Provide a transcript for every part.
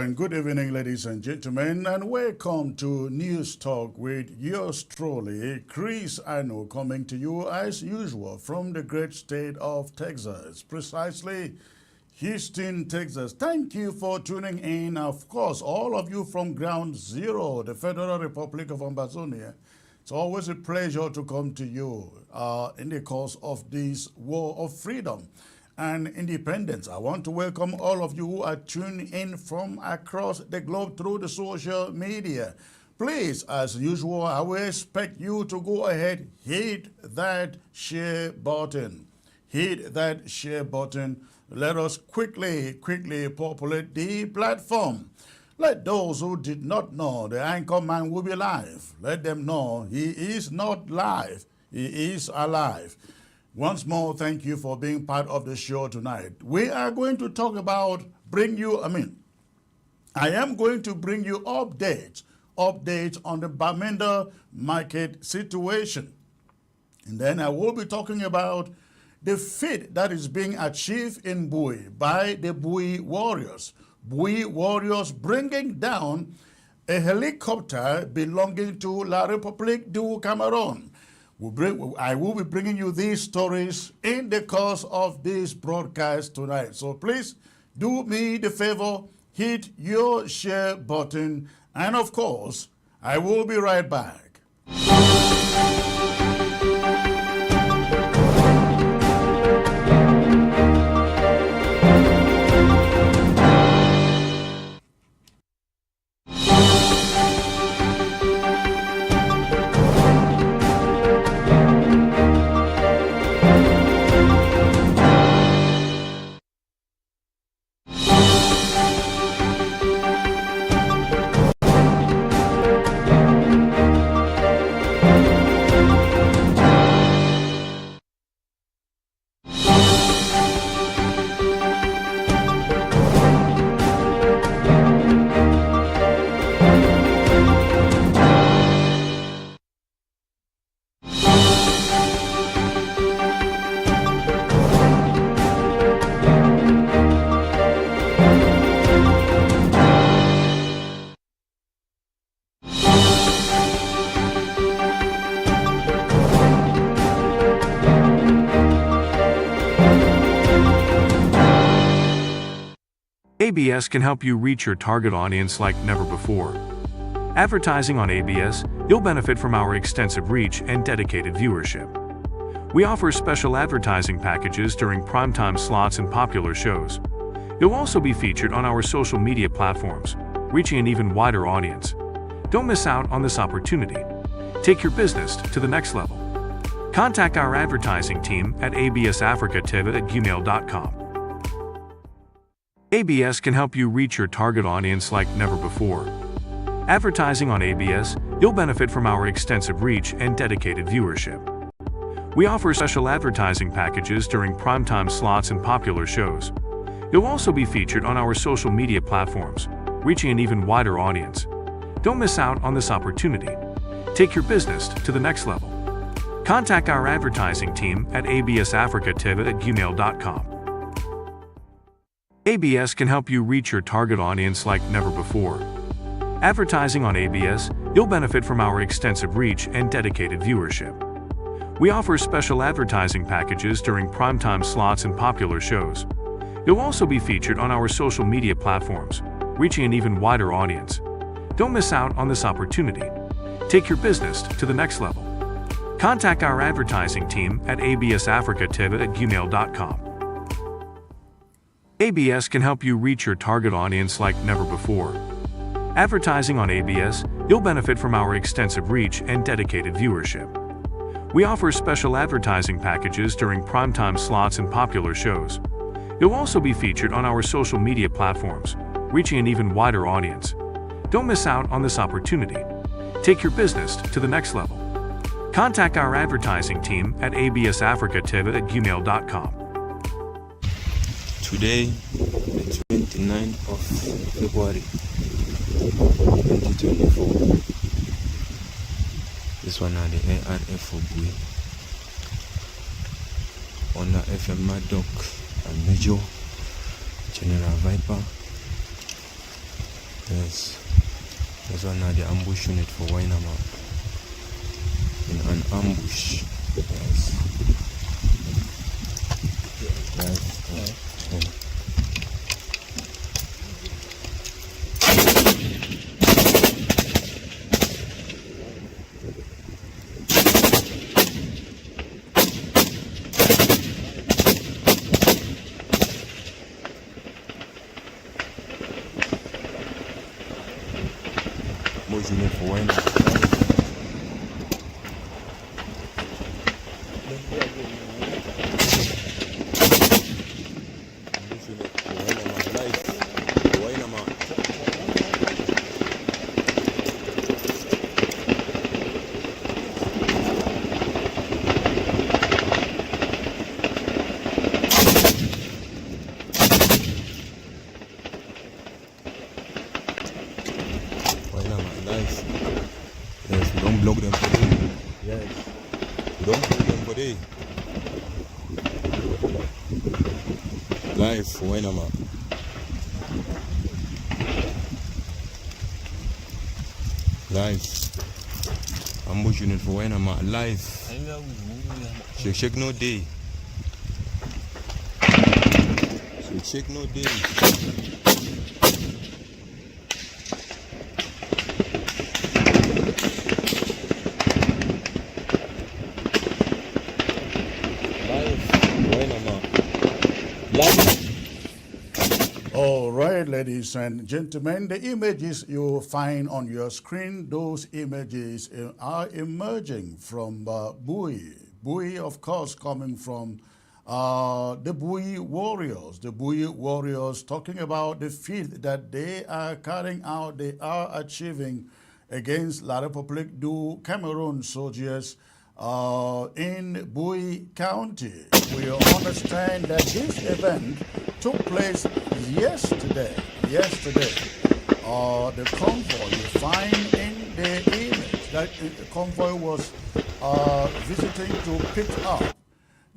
and good evening, ladies and gentlemen, and welcome to News Talk with yours truly, Chris Ano, coming to you as usual from the great state of Texas, precisely Houston, Texas. Thank you for tuning in. Of course, all of you from Ground Zero, the Federal Republic of Amazonia. It's always a pleasure to come to you in the course of this war of freedom and independence. I want to welcome all of you who are tuned in from across the globe through the social media. Please, as usual, I will expect you to go ahead, hit that share button. Hit that share button. Let us quickly populate the platform. Let those who did not know the anchor man will be live. Let them know he is not live, he is alive. Once more, thank you for being part of the show tonight. We are going to talk about, I am going to bring you updates on the Bamenda market situation. And then I will be talking about the feat that is being achieved in Bui by the Bui warriors. Bui warriors bringing down a helicopter belonging to La République du Cameroon. I will be bringing you these stories in the course of this broadcast tonight. So please do me the favor, hit your share button, and of course, I will be right back. ABS can help you reach your target audience like never before. Advertising on ABS, you'll benefit from our extensive reach and dedicated viewership. We offer special advertising packages during primetime slots and popular shows. You'll also be featured on our social media platforms, reaching an even wider audience. Don't miss out on this opportunity. Take your business to the next level. Contact our advertising team at absafricativ@gmail.com. ABS can help you reach your target audience like never before. Advertising on ABS, you'll benefit from our extensive reach and dedicated viewership. We offer special advertising packages during primetime slots and popular shows. You'll also be featured on our social media platforms, reaching an even wider audience. Don't miss out on this opportunity. Take your business to the next level. Contact our advertising team at absafricativ@gmail.com. ABS can help you reach your target audience like never before. Advertising on ABS, you'll benefit from our extensive reach and dedicated viewership. We offer special advertising packages during primetime slots and popular shows. You'll also be featured on our social media platforms, reaching an even wider audience. Don't miss out on this opportunity. Take your business to the next level. Contact our advertising team at absafricativ@gmail.com. ABS can help you reach your target audience like never before. Advertising on ABS, you'll benefit from our extensive reach and dedicated viewership. We offer special advertising packages during primetime slots and popular shows. You'll also be featured on our social media platforms, reaching an even wider audience. Don't miss out on this opportunity. Take your business to the next level. Contact our advertising team at absafricativ@gmail.com. Today, the 29th of February 2024. This one are the ARF for Bui. Honor FM Maddock and Major General Viper Yes. This one now the ambush unit for Wainama. In an ambush. Yes. Yes. Ambush unit for Wainama. Yes, we don't block them for day. Yes. We don't block them for day. Live for Wainama. Live. Ambush unit for Wainama. Live. Shake no day. Shake no day. All right, ladies and gentlemen, the images you find on your screen, those images are emerging from Bui. Bui, of course, coming from the Bui warriors. The Bui warriors talking about the feat that they are carrying out, they are achieving against La République du Cameroon soldiers in Bui County. We understand that this event took place yesterday. The convoy you find in the image, that the convoy was visiting to pick up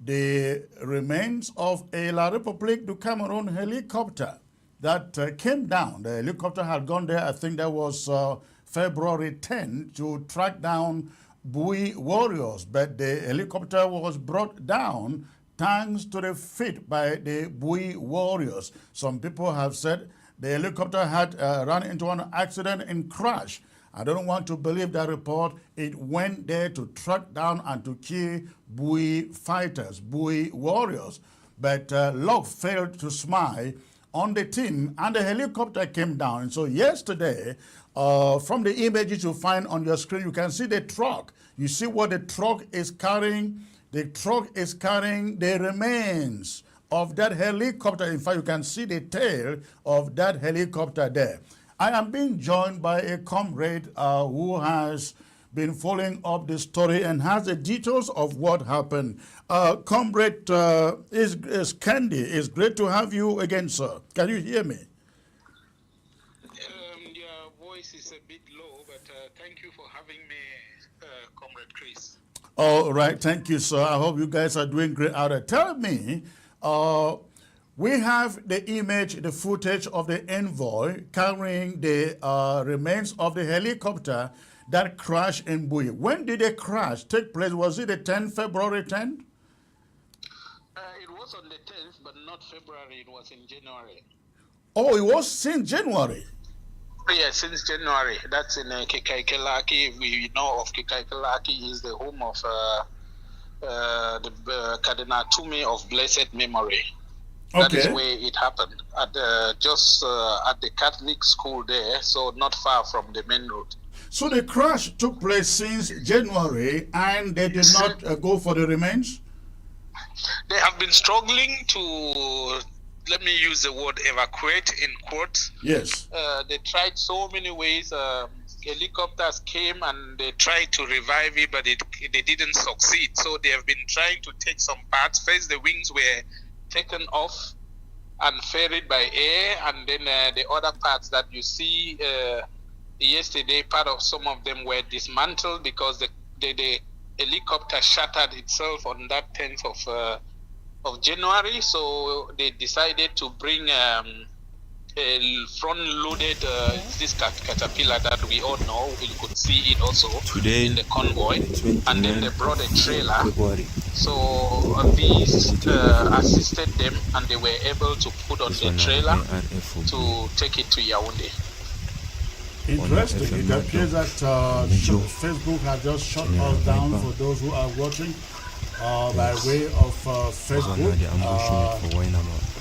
the remains of a La République du Cameroon helicopter that came down. The helicopter had gone there, I think that was February 10, to track down Bui warriors, but the helicopter was brought down thanks to the feat by the Bui warriors. Some people have said the helicopter had run into an accident and crashed. I don't want to believe that report. It went there to track down and to kill Bui fighters, Bui warriors. But luck failed to smile on the team, and the helicopter came down. And so yesterday, from the images you find on your screen, you can see the truck. You see what the truck is carrying? The truck is carrying the remains of that helicopter. In fact, you can see the tail of that helicopter there. I am being joined by a comrade who has been following up the story and has the details of what happened. Comrade is Candy. It's great to have you again, sir. Can you hear me? Your voice is a bit low, but thank you for having me, Comrade Chris. All right, thank you, sir. I hope you guys are doing great out there. Tell me, we have the image, the footage of the envoy carrying the remains of the helicopter that crashed in Bui. When did the crash take place? Was it the 10th, February 10th? It was on the 10th, but not February. It was in January. Oh, it was since January? Yeah, since January. That's in Kikaikelaki. We know of Kikaikelaki is the home of the Cardinal Toomey of blessed memory. That is where it happened, at just at the Catholic school there, so not far from the main road. So the crash took place since January, and they did not go for the remains? They have been struggling to, let me use the word evacuate in quotes. Yes. They tried so many ways. Helicopters came and they tried to revive it, but they didn't succeed. So they have been trying to take some parts. First, the wings were taken off and ferried by air, and then the other parts that you see yesterday, part of some of them were dismantled because the helicopter shattered itself on that 10th of January. So they decided to bring front-loaded this caterpillar that we all know. You could see it also Today, in the convoy, and then they brought a trailer. February. So these assisted them, and they were able to put on the trailer to take it to Yaoundé. Interesting. It appears that Facebook has just shut us down for those who are watching by way of Facebook.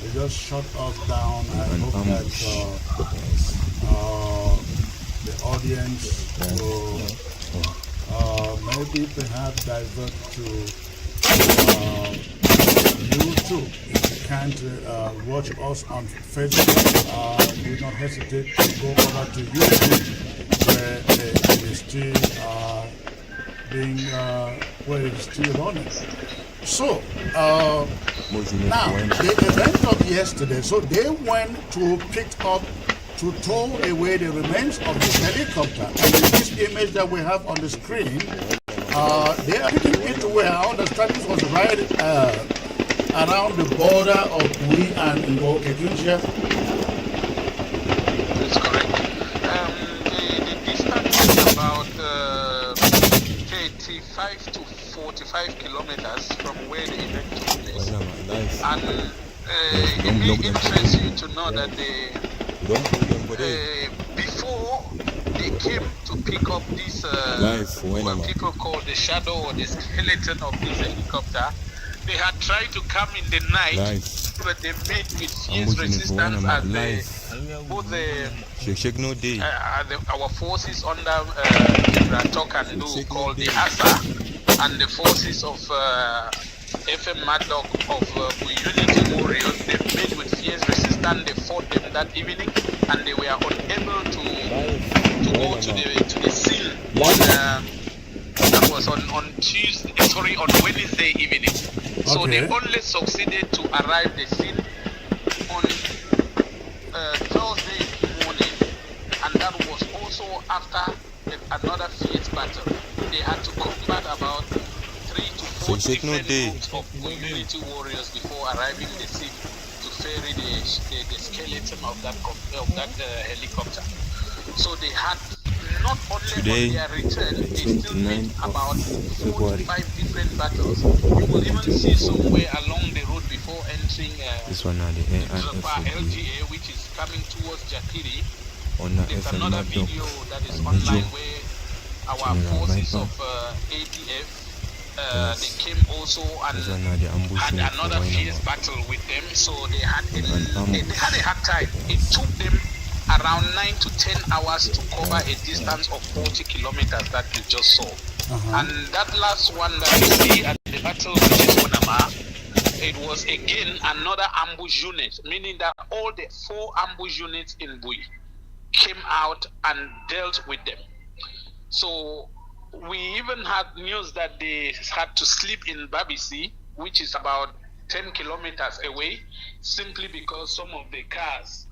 They just shut us down. I hope that the audience will maybe perhaps divert to YouTube. If you can't watch us on Facebook, do not hesitate to go over to YouTube, where it is still where it is still running. So now the event of yesterday, so they went to pick up, to tow away the remains of the helicopter. And in this image that we have on the screen, they are taking it to where I understand this was right around the border of Bui and Ngo Ketunjia. That's correct. The distance is about 35 to 45 kilometers from where the event took place. And it may interest you to know that before they came to pick up this what people call the shadow or the skeleton of this helicopter, they had tried to come in the night, but they met with fierce resistance as both our forces under General Tokandu called the ASA and the forces of FM Maddock of Unity Warriors. They met with fierce resistance. They fought them that evening, and they were unable to go to the scene. That was on Wednesday evening. So they only succeeded to arrive the scene on Thursday morning, and that was also after another fierce battle. They had to combat about 3 to 4 different groups of Unity Warriors before arriving the scene to ferry the skeleton of that helicopter. So they had not only Today, on their return, they still made about 4 to 5 different battles. You will even see somewhere along the road before entering this one are the LGA, which is coming towards Jakiri. There's FM another Maddock video that is and online Nijo. where our forces of ADF they came also and had another fierce battle with them. So they had a hard time. It took them around 9 to 10 hours to cover a distance of 40 kilometers that you just saw. And that last one that you see at the battle, which is Onama, it was again another ambush unit, meaning that all the 4 ambush units in Bui came out and dealt with them. So we even had news that they had to sleep in Babisi, which is about 10 kilometers away, simply because some of the cars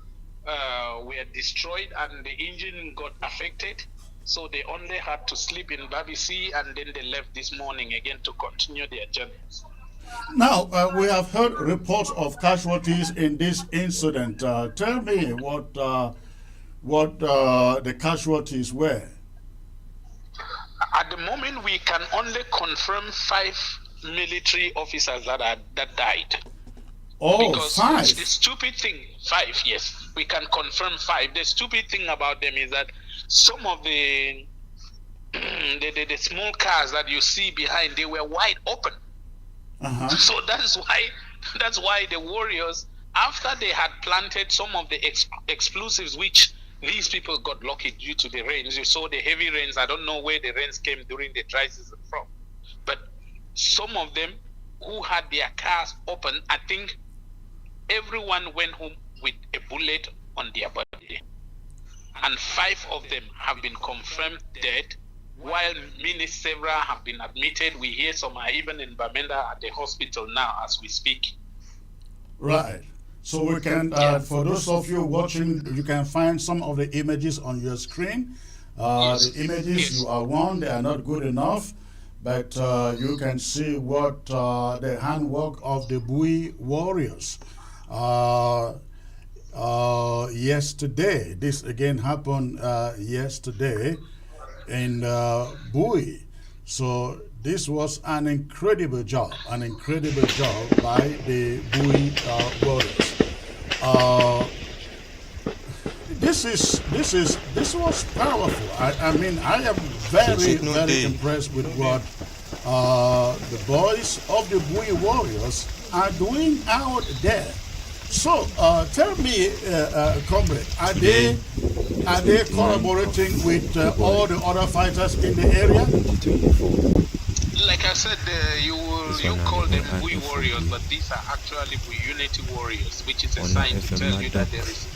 were destroyed and the engine got affected. So they only had to sleep in Babisi, and then they left this morning again to continue their journeys. Now, we have heard reports of casualties in this incident. Tell me what the casualties were. At the moment, we can only confirm 5 military officers that died. Oh, because 5. The stupid thing, 5, yes, we can confirm 5. The stupid thing about them is that some of the small cars that you see behind, they were wide open. So that's why the warriors, after they had planted some of the explosives, which these people got lucky due to the rains. You saw the heavy rains. I don't know where the rains came during the dry season from, but some of them who had their cars open, I think everyone went home with a bullet on their body, and 5 of them have been confirmed dead, while several have been admitted. We hear some are even in Bamenda at the hospital now as we speak. Right. So we can, for those of you watching, you can find some of the images on your screen. The images you are warned, they are not good enough, but you can see what the handwork of the Bui warriors. yesterday. This again happened yesterday in Bui. So this was an incredible job by the Bui warriors. This was powerful. I mean, I am very impressed with what the boys of the Bui warriors are doing out there. So tell me, comrade, are they collaborating with all the other fighters in the area? Like I said, you call them Bui warriors, but these are actually Bui unity warriors, which is a sign to tell you that there is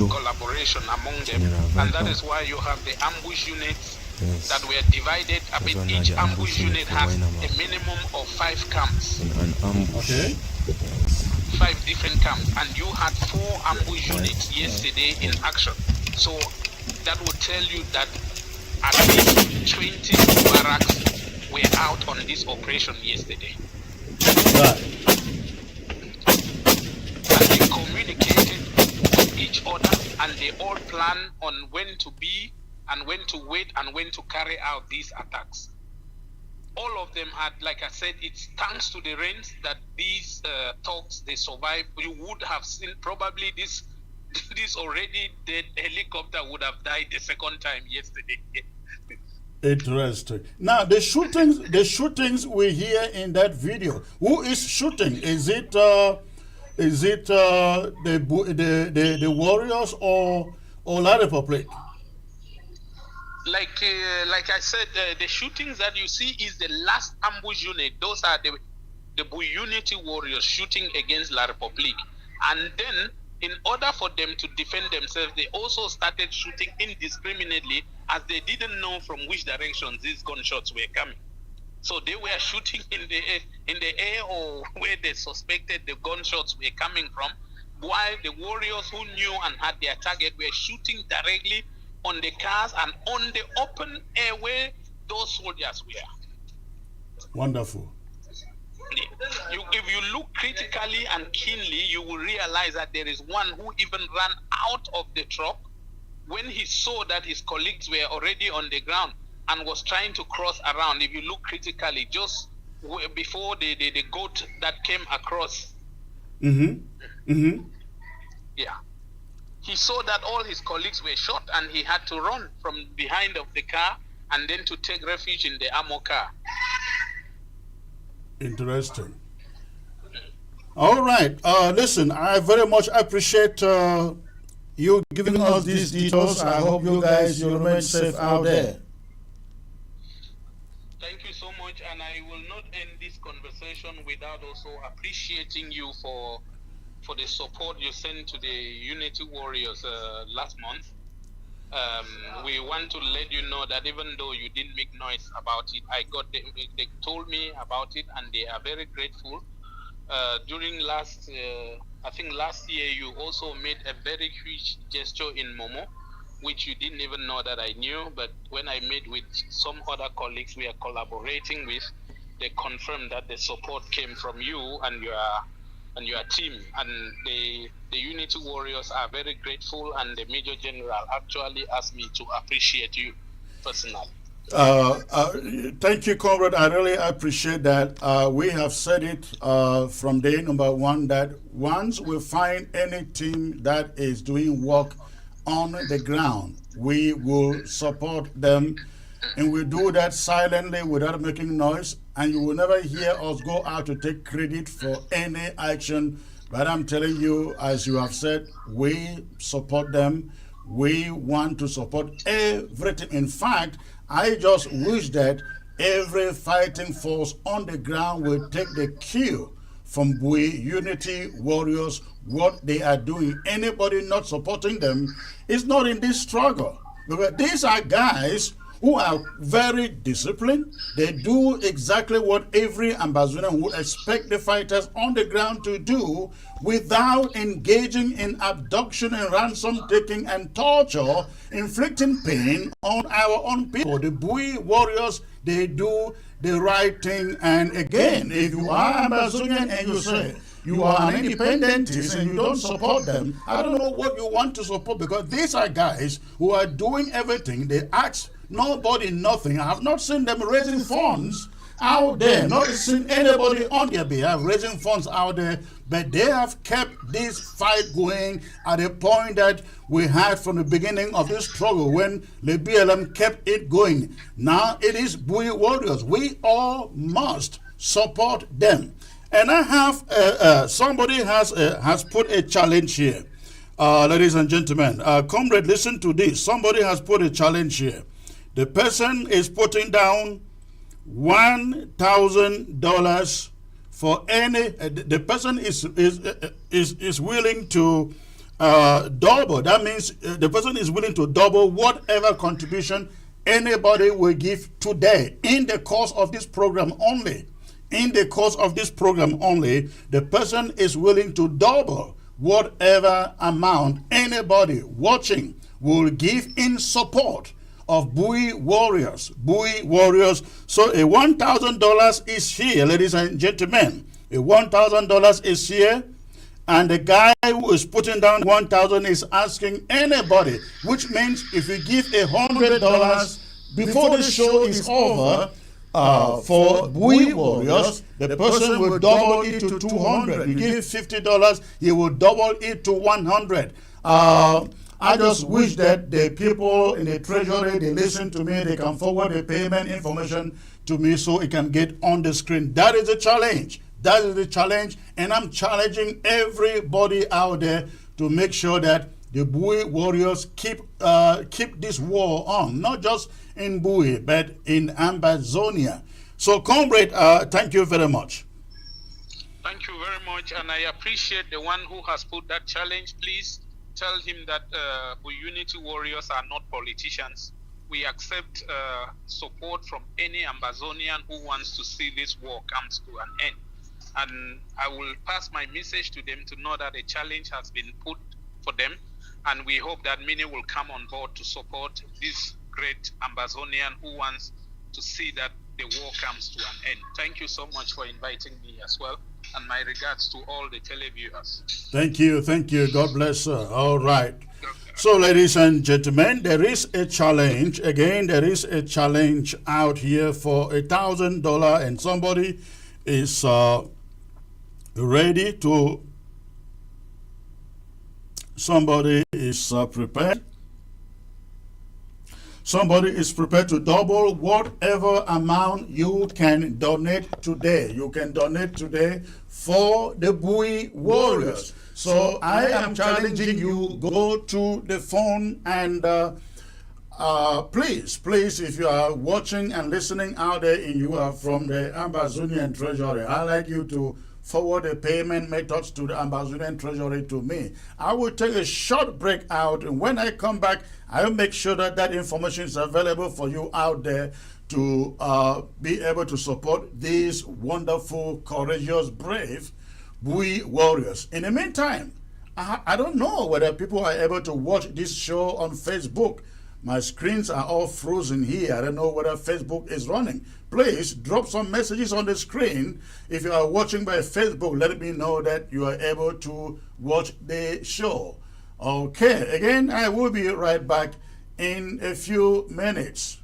collaboration among them, and that is why you have the ambush units that were divided. I mean, each ambush unit has a minimum of 5 camps. Okay. 5 different camps, and you had 4 ambush units yesterday in action. So that would tell you that at least 20 barracks were out on this operation yesterday. Right. And they communicated with each other, and they all plan on when to be and when to wait and when to carry out these attacks. All of them had, like I said, it's thanks to the rains that these talks, they survived. You would have seen probably this already dead helicopter would have died the second time yesterday. Interesting. Now the shootings we hear in that video. Who is shooting? Is it the warriors or La Republic? Like I said, the shootings that you see is the last ambush unit. Those are the Bui Unity warriors shooting against La Republique. And then, in order for them to defend themselves, they also started shooting indiscriminately, as they didn't know from which direction these gunshots were coming. So they were shooting in the air or where they suspected the gunshots were coming from, while the warriors who knew and had their target were shooting directly on the cars and on the open air where those soldiers were. Wonderful. If you look critically and keenly, you will realize that there is one who even ran out of the truck when he saw that his colleagues were already on the ground and was trying to cross around. If you look critically, just before the goat that came across. Yeah. He saw that all his colleagues were shot and he had to run from behind of the car and then to take refuge in the ammo car. Interesting. All right. Listen, I very much appreciate you giving us these details. I hope you guys will remain safe out there. Thank you so much, and I will not end this conversation without also appreciating you for the support you sent to the Unity Warriors last month. We want to let you know that even though you didn't make noise about it, they told me about it, and they are very grateful. During last year, you also made a very huge gesture in Momo, which you didn't even know that I knew. But when I met with some other colleagues we are collaborating with, they confirmed that the support came from you and your team, and the Unity Warriors are very grateful, and the Major General actually asked me to appreciate you personally. Thank you, comrade. I really appreciate that. We have said it from day number one that once we find any team that is doing work on the ground, we will support them, and we do that silently without making noise, and you will never hear us go out to take credit for any action. But I'm telling you, as you have said, we support them. We want to support everything. In fact, I just wish that every fighting force on the ground will take the cue from Bui Unity Warriors, what they are doing. Anybody not supporting them is not in this struggle. Because these are guys who are very disciplined. They do exactly what every ambassador would expect the fighters on the ground to do without engaging in abduction and ransom taking and torture, inflicting pain on our own people. The Bui warriors, they do the right thing. And again, if you are Amazonian and you say you are an independentist and you don't support them, I don't know what you want to support, because these are guys who are doing everything. They ask nobody nothing. I have not seen them raising funds out there, not seen anybody on their behalf raising funds out there, but they have kept this fight going at a point that we had from the beginning of this struggle when the BLM kept it going. Now it is Bui warriors. We all must support them. And I have somebody has put a challenge here, ladies and gentlemen. Comrade, listen to this. Somebody has put a challenge here. The person is putting down $1,000 for any. The person is willing to double. That means the person is willing to double whatever contribution anybody will give today in the course of this program only. In the course of this program only, the person is willing to double whatever amount anybody watching will give in support of Bui warriors. Bui warriors. So a $1,000 is here, ladies and gentlemen. A $1,000 is here. And the guy who is putting down 1,000 is asking anybody, which means if you give $100 before the show is over, for Bui warriors, the person will double it to 200. You give $50, he will double it to 100. I just wish that the people in the treasury, they listen to me, they can forward the payment information to me so it can get on the screen. That is the challenge. That is the challenge, and I'm challenging everybody out there to make sure that the Bui warriors keep this war on, not just in Bui, but in Ambazonia. So, comrade, thank you very much. Thank you very much, and I appreciate the one who has put that challenge. Please tell him that Bui Unity warriors are not politicians. We accept support from any Ambazonian who wants to see this war come to an end. And I will pass my message to them to know that a challenge has been put for them, and we hope that many will come on board to support this great Ambazonian who wants to see that the war comes to an end. Thank you so much for inviting me as well, and my regards to all the televiewers. Thank you. God bless, sir. All right. So, ladies and gentlemen, there is a challenge. Again, there is a challenge out here for $1,000, and somebody is ready to. Somebody is prepared. Somebody is prepared to double whatever amount you can donate today. You can donate today for the Bui warriors. So I am challenging you, go to the phone and please, if you are watching and listening out there and you are from the Ambazonian Treasury, I'd like you to forward the payment methods to the Ambazonian Treasury to me. I will take a short break out, and when I come back, I will make sure that that information is available for you out there to be able to support these wonderful, courageous, brave Bui warriors. In the meantime, I don't know whether people are able to watch this show on Facebook. My screens are all frozen here. I don't know whether Facebook is running. Please drop some messages on the screen. If you are watching by Facebook, let me know that you are able to watch the show. Okay, again, I will be right back in a few minutes.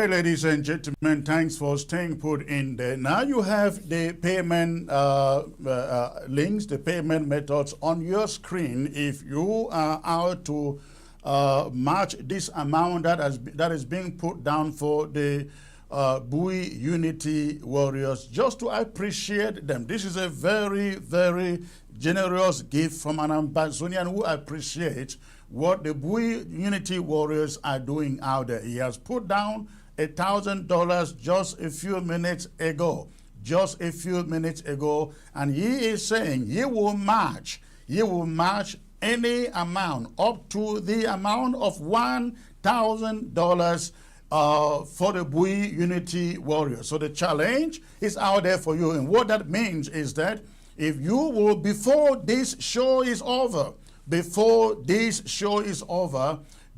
right, ladies and gentlemen, thanks for staying put in there. Now you have the payment links, the payment methods on your screen. If you are out to match this amount that is being put down for the Bui Unity Warriors, just to appreciate them. This is a very, very generous gift from an Ambazonian who appreciates what the Bui Unity Warriors are doing out there. He has put down $1,000 just a few minutes ago. Just a few minutes ago. And he is saying he will match any amount up to the amount of $1,000 for the Bui Unity Warriors. So the challenge is out there for you. And what that means is that if you will, before this show is over,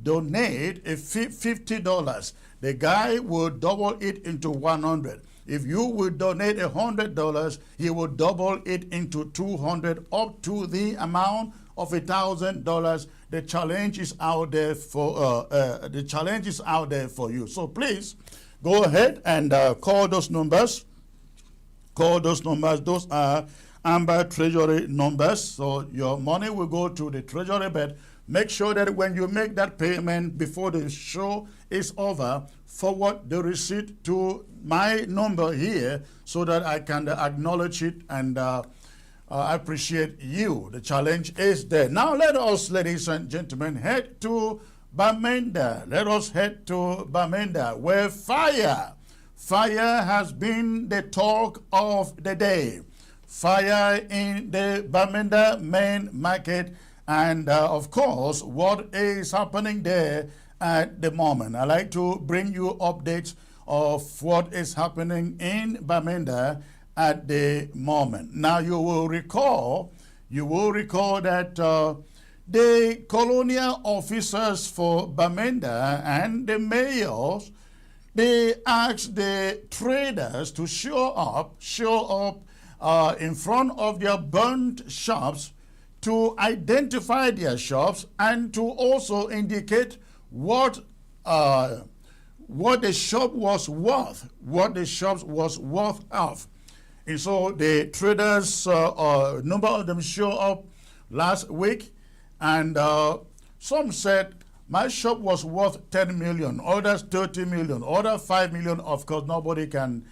donate $50. The guy will double it into 100. If you will donate $100, he will double it into 200 up to the amount of $1,000. The challenge is out there for you. So please go ahead and call those numbers. Those are Amber Treasury numbers. So your money will go to the Treasury, but make sure that when you make that payment before the show is over, forward the receipt to my number here so that I can acknowledge it and I appreciate you. The challenge is there. Now let us, ladies and gentlemen, head to Bamenda. Let us head to Bamenda, where fire has been the talk of the day. Fire in the Bamenda main market, and of course, what is happening there at the moment. I like to bring you updates of what is happening in Bamenda at the moment. Now, you will recall that the colonial officers for Bamenda and the mayors, they asked the traders to show up in front of their burnt shops to identify their shops and to also indicate what the shop was worth, of. And so the traders, a number of them show up last week, and some said my shop was worth 10 million, others 30 million, others 5 million. Of course, nobody can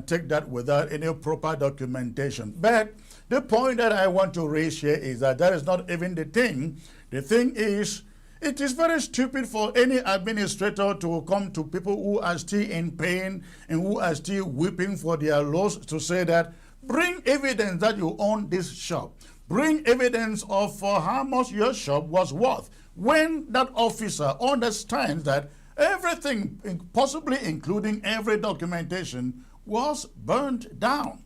take that without any proper documentation. But the point that I want to raise here is that is not even the thing. The thing is, it is very stupid for any administrator to come to people who are still in pain and who are still weeping for their loss to say that, bring evidence that you own this shop. Bring evidence of how much your shop was worth. When that officer understands that everything, possibly including every documentation, was burnt down.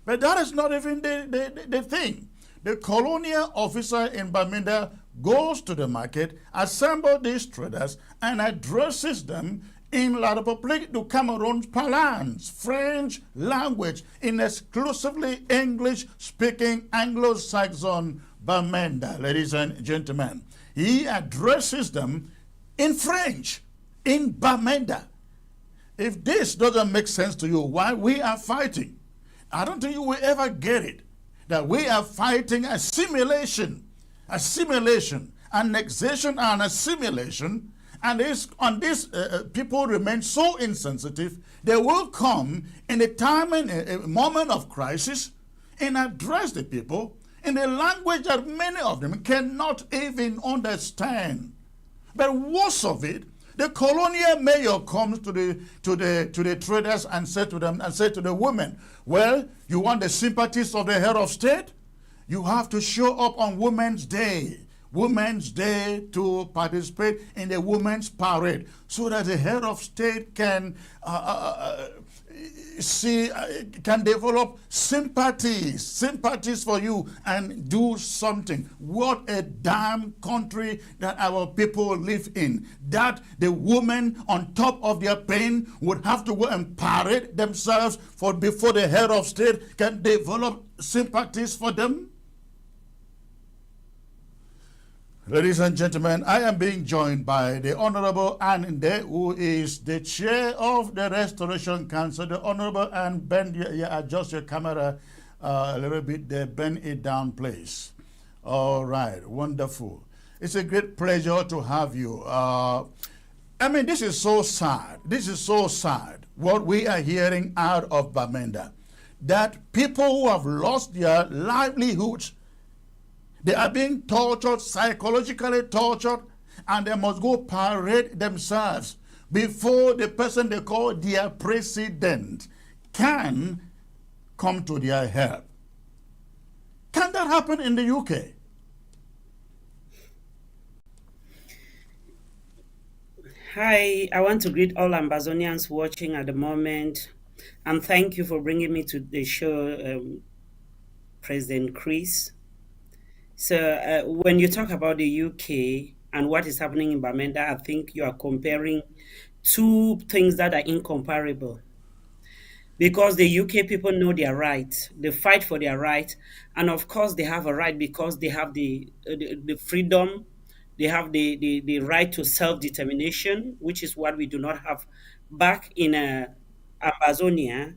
But that is not even the thing. The colonial officer in Bamenda goes to the market, assembles these traders, and addresses them in La République du Cameroon's parlance, French language, in exclusively English-speaking Anglo-Saxon Bamenda, ladies and gentlemen. He addresses them in French, in Bamenda. If this doesn't make sense to you, why we are fighting, I don't think you will ever get it, that we are fighting assimilation, annexation and assimilation, and people remain so insensitive, they will come in a time and a moment of crisis and address the people in a language that many of them cannot even understand. But worse of it, the colonial mayor comes to the traders and said to the women, well, you want the sympathies of the head of state? You have to show up on Women's Day to participate in the Women's Parade so that the head of state can can develop sympathies for you and do something. What a damn country that our people live in. That the women on top of their pain would have to go and parade themselves before the head of state can develop sympathies for them. Ladies and gentlemen, I am being joined by the Honorable Anne Nde, who is the chair of the Restoration Council. The Honorable Anne, bend adjust your camera a little bit there, bend it down, please. All right, wonderful. It's a great pleasure to have you. I mean, this is so sad. This is so sad, what we are hearing out of Bamenda, that people who have lost their livelihoods, they are being tortured, psychologically tortured, and they must go parade themselves before the person they call their president can come to their help. Can that happen in the UK? Hi, I want to greet all Ambazonians watching at the moment, and thank you for bringing me to the show, President Chris. So, when you talk about the UK and what is happening in Bamenda, I think you are comparing two things that are incomparable. Because the UK people know their rights, they fight for their rights, and of course they have a right because they have the freedom, they have the right to self-determination, which is what we do not have back in Amazonia.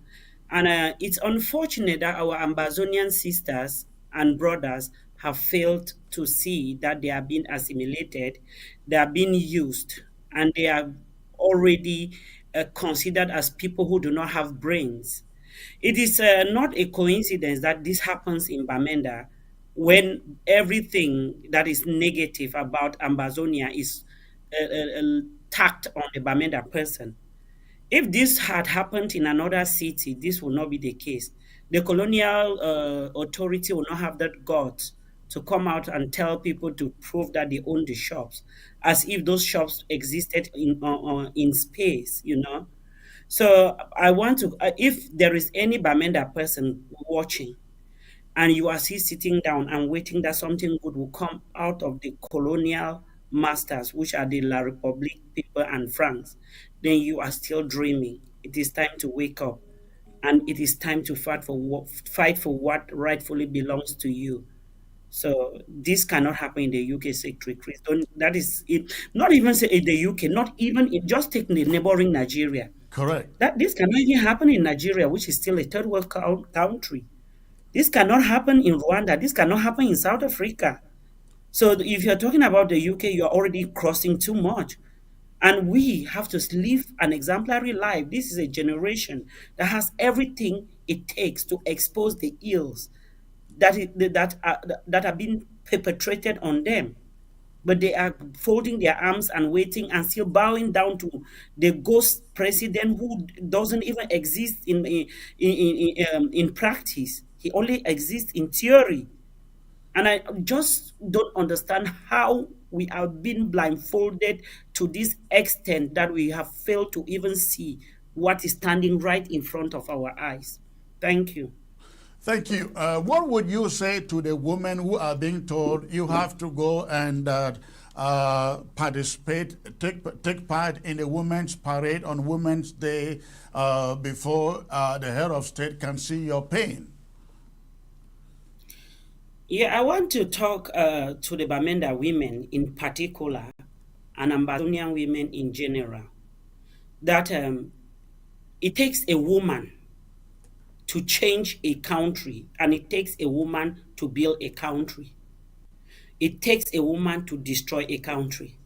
And it's unfortunate that our Amazonian sisters and brothers have failed to see that they are being assimilated, they are being used, and they are already considered as people who do not have brains. It is not a coincidence that this happens in Bamenda when everything that is negative about Amazonia is tacked on the Bamenda person. If this had happened in another city, this would not be the case. The colonial authority will not have that guts to come out and tell people to prove that they own the shops, as if those shops existed in space, you know. So I want to, if there is any Bamenda person watching, and you are still sitting down and waiting that something good will come out of the colonial masters, which are the La Republique people and France, then you are still dreaming. It is time to wake up, and it is time to fight for what rightfully belongs to you. So this cannot happen in the UK, Secretary Chris. That is it. Not even say in the UK, not even in, just take the neighboring Nigeria. Correct. That this cannot even happen in Nigeria, which is still a third world country. This cannot happen in Rwanda. This cannot happen in South Africa. So if you're talking about the UK, you're already crossing too much. And we have to live an exemplary life. This is a generation that has everything it takes to expose the ills that are being perpetrated on them. But they are folding their arms and waiting and still bowing down to the ghost president who doesn't even exist in practice. He only exists in theory. And I just don't understand how we are being blindfolded to this extent that we have failed to even see what is standing right in front of our eyes. Thank you. Thank you. What would you say to the women who are being told you have to go and participate, take part in a women's parade on Women's Day before the head of state can see your pain? Yeah, I want to talk to the Bamenda women in particular and Ambazonian women in general that it takes a woman to change a country, and it takes a woman to build a country. It takes a woman to destroy a country.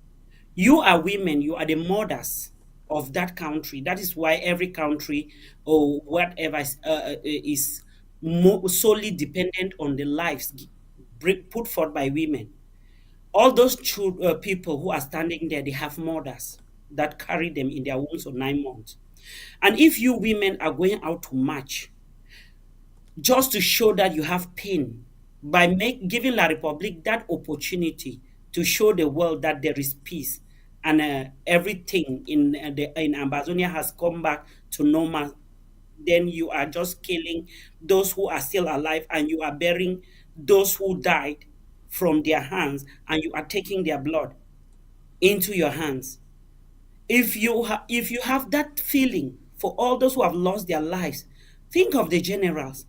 You are women, you are the mothers of that country. That is why every country or whatever is solely dependent on the lives put forth by women. All those people who are standing there, they have mothers that carry them in their wombs for 9 months. And if you women are going out to march, just to show that you have pain by giving La Republique that opportunity to show the world that there is peace and everything in Amazonia has come back to normal, then you are just killing those who are still alive and you are burying those who died from their hands and you are taking their blood into your hands. If you have that feeling for all those who have lost their lives, think of the generals.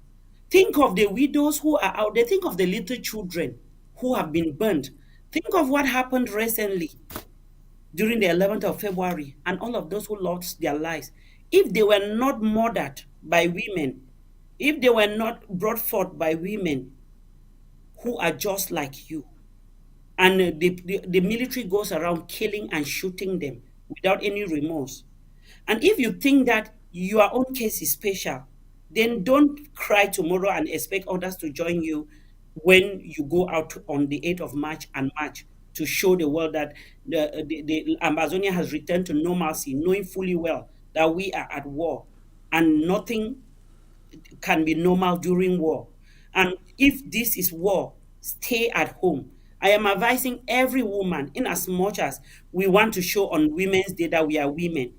Think of the widows who are out there. Think of the little children who have been burnt. Think of what happened recently during the 11th of February and all of those who lost their lives. If they were not murdered by women, if they were not brought forth by women who are just like you, and the military goes around killing and shooting them without any remorse. And if you think that your own case is special, then don't cry tomorrow and expect others to join you when you go out on the 8th of March and march to show the world that the Amazonia has returned to normalcy, knowing fully well that we are at war and nothing can be normal during war. And if this is war, stay at home. I am advising every woman, in as much as we want to show on Women's Day that we are women,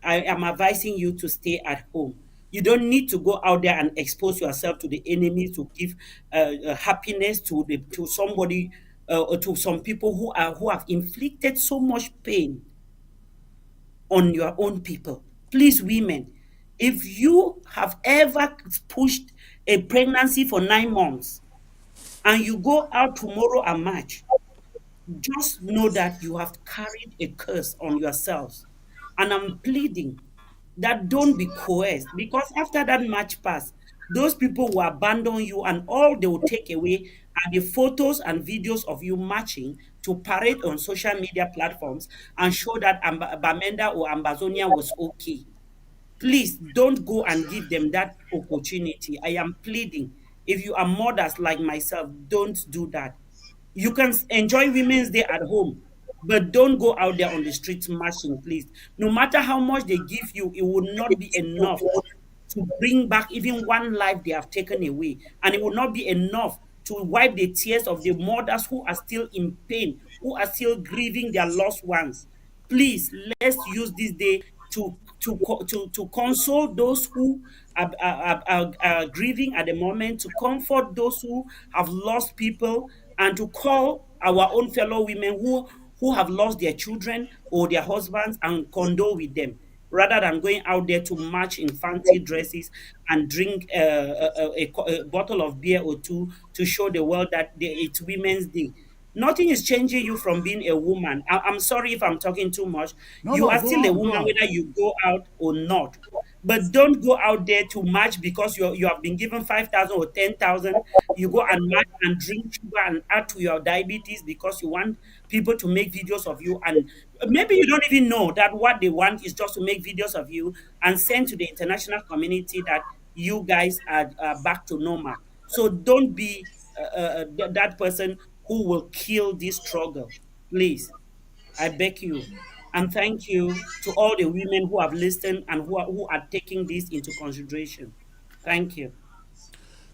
I am advising you to stay at home. You don't need to go out there and expose yourself to the enemy to give happiness to somebody or to some people who have inflicted so much pain on your own people. Please, women, if you have ever pushed a pregnancy for 9 months and you go out tomorrow and march, just know that you have carried a curse on yourselves. And I'm pleading that don't be coerced, because after that march pass, those people will abandon you and all they will take away are the photos and videos of you marching to parade on social media platforms and show that Bamenda or Ambazonia was okay. Please don't go and give them that opportunity. I am pleading. If you are mothers like myself, don't do that. You can enjoy Women's Day at home, but don't go out there on the streets marching, please. No matter how much they give you, it will not be enough to bring back even one life they have taken away. And it will not be enough to wipe the tears of the mothers who are still in pain, who are still grieving their lost ones. Please, let's use this day to console those who are grieving at the moment, to comfort those who have lost people, and to call our own fellow women who have lost their children or their husbands and condole with them, rather than going out there to march in fancy dresses and drink a bottle of beer or two to show the world that it's Women's Day. Nothing is changing you from being a woman. I'm sorry if I'm talking too much. No, You no, are go still a on, go woman on. whether you go out or not. But don't go out there to march because you have been given 5,000 or 10,000. You go and march and drink sugar and add to your diabetes because you want people to make videos of you. And maybe you don't even know that what they want is just to make videos of you and send to the international community that you guys are back to normal. So don't be that person who will kill this struggle. Please, I beg you. And thank you to all the women who have listened and who are taking this into consideration. Thank you.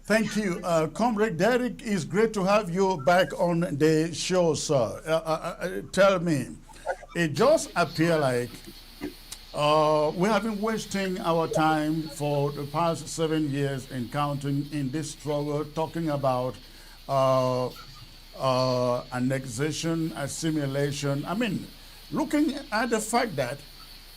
Thank you. Comrade Derek, it's great to have you back on the show, sir. Tell me, it just appears like we have been wasting our time for the past 7 years in counting in this struggle, talking about uh, annexation, assimilation. I mean, looking at the fact that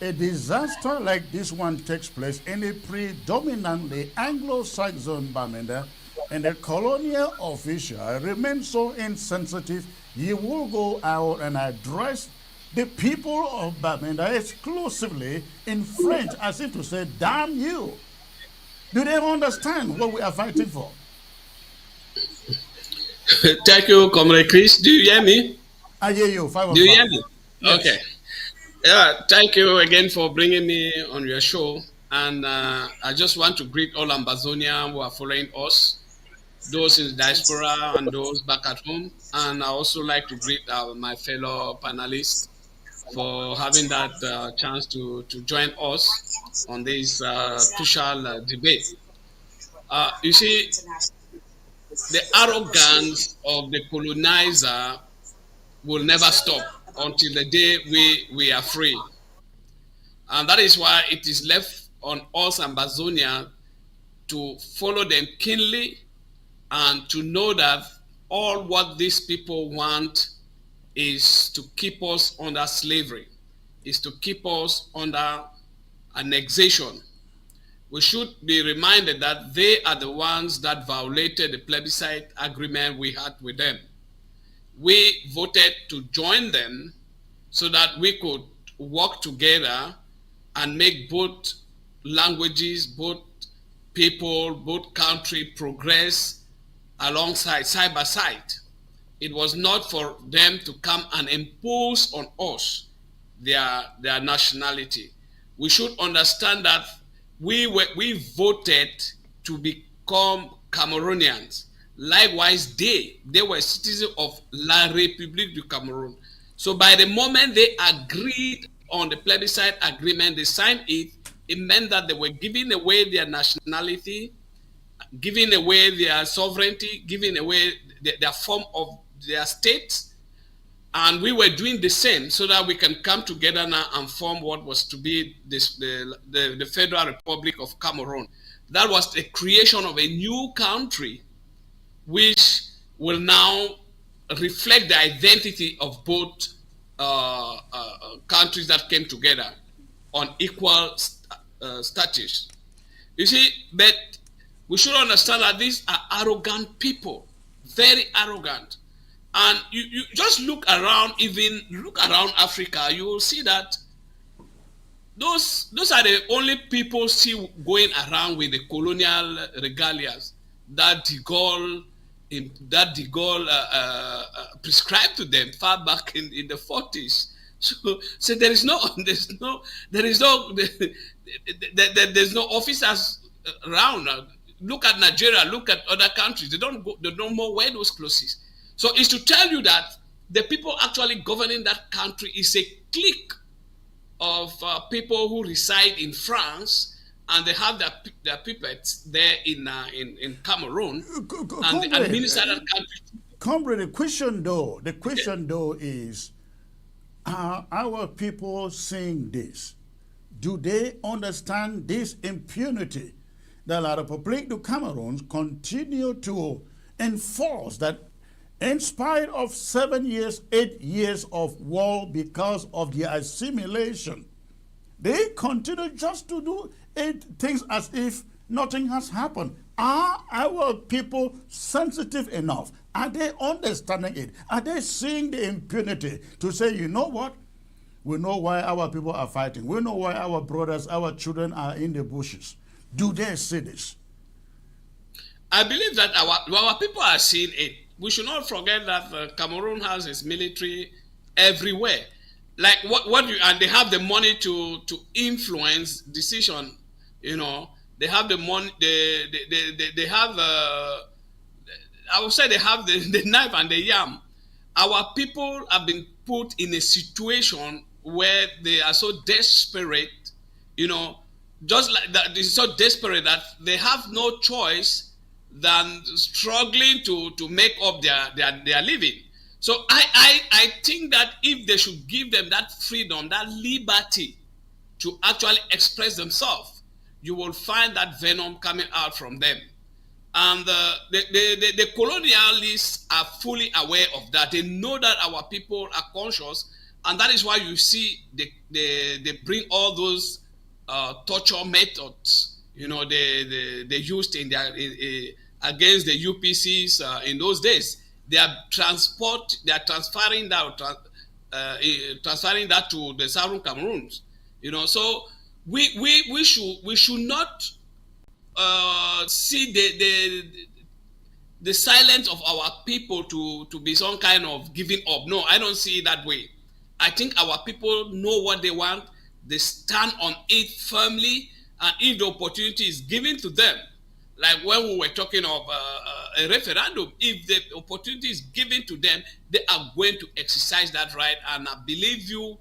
a disaster like this one takes place in a predominantly Anglo-Saxon Bamenda, and the colonial official remains so insensitive, he will go out and address the people of Bamenda exclusively in French, as if to say, damn you. Do they understand what we are fighting for? Thank you, Comrade Chris. Do you hear me? I hear you, five Do of you hear five. me? Okay. Yes. Yeah, thank you again for bringing me on your show. And I just want to greet all Ambazonians who are following us, those in the diaspora and those back at home. And I also like to greet my fellow panelists for having that chance to join us on this crucial debate. You see, the arrogance of the colonizer will never stop until the day we are free. And that is why it is left on us Ambazonia to follow them keenly and to know that all what these people want is to keep us under slavery, is to keep us under annexation. We should be reminded that they are the ones that violated the plebiscite agreement we had with them. we voted to join them so that we could work together and make both languages, both people, both country progress alongside, side by side. It was not for them to come and impose on us their nationality. We should understand that we voted to become Cameroonians. Likewise, they were citizens of La République du Cameroon. So by the moment they agreed on the plebiscite agreement, they signed it, it meant that they were giving away their nationality, giving away their sovereignty, giving away their form of their states, and we were doing the same so that we can come together now and form what was to be the Federal Republic of Cameroon. That was the creation of a new country which will now reflect the identity of both countries that came together on equal status. You see, but we should understand that these are arrogant people, very arrogant. And you just look around, even look around Africa, you will see that those are the only people still going around with the colonial regalias that De Gaulle prescribed to them far back in the 40s. So there's no officers around. Look at Nigeria, look at other countries. They don't more wear those clothes. So it's to tell you that the people actually governing that country is a clique of people who reside in France, and they have their puppets there in Cameroon, and they administer that country. Comrade, the question though is, are our people seeing this? Do they understand this impunity that La République du Cameroon continue to enforce, that in spite of 7 years, 8 years of war because of the assimilation, they continue just to do things as if nothing has happened? Are our people sensitive enough? Are they understanding it? Are they seeing the impunity to say, you know what? We know why our people are fighting. We know why our brothers, our children are in the bushes. Do they see this? I believe that our people are seeing it. We should not forget that Cameroon has its military everywhere. Like and they have the money to influence decision. You know, they have the money. They have. I would say they have the knife and the yam. Our people have been put in a situation where they are so desperate. You know, just like that, they're so desperate that they have no choice than struggling to make up their living. So I think that if they should give them that freedom, that liberty to actually express themselves, you will find that venom coming out from them. And the colonialists are fully aware of that. They know that our people are conscious, and that is why you see they bring all those torture methods, you know, they used in their against the UPCs in those days. They are transferring that to the Southern Cameroons. You know, so we should not see the silence of our people to be some kind of giving up. No, I don't see it that way. I think our people know what they want. They stand on it firmly, and if the opportunity is given to them, like when we were talking of a referendum, if the opportunity is given to them, they are going to exercise that right. And I believe you,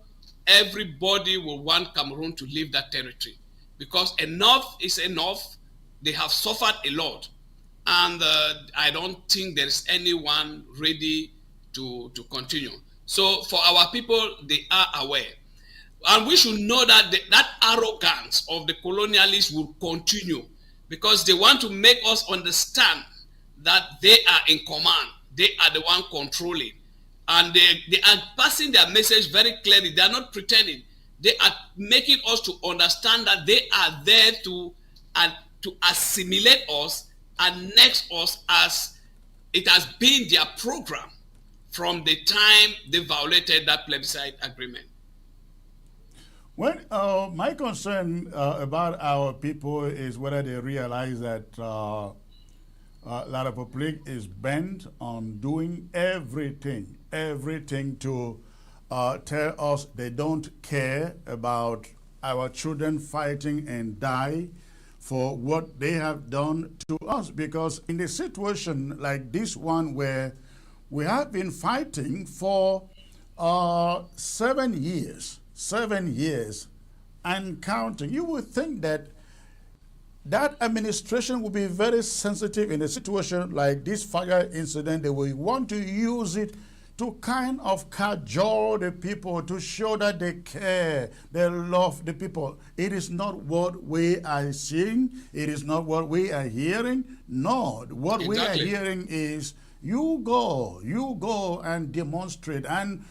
everybody will want Cameroon to leave that territory, because enough is enough. They have suffered a lot, and I don't think there is anyone ready to continue. So for our people, they are aware. And we should know that that arrogance of the colonialists will continue, because they want to make us understand that they are in command. They are the one controlling. And they are passing their message very clearly. They are not pretending. They are making us to understand that they are there to assimilate us and next us, as it has been their program from the time they violated that plebiscite agreement. Well, my concern about our people is whether they realize that La Republique is bent on doing everything to tell us they don't care about our children fighting and die for what they have done to us. Because in a situation like this one where we have been fighting for 7 years, and counting, you would think that that administration would be very sensitive in a situation like this fire incident. They will want to use it to kind of cajole the people, to show that they care, they love the people. It is not what we are seeing. It is not what we are hearing. No, what we are hearing is you go and demonstrate and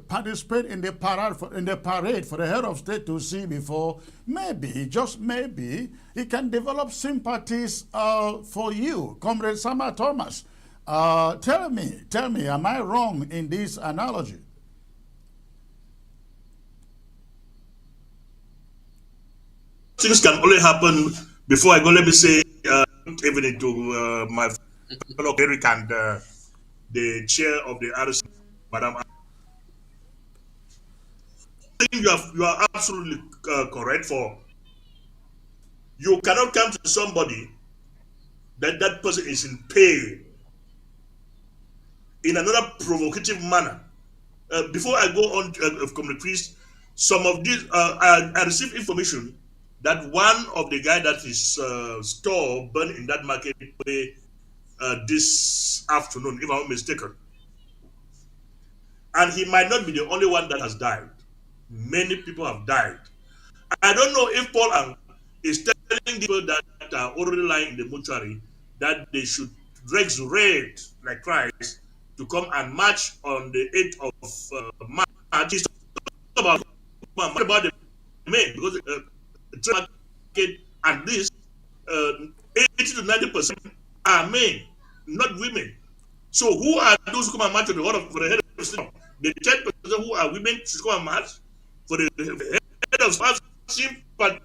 participate in the parade for the head of state to see before maybe, just maybe, he can develop sympathies for you, Comrade Sama Thomas. Tell me, am I wrong in this analogy? Things can only happen before I go. Let me say, even to my fellow Eric and the chair of the RC, Madam. I think you are absolutely correct. For you cannot come to somebody that person is in pain in another provocative manner. Before I go on, Comrade Priest, some of these I received information that one of the guy that his store burned in that market this afternoon, if I'm not mistaken. And he might not be the only one that has died. Many people have died. I don't know if Paul Ang is telling people that are already lying in the mortuary that they should resurrect like Christ to come and march on the 8th of March. He's talking about the men, because the market, at least 80 to 90% are men, not women. So who are those who come and march for the head of state? The 10% who are women should come and march for the head of state, but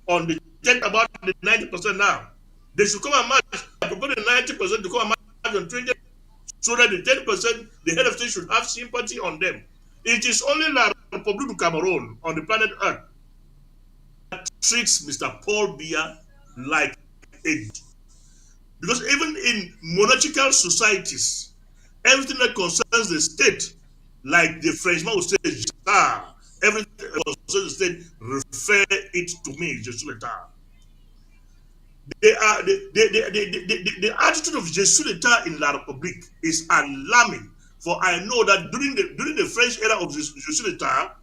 on the 10th, about the 90% now. They should come and march. I propose the 90% to come and march on 20%, so that the 10%, the head of state should have sympathy on them. It is only La Republique du Cameroon on the planet Earth that treats Mr. Paul Biya like a... Because even in monarchical societies, everything that concerns the state, like the Frenchman would say, everything that concerns the state, refer it to me, Je suis l'État. The attitude of Je suis l'État in La Republique is alarming. For I know that during the French era of Je suis l'État,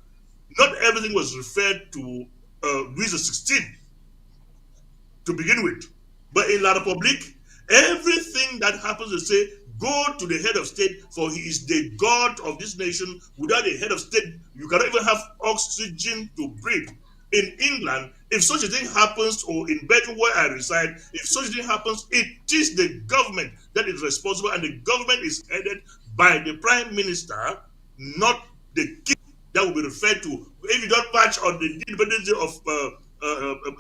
not everything was referred to Louis XVI to begin with. But in La Republique, everything that happens, they say, go to the head of state, for he is the God of this nation. Without the head of state, you cannot even have oxygen to breathe. In England, if such a thing happens, or in Belgium where I reside, if such a thing happens, it is the government that is responsible, and the government is headed by the prime minister, not the king that will be referred to. If you don't march on the independence of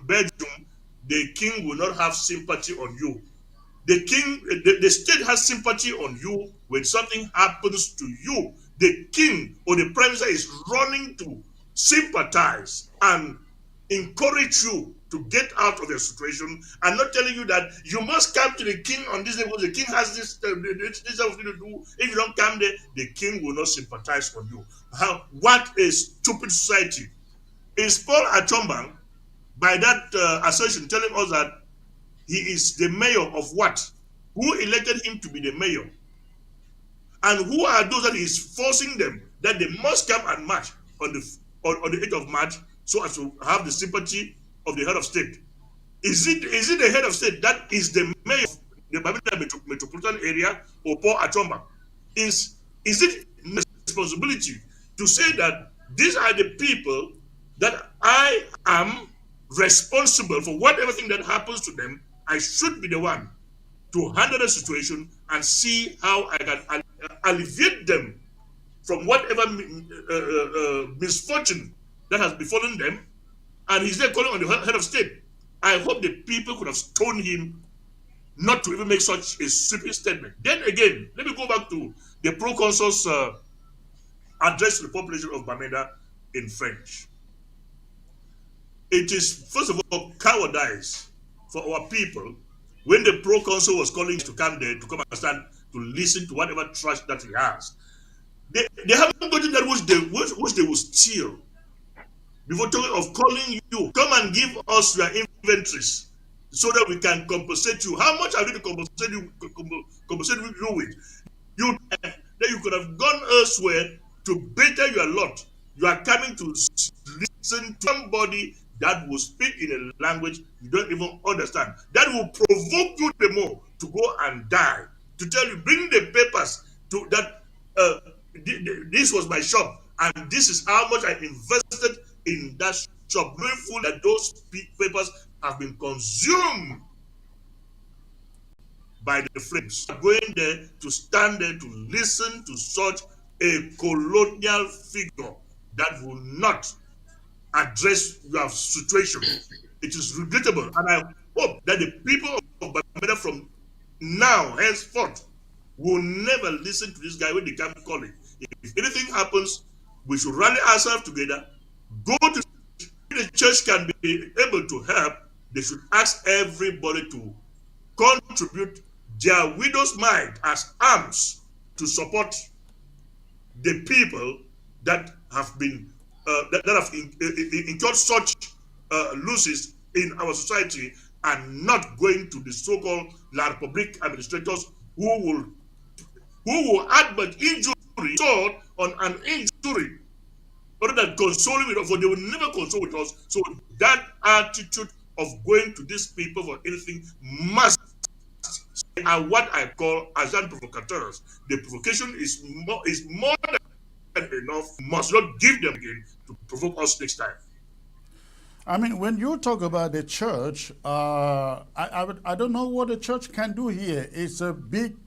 Belgium, the king will not have sympathy on you. The king, the state has sympathy on you when something happens to you. The king or the prime minister is running to sympathize and encourage you to get out of your situation, and not telling you that you must come to the king on this day because the king has this thing to do. If you don't come there, the king will not sympathize on you. What a stupid society. Is Paul Achombang, by that assertion, telling us that he is the mayor of what? Who elected him to be the mayor? And who are those that he is forcing them that they must come and march on the 8th of March so as to have the sympathy of the head of state? Is it the head of state that is the mayor of the Bamenda metropolitan area, or Paul Achomba? Is it responsibility to say that these are the people that I am responsible for whatever thing that happens to them? I should be the one to handle the situation and see how I can alleviate them from whatever misfortune that has befallen them, and he's there calling on the head of state. I hope the people could have stoned him not to even make such a sweeping statement. Then again, let me go back to the proconsul's address to the population of Bamenda in French. It is, first of all, cowardice for our people when the proconsul was calling to come there to come and stand to listen to whatever trash that he has. They haven't gotten that which they will steal. Before talking of calling you, come and give us your inventories so that we can compensate you. How much are we to compensate you with? You that you could have gone elsewhere to better your lot. You are coming to listen to somebody that will speak in a language you don't even understand. That will provoke you the more to go and die. To tell you, bring the papers to that. This was my shop, and this is how much I invested in that shop, knowing that those papers have been consumed by the flames. Going there to stand there to listen to such a colonial figure that will not address your situation. It is regrettable, and I hope that the people of Bamenda from now henceforth will never listen to this guy when they come calling. If anything happens, we should rally ourselves together, go to the church can be able to help. They should ask everybody to contribute their widow's mite as arms to support the people that have been that have incurred such losses in our society, and not going to the so-called La Republique administrators who will add but injury on an injury rather than consoling with us, for they will never console with us. So that attitude of going to these people for anything must are what I call agent provocateurs. The provocation is more than enough. Must not give them again to provoke us next time. I mean, when you talk about the church, I don't know what the church can do here. It's a big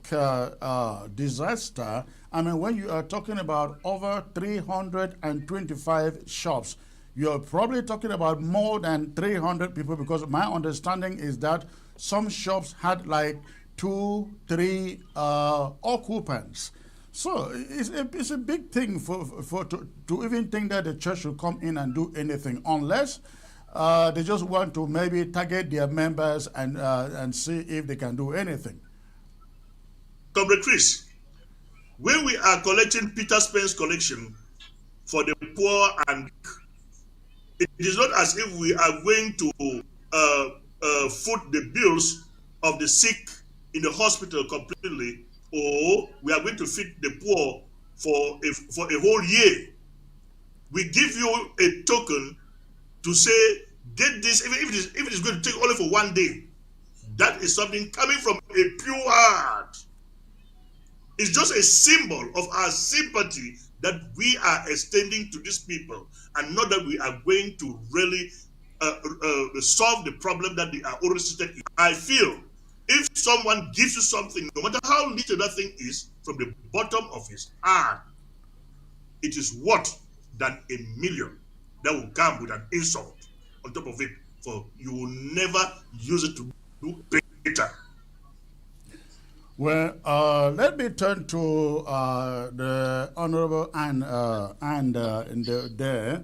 disaster. I mean, when you are talking about over 325 shops, you're probably talking about more than 300 people, because my understanding is that some shops had like 2, 3 occupants. So it's a big thing to even think that the church should come in and do anything, unless they just want to maybe target their members and see if they can do anything. Comrade Chris, when we are collecting Peter Spence collection for the poor and it is not as if we are going to foot the bills of the sick in the hospital completely, or we are going to feed the poor for a whole year. We give you a token to say, get this, even if it is going to take only for one day. That is something coming from a pure heart. It's just a symbol of our sympathy that we are extending to these people, and not that we are going to really solve the problem that they are already seated in. I feel if someone gives you something, no matter how little that thing is, from the bottom of his heart, it is worth than a million that will come with an insult on top of it, for you will never use it to do better. Well, let me turn to the Honorable and there.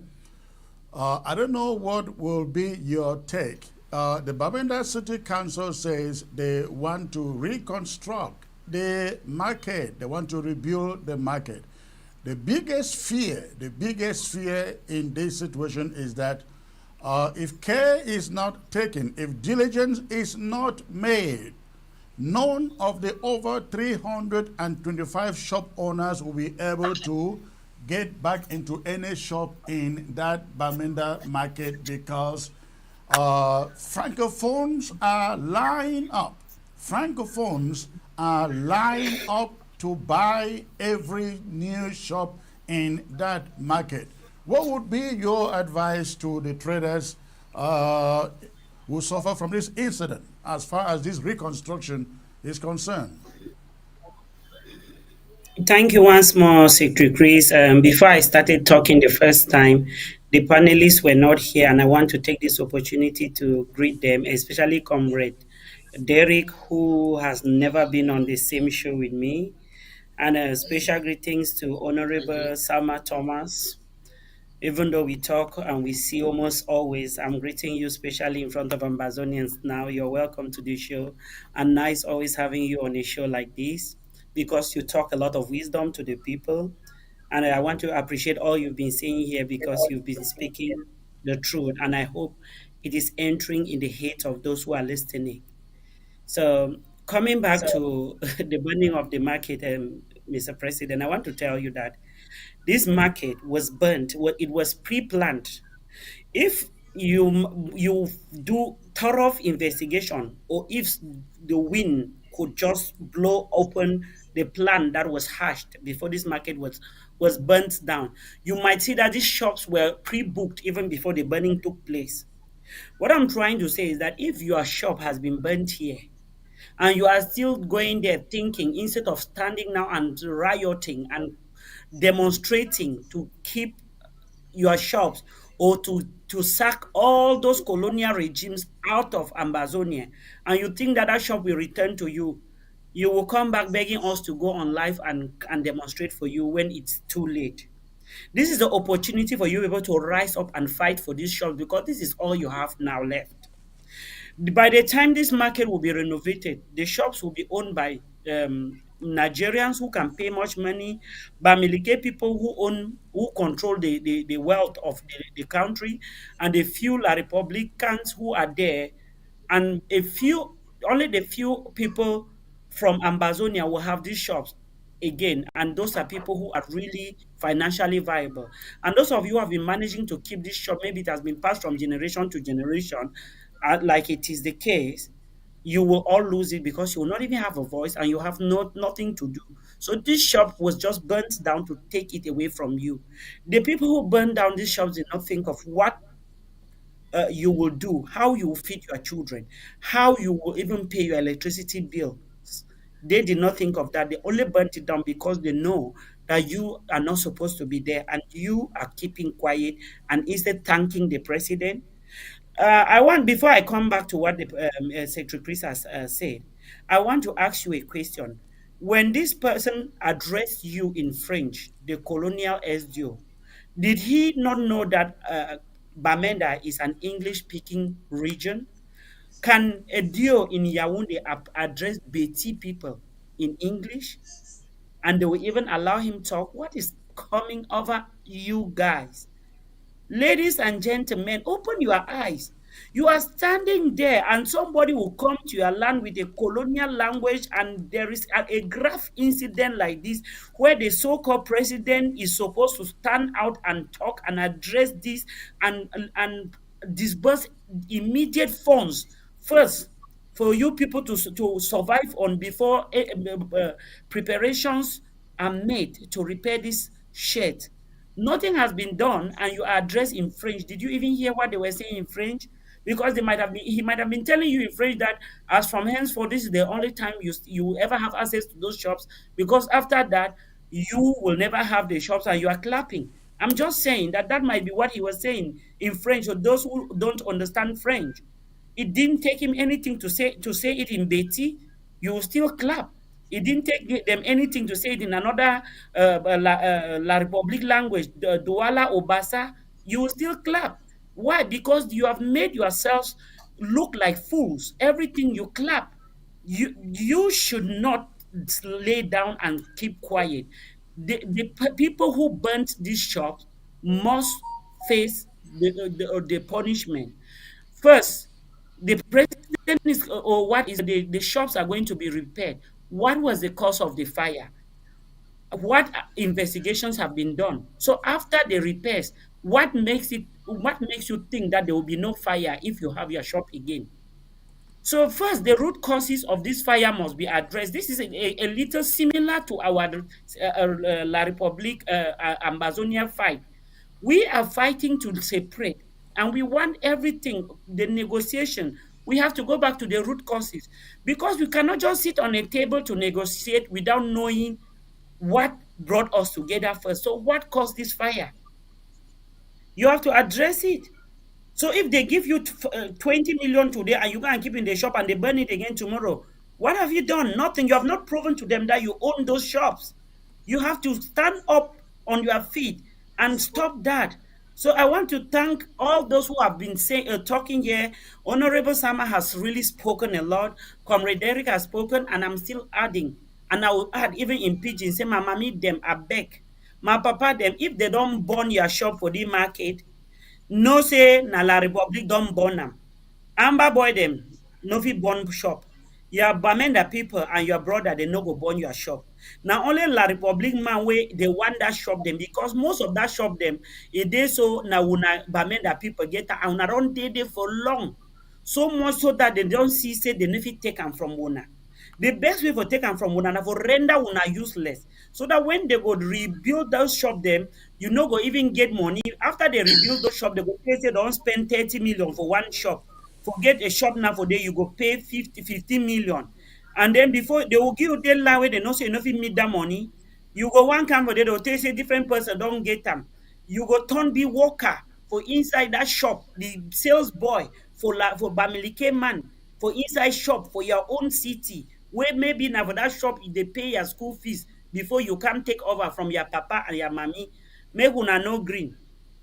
I don't know what will be your take. The Bamenda City Council says they want to reconstruct the market. They want to rebuild the market. The biggest fear in this situation is that if care is not taken, if diligence is not made, none of the over 325 shop owners will be able to get back into any shop in that Bamenda market, because Francophones are lined up. Francophones are lined up to buy every new shop in that market. What would be your advice to the traders who suffer from this incident as far as this reconstruction is concerned? Thank you once more, Secretary Chris. Before I started talking the first time, the panelists were not here, and I want to take this opportunity to greet them, especially Comrade Derek, who has never been on the same show with me. And special greetings to Thank you. Honorable Salma Thomas. Even though we talk and we see almost always, I'm greeting you especially in front of Ambazonians now. You're welcome to the show. And nice always having you on a show like this because you talk a lot of wisdom to the people. And I want to appreciate all you've been saying here because you've been speaking the truth. And I hope it is entering in the heads of those who are listening. So, coming back to the burning of the market, Mr. President, I want to tell you that this market was burnt. It was pre-planned. If you do thorough investigation, or if the wind could just blow open the plan that was hashed before this market was burnt down, you might see that these shops were pre-booked even before the burning took place. What I'm trying to say is that if your shop has been burnt here and you are still going there thinking instead of standing now and rioting and demonstrating to keep your shops or to sack all those colonial regimes out of Amazonia, and you think that that shop will return to you, you will come back begging us to go on live and demonstrate for you when it's too late. This is the opportunity for you able to rise up and fight for these shops because this is all you have now left. By the time this market will be renovated, the shops will be owned by Nigerians who can pay much money, Bamileke people who control the wealth of the country, and the few La Republicans who are there, and only the few people from Ambazonia will have these shops again, and those are people who are really financially viable. And those of you who have been managing to keep this shop, maybe it has been passed from generation to generation, like it is the case, you will all lose it because you will not even have a voice and you have nothing to do. So this shop was just burnt down to take it away from you. The people who burned down these shops did not think of what you will do, how you will feed your children, how you will even pay your electricity bills. They did not think of that. They only burnt it down because they know that you are not supposed to be there and you are keeping quiet and instead thanking the president. I want, before I come back to what the Secretary Chris has said, I want to ask you a question. When this person addressed you in French, the colonial SDO, did he not know that Bamenda is an English-speaking region? Can a Dio in Yaoundé address Beti people in English? And they will even allow him talk? What is coming over you guys? Ladies and gentlemen, open your eyes. You are standing there, and somebody will come to your land with a colonial language, and there is a grave incident like this where the so called president is supposed to stand out and talk and address this and disburse immediate funds first for you people to survive on before preparations are made to repair this shed. Nothing has been done, and you are addressed in French. Did you even hear what they were saying in French? Because he might have been telling you in French that as from henceforth, this is the only time you will ever have access to those shops. Because after that, you will never have the shops, and you are clapping. I'm just saying that that might be what he was saying in French. For those who don't understand French, it didn't take him anything to say it in Beti. You will still clap. It didn't take them anything to say it in another La Republic language, the Douala or Bassa. You will still clap. Why? Because you have made yourselves look like fools. Everything you clap. You should not lay down and keep quiet. The people who burnt these shops must face the punishment. First, the president is, or what is the shops are going to be repaired. What was the cause of the fire? What investigations have been done? So after the repairs, what makes you think that there will be no fire if you have your shop again? So first, the root causes of this fire must be addressed. This is a little similar to our La Republique Amazonia fight. We are fighting to separate, and we want everything, the negotiation. We have to go back to the root causes because we cannot just sit on a table to negotiate without knowing What brought us together first? So what caused this fire? You have to address it. So if they give you 20 million today and you go and keep in the shop and they burn it again tomorrow, what have you done? Nothing. You have not proven to them that you own those shops. You have to stand up on your feet and stop that. So I want to thank all those who have been saying, talking here. Honorable Sama has really spoken a lot. Comrade Derek has spoken, and I'm still adding. And I will add even in pidgin, say, my mommy them, I beg. My papa them, if they don't burn your shop for the market, no say na la republic don burn am. Amber boy dem no fit burn shop. Your Bamenda people and your brother they no go burn your shop. Now only La Republic man wey they want that shop them because most of that shop them e dey so na una Bamenda people get am and una don dey there for long. So much so that they don't see say they no fit take am from una. The best way for take am from una na for render una useless. So that when they go rebuild those shop them, you no go even get money. After they rebuild those shop, they go pay say don't spend 30 million for one shop. Forget a shop now for there, you go pay 15 million. And then before they will give you deadline where they know say you no fit meet that money. You go one come for there, they'll tell you say different person don't get them. You go turn be worker for inside that shop, the sales boy for Bamileke man, for inside shop for your own city, where maybe now for that shop they pay your school fees before you come take over from your papa and your mommy. Make una no green.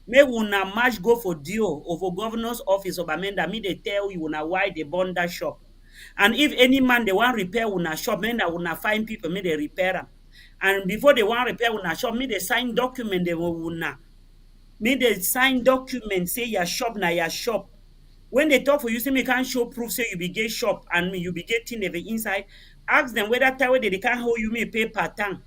Make una march go for Dio or for governor's office of Bamenda. Me they tell you una why they burn that shop. And if any man they want repair una shop, then that una find people, me they repair them. And before they want repair una shop, me they sign document they will una. Me they sign document say your shop na your shop. When they talk for you, say me can't show proof, say you be get shop and you be getting the inside. Ask them whether time they can't hold you may pay per time.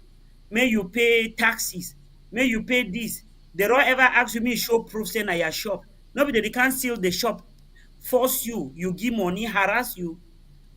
May you pay taxes. May you pay this. They don't ever ask you me show proof say na your shop. Nobody they can't seal the shop, force you, you give money, harass you.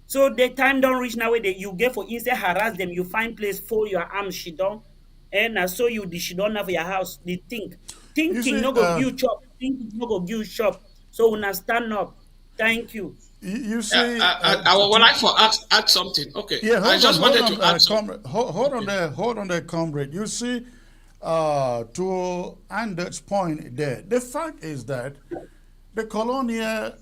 So the time don't reach now where you get for instead harass them, you find place for your arm she don't. And I saw you the she don't have your house. The think. You Thinking see, no go give chop. Thinking no go give shop. So when I stand up, thank you. you Yeah, see, I would like to add something. Okay, yeah, I just wanted hold to on, add something. comrade, hold on there, comrade. You see, to Ander's point there, the fact is that the colonial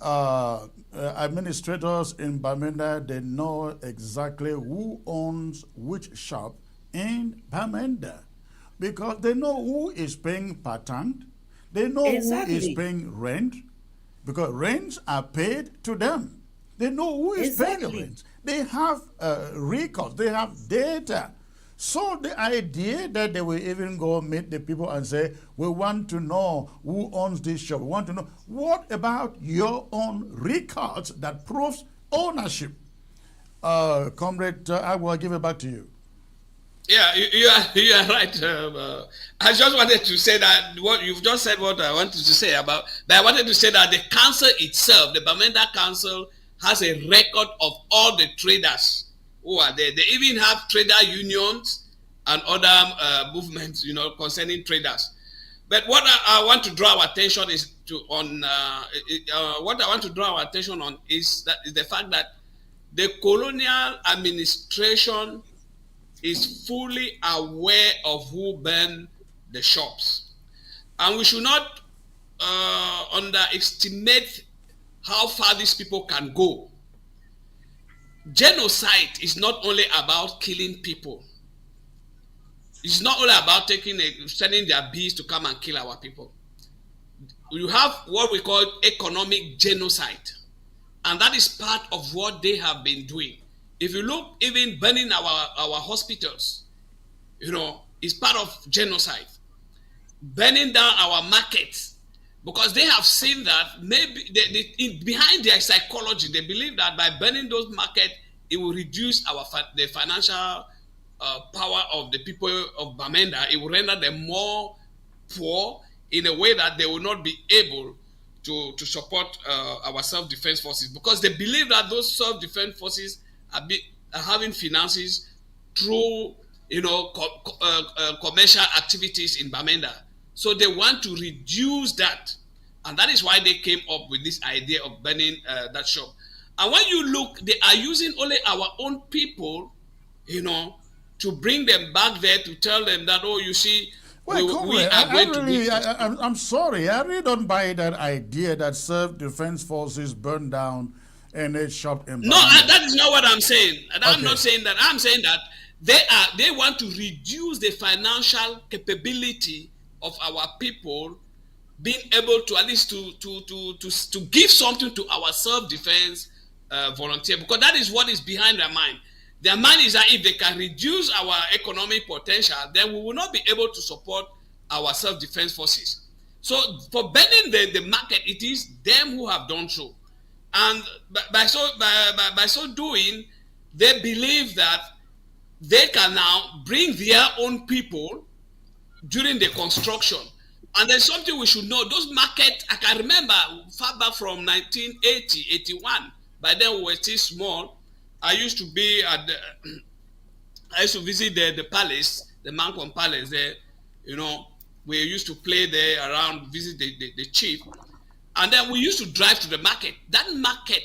administrators in Bamenda, they know exactly who owns which shop in Bamenda because they know who is paying patent, they know who is Exactly. paying rent because rents are paid to them. They know who is paying the Exactly. rents. They have records, they have data. So the idea that they will even go meet the people and say, we want to know who owns this shop. We want to know, what about your own records that proves ownership? Comrade, I will give it back to you. Yeah, you are right. I just wanted to say that what you've just said, what I wanted to say about, but I wanted to say that the council itself, the Bamenda Council, has a record of all the traders who are there. They even have trader unions and other movements, concerning traders. But what I want to draw our attention is to on what I want to draw our attention on is the fact that the colonial administration is fully aware of who burned the shops. And we should not underestimate how far these people can go. Genocide is not only about killing people. It's not only about sending their bees to come and kill our people. You have what we call economic genocide. And that is part of what they have been doing. If you look, even burning our hospitals, is part of genocide. Burning down our markets, because they have seen that maybe behind their psychology, they believe that by burning those markets, it will reduce the financial power of the people of Bamenda. It will render them more poor in a way that they will not be able to support our self-defense forces, because they believe that those self-defense forces are having finances through commercial activities in Bamenda. So they want to reduce that, and that is why they came up with this idea of burning that shop. And when you look, they are using only our own people, to bring them back there to tell them that, oh, you see, Well, we comrade, are going to be. I'm sorry, I really don't buy that idea that self-defense forces burn down any shop in No, Bamenda. that is not what I'm saying. And I'm Okay. not saying that. I'm saying that they want to reduce the financial capability of our people being able to at least to give something to our self-defense volunteer, because that is what is behind their mind. Their mind is that if they can reduce our economic potential, then we will not be able to support our self-defense forces. So for burning the market, it is them who have done so. And by so doing, they believe that they can now bring their own people during the construction. And there's something we should know. Those markets, I can remember far back from 1980, 81. By then we were still small. I used to be at the, I used to visit the palace, the Mancom Palace there. You know, we used to play there around, visit the chief. And then we used to drive to the market. That market,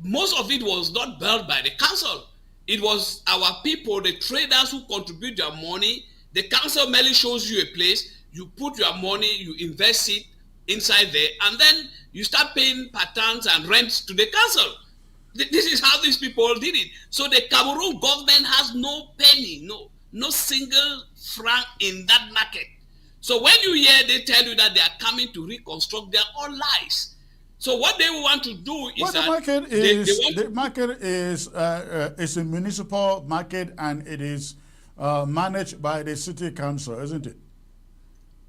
most of it was not built by the council. It was our people, the traders, who contribute their money. The council merely shows you a place, you put your money, you invest it inside there, and then you start paying patents and rents to the council. This is how these people did it. So the Cameroon government has no penny, no single franc in that market. So when you hear they tell you that they are coming to reconstruct, they are all lies. So what they want to do is Well, that the market is a municipal market, and it is managed by the city council, isn't it?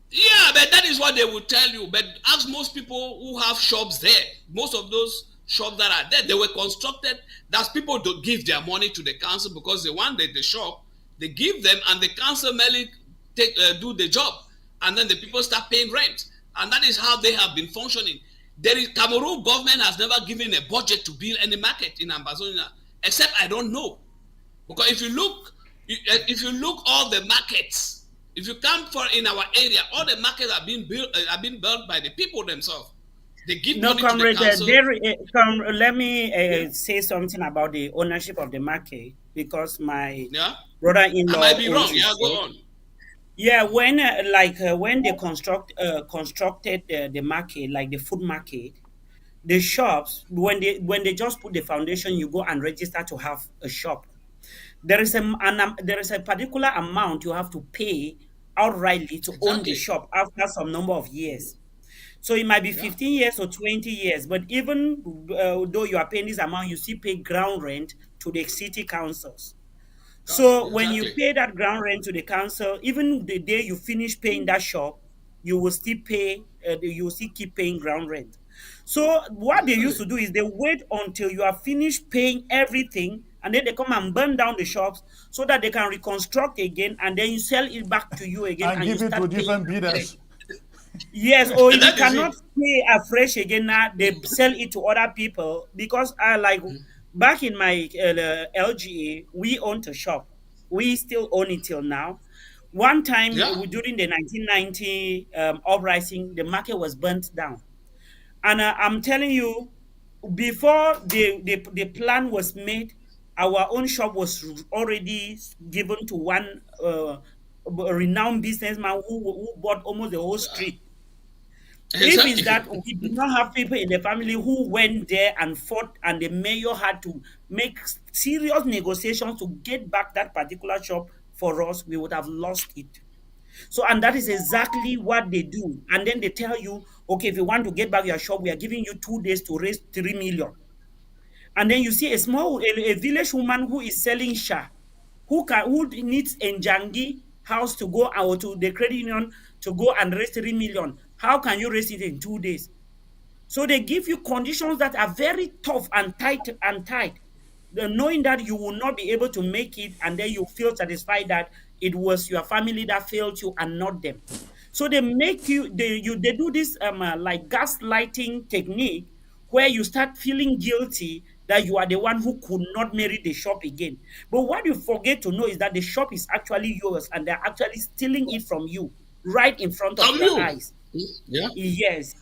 Yeah, but that is what they will tell you. But ask most people who have shops there. Most of those shops that are there, they were constructed. That's people don't give their money to the council because they want the shop. They give them, and the council merely do the job, and then the people start paying rent, and that is how they have been functioning. Cameroon government has never given a budget to build any market in Ambazonia, except I don't know, because if you look all the markets, if you come for in our area, all the markets are being built by the people themselves. They give No, money to the comrade, council. let me say something about the ownership of the market, because my Yeah, I brother-in-law might be owns wrong. it. Yeah, go on. Yeah, when they constructed the market, like the food market, the shops, when they just put the foundation, you go and register to have a shop. There is a particular amount you have to pay outrightly to own the Exactly. shop after some number of years. So it might be Yeah, 15 years or 20 years, but even though you are paying this amount, you still pay ground rent to the city councils. So when you exactly. pay that ground rent to the council, even the day you finish paying that shop, you will still pay. You will still keep paying ground rent. So what they used Exactly. to do is they wait until you are finished paying everything, and then they come and burn down the shops so that they can reconstruct again, and then you sell it back to you again, And and you give it to start paying different interest. bidders. Yes, or if you That is it. cannot pay afresh again, now they sell it to other people, because I like back in my LGA, we owned a shop. We still own it till now. One time Yeah. during the 1990 uprising, the market was burnt down, and I'm telling you, before the plan was made, our own shop was already given to one renowned businessman who bought almost the whole street. If it's Exactly. that we do not have people in the family who went there and fought, and the mayor had to make serious negotiations to get back that particular shop for us, we would have lost it. So, and that is exactly what they do. And then they tell you, okay, if you want to get back your shop, we are giving you 2 days to raise 3 million. And then you see a village woman who is selling sha, who needs Njangi house to go out to the credit union to go and raise 3 million. How can you raise it in 2 days? So they give you conditions that are very tough and tight, knowing that you will not be able to make it, and then you feel satisfied that it was your family that failed you and not them. So they make they do this like gaslighting technique, where you start feeling guilty that you are the one who could not marry the shop again. But what you forget to know is that the shop is actually yours, and they're actually stealing it from you right in front of From your you. eyes. Yeah. Yes.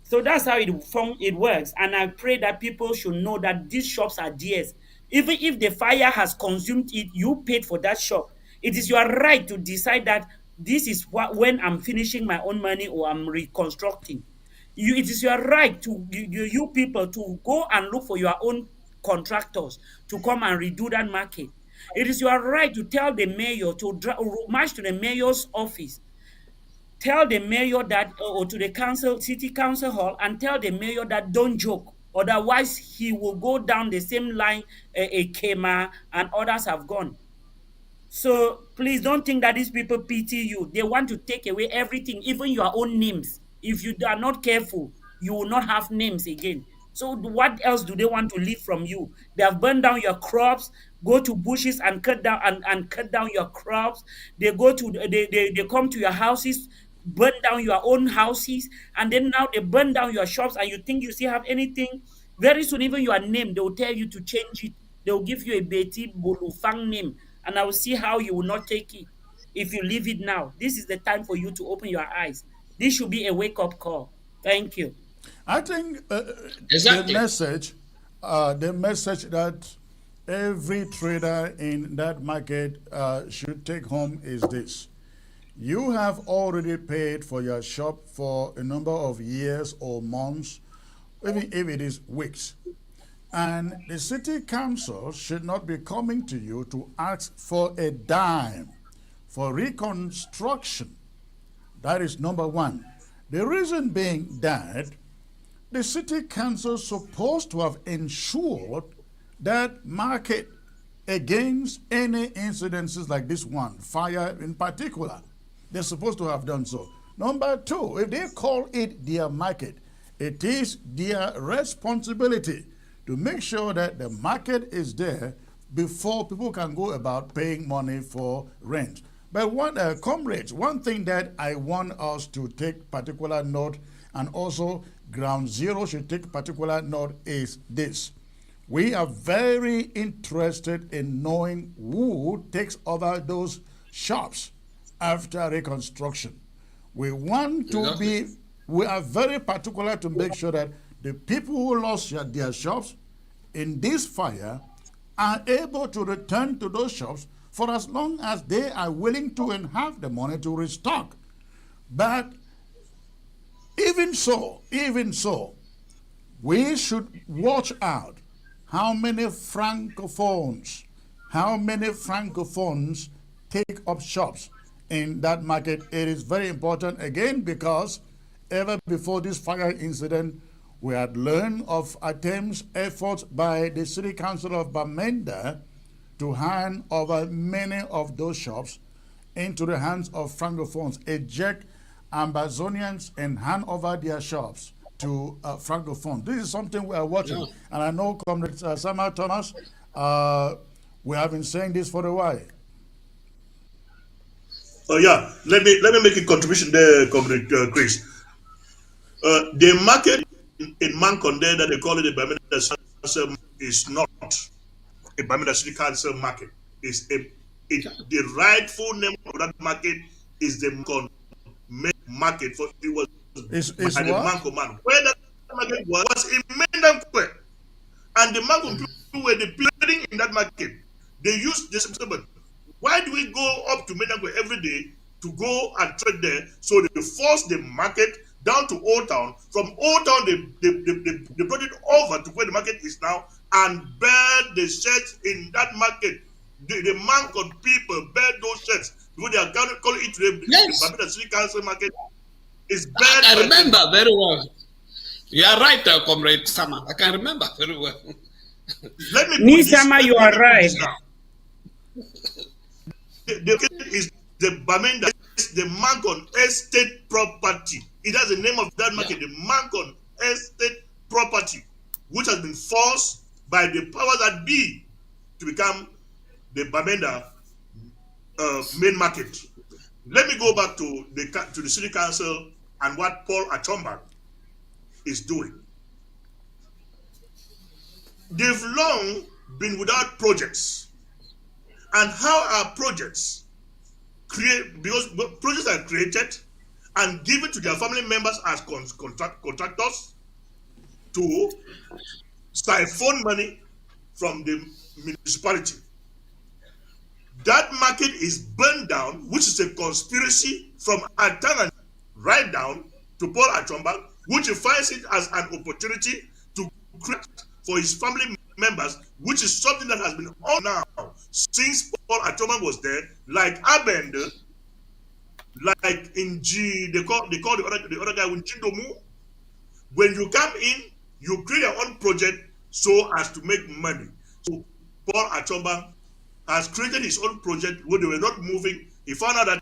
So that's how it works. And I pray that people should know that these shops are theirs. Even if the fire has consumed it, you paid for that shop. It is your right to decide that this is what when I'm finishing my own money or I'm reconstructing. It is your right to you people to go and look for your own contractors to come and redo that market. It is your right to tell the mayor to march to the mayor's office, tell the mayor that, or to the council, city council hall, and tell the mayor that don't joke. Otherwise, he will go down the same line a Kema and others have gone. So please don't think that these people pity you. They want to take away everything, even your own names. If you are not careful, you will not have names again. So what else do they want to leave from you? They have burned down your crops, go to bushes and cut down your crops. They go to they come to your houses, burn down your own houses, and then now they burn down your shops and you think you still have anything. Very soon, even your name, they will tell you to change it. They will give you a Betty Bolufang name, and I will see how you will not take it if you leave it now. This is the time for you to open your eyes. This should be a wake-up call. Thank you. I think Exactly. the message that every trader in that market should take home is this. You have already paid for your shop for a number of years or months, even if it is weeks. And the city council should not be coming to you to ask for a dime for reconstruction. That is number one. The reason being that the city council is supposed to have ensured that market against any incidences like this one, fire in particular. They're supposed to have done so. Number two, if they call it their market, it is their responsibility to make sure that the market is there before people can go about paying money for rent. But comrades, one thing that I want us to take particular note, and also Ground Zero should take particular note, is this. We are very interested in knowing who takes over those shops after reconstruction. We want to we are very particular to make sure that the people who lost their shops in this fire are able to return to those shops for as long as they are willing to and have the money to restock. But even so, we should watch out how many francophones take up shops in that market. It is very important, again, because ever before this fire incident, we had learned of attempts, efforts by the City Council of Bamenda to hand over many of those shops into the hands of francophones, eject Ambazonians and hand over their shops to francophones. This is something we are watching. Yeah. And I know, Comrade Samuel Thomas, we have been saying this for a while. Yeah, let me make a contribution there, Comrade Chris. The market in Mancon there that they call it the Bamenda City Council is not a Bamenda City Council market. The rightful name of that market is the Mancon market. For it was the Mancon man. Where that market was in Mendankwe. And the Mancon people were the playing in that market. They used this. Why do we go up to Mendankwe every day to go and trade there? So they force the market down to Old Town. From Old Town, they brought it over to where the market is now and burned the sheds in that market. The Mancon people burned those sheds because they are calling it the Bamenda City Council market. Is burned. I remember very well. You are right, Comrade Sama. I can remember very well. Let me Sama, you are right. The is the Bamenda, the Mancon estate property. It has the name of that market, the Mancon estate property, which has been forced by the powers that be to become the Bamenda main market. Let me go back to the city council and what Paul Achomba is doing. They've long been without projects. And how are projects created? Because projects are created and given to their family members as contractors to siphon money from the municipality. That market is burned down, which is a conspiracy from Atana right down to Paul Achomba, which he finds it as an opportunity to create for his family members, which is something that has been on now since Paul Achomba was there, like Abende, like in G, they call the other guy Winjindomu. When you come in, you create your own project so as to make money. So Paul Achomba has created his own project where they were not moving. He found out that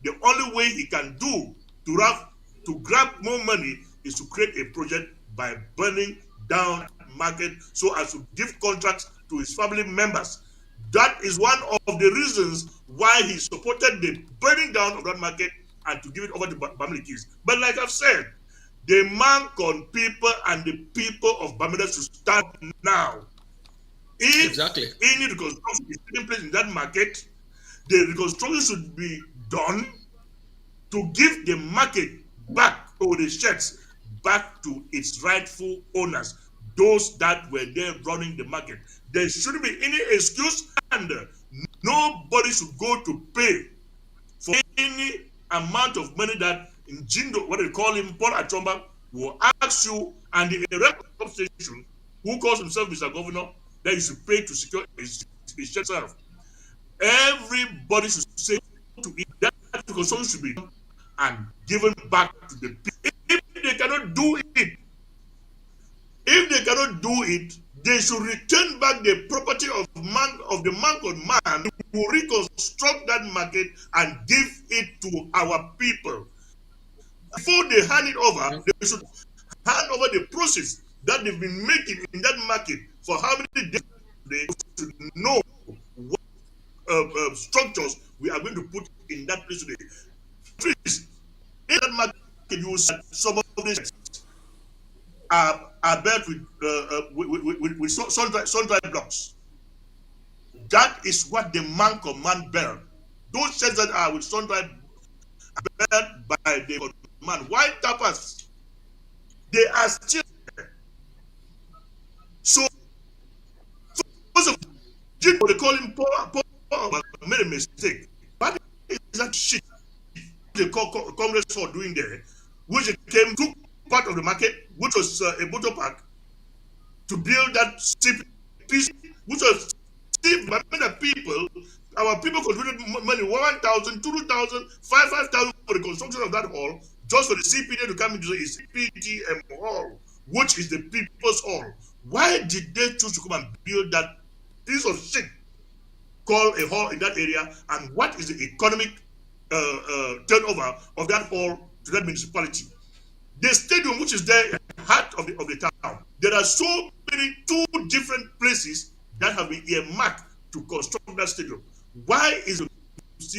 the only way he can do to grab more money is to create a project by burning down market so as to give contracts to his family members. That is one of the reasons why he supported the burning down of that market and to give it over to Bamenda Keys. But like I've said, the Mancon people and the people of Bamenda should start now. If any reconstruction is taking place in that market, the reconstruction should be done to give the market back, or the sheds back to its rightful owners, those that were there running the market. There shouldn't be any excuse, and nobody should go to pay for any amount of money that in Jindo, what they call him, Paul Achomba, will ask you, and the elected station who calls himself Mr. Governor, that you should pay to secure his self. Everybody should say to it that reconstruction should be done and given back to the people. If they cannot do it, they should return back the property of the Mancon man who reconstruct that market and give it to our people. Before they hand it over, they should hand over the process that they've been making in that market for how many days. They should know what structures we are going to put in that place today. Please, in that market, you will see some of these are built with sun-dried blocks. That is what the Mancon man built. Those sheds that are with sun-dried built by the man. White tappers, they are still there. So they call him Paul made a mistake. What is that shit they call Congress for doing there? Which took part of the market, which was a motor park, to build that piece, which was still by many people. Our people contributed money 1,000, 2,000, 5,000 for the construction of that hall, just for the CPD to come into the CPDM hall, which is the people's hall. Why did they choose to come and build that piece of shit called a hall in that area? And what is the economic turnover of that hall to that municipality? The stadium, which is there at the heart of the town, there are so many 2 different places that have been earmarked to construct that stadium. Why is it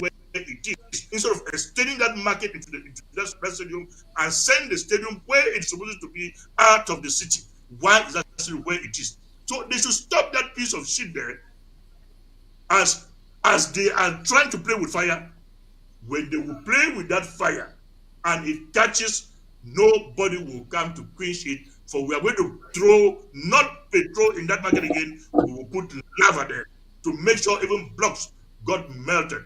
where it is, instead of extending that market into that stadium and send the stadium where it's supposed to be, out of the city? Why is that stadium where it is? So they should stop that piece of shit there, as they are trying to play with fire. When they will play with that fire and it catches, nobody will come to quench it. For we are going to throw not petrol in that market again. We will put lava there to make sure even blocks got melted.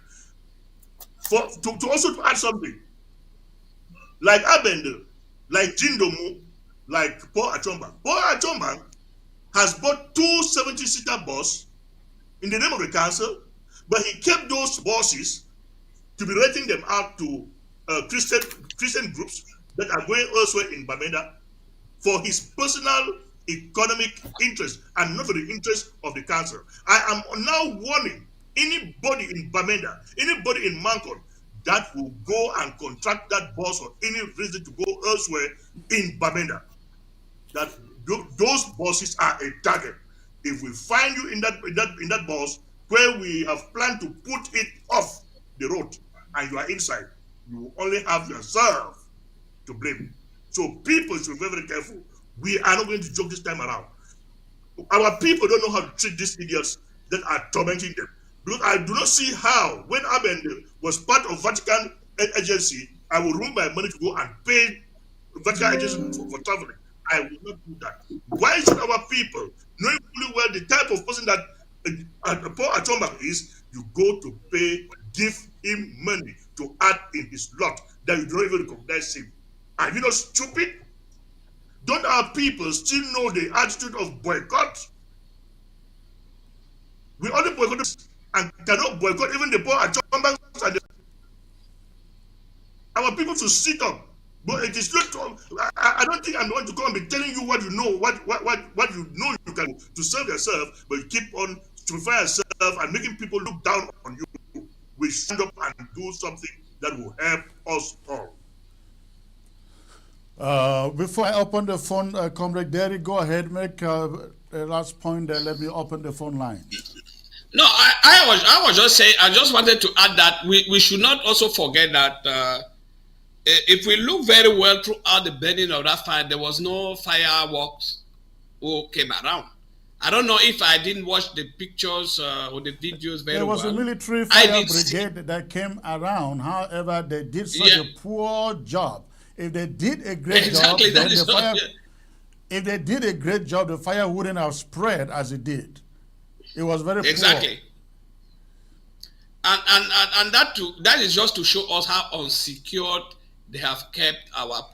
To also add something, like Abende, like Jindomu, like Paul Achomba. Paul Achomba has bought 2 70-seater buses in the name of the council, but he kept those buses to be renting them out to Christian groups that are going elsewhere in Bamenda for his personal economic interest and not for the interest of the council. I am now warning anybody in Bamenda, anybody in Mancon that will go and contract that bus for any reason to go elsewhere in Bamenda, that those buses are a target. If we find you in that bus where we have planned to put it off the road and you are inside, you will only have yourself to blame. So people should be very careful. We are not going to joke this time around. Our people don't know how to treat these idiots that are tormenting them. Because I do not see how, when Abende was part of Vatican agency, I will remove my money to go and pay Vatican agency for traveling. I will not do that. Why should our people, knowing fully well the type of person that Paul Achomba is, you go to pay, give him money to add in his lot that you don't even recognize him? Are you not stupid? Don't our people still know the attitude of boycott? We only boycott and cannot boycott even the Paul Achomba and our people should sit up. But it is not. I don't think I'm going to come and be telling you what you know, what you know you can to serve yourself, but you keep on stupefying yourself and making people look down on you. We stand up and do something that will help us all. Before I open the phone, Comrade Derry, go ahead, make the last point. Let me open the phone line. No, I was just saying. I just wanted to add that we should not also forget that. If we look very well throughout the burning of that fire, there was no fireworks who came around. I don't know if I didn't watch the pictures or the videos very well. There was a military fire brigade that came around. However, they did such a poor job. If they did a great job, then the fire. If they did a great job, the fire wouldn't have spread as it did. It was very poor. And that is just to show us how unsecured they have kept our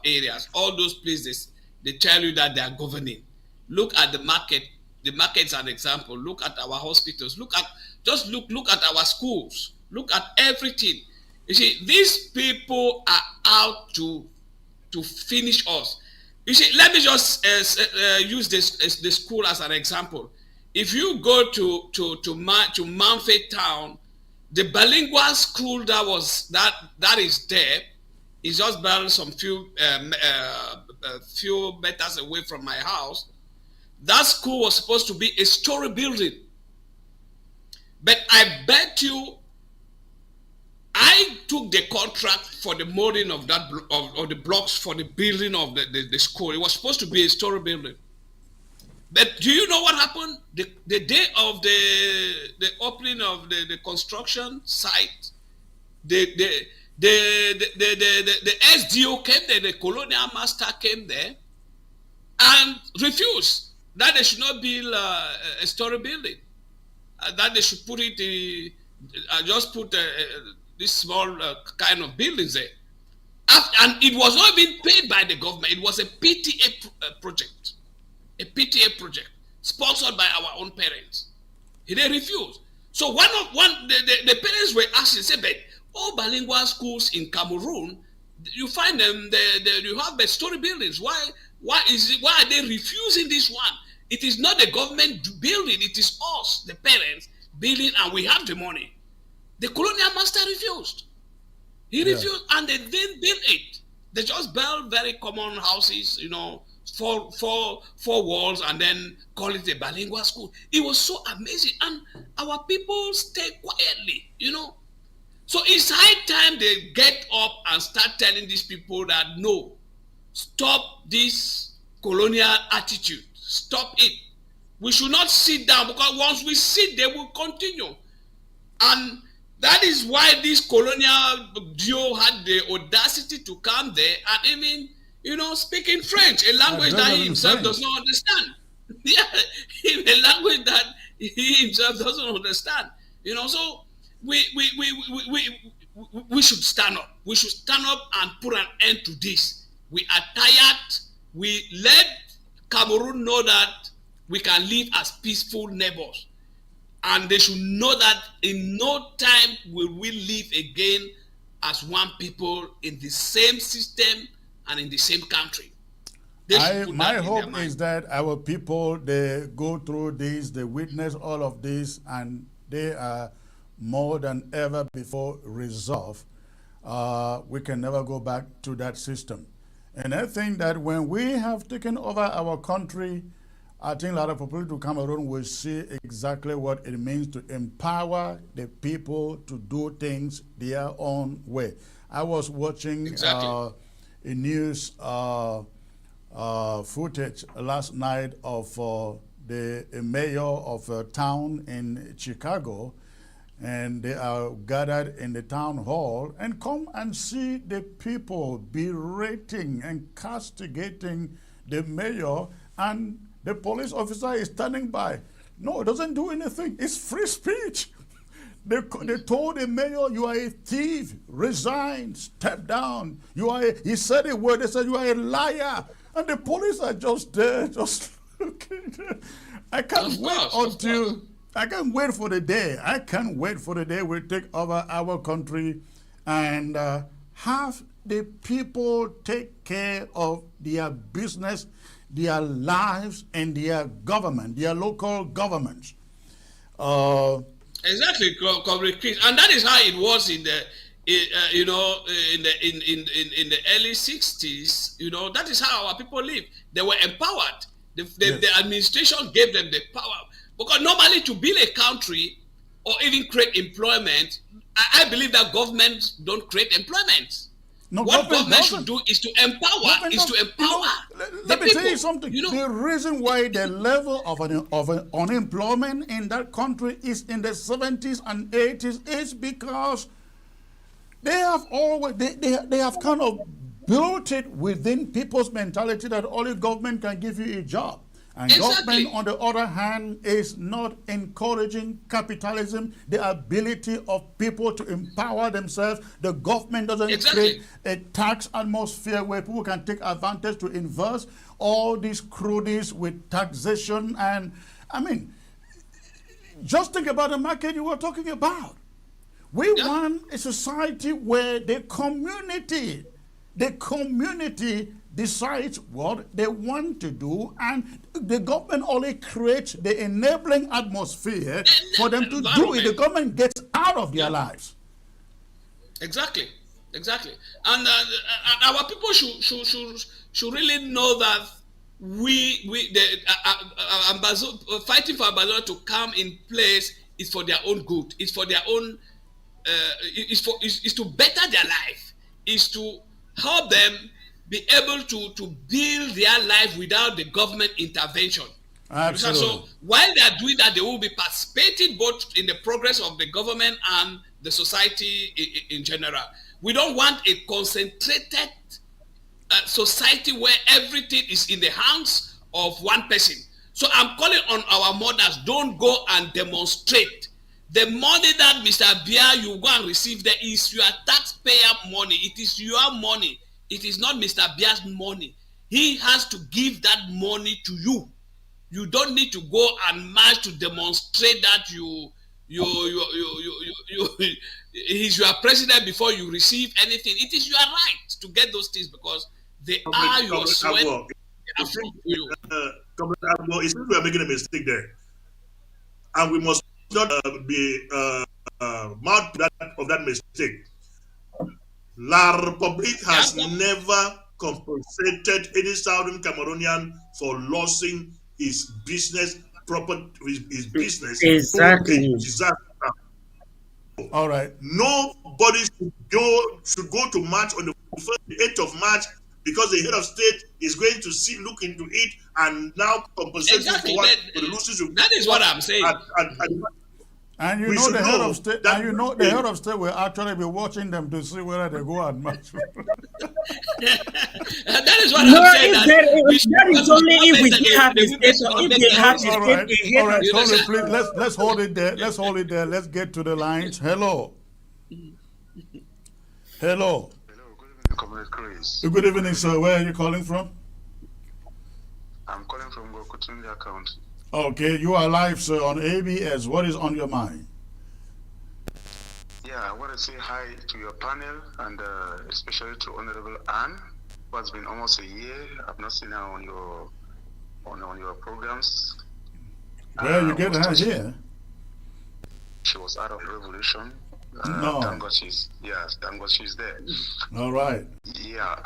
areas. All those places, they tell you that they are governing. Look at the market. The market's an example. Look at our hospitals. Look at our schools. Look at everything. You see, these people are out to finish us. You see, let me just use the school as an example. If you go to Manfred Town, the bilingual school that is there is just barely some few meters away from my house. That school was supposed to be a story building, but I bet you, I took the contract for the molding of that of the blocks for the building of the school. It was supposed to be a story building. But do you know what happened? The day of the opening of the construction site, the SDO came there, the Colonial master came there and refused that they should not build a story building, that they should put it just put this small kind of buildings there. And it was not being paid by the government. It was a PTA project. A PTA project sponsored by our own parents. They refused. So the parents were asking, say, but all bilingual schools in Cameroon, you find them you have the story buildings. Why are they refusing this one? It is not the government building, it is us, the parents, building, and we have the money. The colonial master refused. He refused, and they didn't build it. They just built very common houses, four walls, and then call it a bilingual school. It was so amazing, and our people stay quietly, So it's high time they get up and start telling these people that no, stop this colonial attitude, stop it. We should not sit down, because once we sit, they will continue. And that is why this colonial duo had the audacity to come there and even, speaking French, a language that he himself does not understand. Yeah, a language that he himself doesn't understand. So we should stand up. We should stand up and put an end to this. We are tired. We let Cameroon know that we can live as peaceful neighbors. And they should know that in no time will we live again as one people in the same system and in the same country. My hope is that our people, they go through this, they witness all of this, and they are more than ever before resolved. We can never go back to that system. And I think that when we have taken over our country, I think a lot of people to Cameroon will see exactly what it means to empower the people to do things their own way. I was watching a news footage last night of the mayor of a town in Chicago, and they are gathered in the town hall, and come and see the people berating and castigating the mayor, and the police officer is standing by. No, it doesn't do anything. It's free speech. They told the mayor, you are a thief, resign, step down. He said a word, they said you are a liar. And the police are just there, just looking there. I can't wait for the day. I can't wait for the day we take over our country and have the people take care of their business, their lives, and their government, their local governments. Exactly, Comrade Chris, and that is how it was in the, in the early '60s. That is how our people lived. They were empowered. The administration gave them the power, because normally to build a country or even create employment, I believe that governments don't create employment. No, what government should do is to empower. Let me tell you something. The reason why the level of unemployment in that country is in the 70s and 80s is because they have they have kind of built it within people's mentality that only government can give you a job. And government, on the other hand, is not encouraging capitalism, the ability of people to empower themselves. The government doesn't create a tax atmosphere where people can take advantage to invest all these crudies with taxation. And I mean, just think about the market you were talking about. We want a society where the community decides what they want to do, and the government only creates the enabling atmosphere for them to do it. The government gets out of their lives. Exactly. And our people should really know that fighting for Ambazonians to come in place is for their own good. It's for their own. Is to better their life. Is to help them be able to build their life without the government intervention. Absolutely. So while they are doing that, they will be participating both in the progress of the government and the society in general. We don't want a concentrated society where everything is in the hands of one person. So I'm calling on our mothers, don't go and demonstrate. The money that Mr. Bia, you go and receive there is your taxpayer money. It is your money. It is not Mr. Bia's money. He has to give that money to you. You don't need to go and march to demonstrate that he's your president before you receive anything. It is your right to get those things because they are your sweat. It seems we are making a mistake there, and we must not be marked of that mistake. La Republique has never compensated any Southern Cameroonian for losing his business, his business. Exactly. All right. Nobody should go to March on the 8th of March because the head of state is going to look into it and now compensate for the losses. That is what I'm saying. And you know the head of state, and you know the head of state will actually be watching them to see whether they go and march. That is what I'm saying. That is only if we have a state, or if they have a state. All right, sorry, please. Let's hold it there. Let's get to the lines. Hello. Good evening, Comrade Chris. Good evening, sir. Where are you calling from? I'm calling from Colonial County. Okay, you are live, sir, on ABS. What is on your mind? Yeah, I want to say hi to your panel and especially to Honorable Anne, who has been almost a year. I've not seen her on your programs. Well, you get her here. She was out of revolution. No. Thank God she's there. All right. Yeah.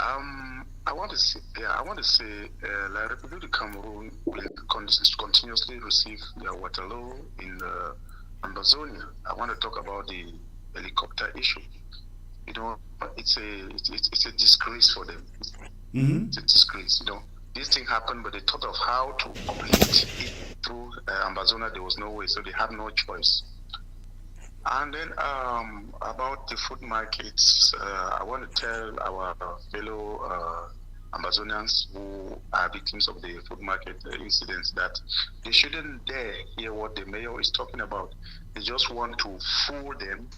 I want to say, La République du Cameroon will continuously receive their Waterloo in Ambazonia. I want to talk about the helicopter issue. It's a disgrace for them. Mm-hmm. It's a disgrace. This thing happened, but they thought of how to complete it through Ambazonia. There was no way, so they have no choice. And then about the food markets, I want to tell our fellow Amazonians who are victims of the food market incidents that they shouldn't dare hear what the mayor is talking about. They just want to fool them,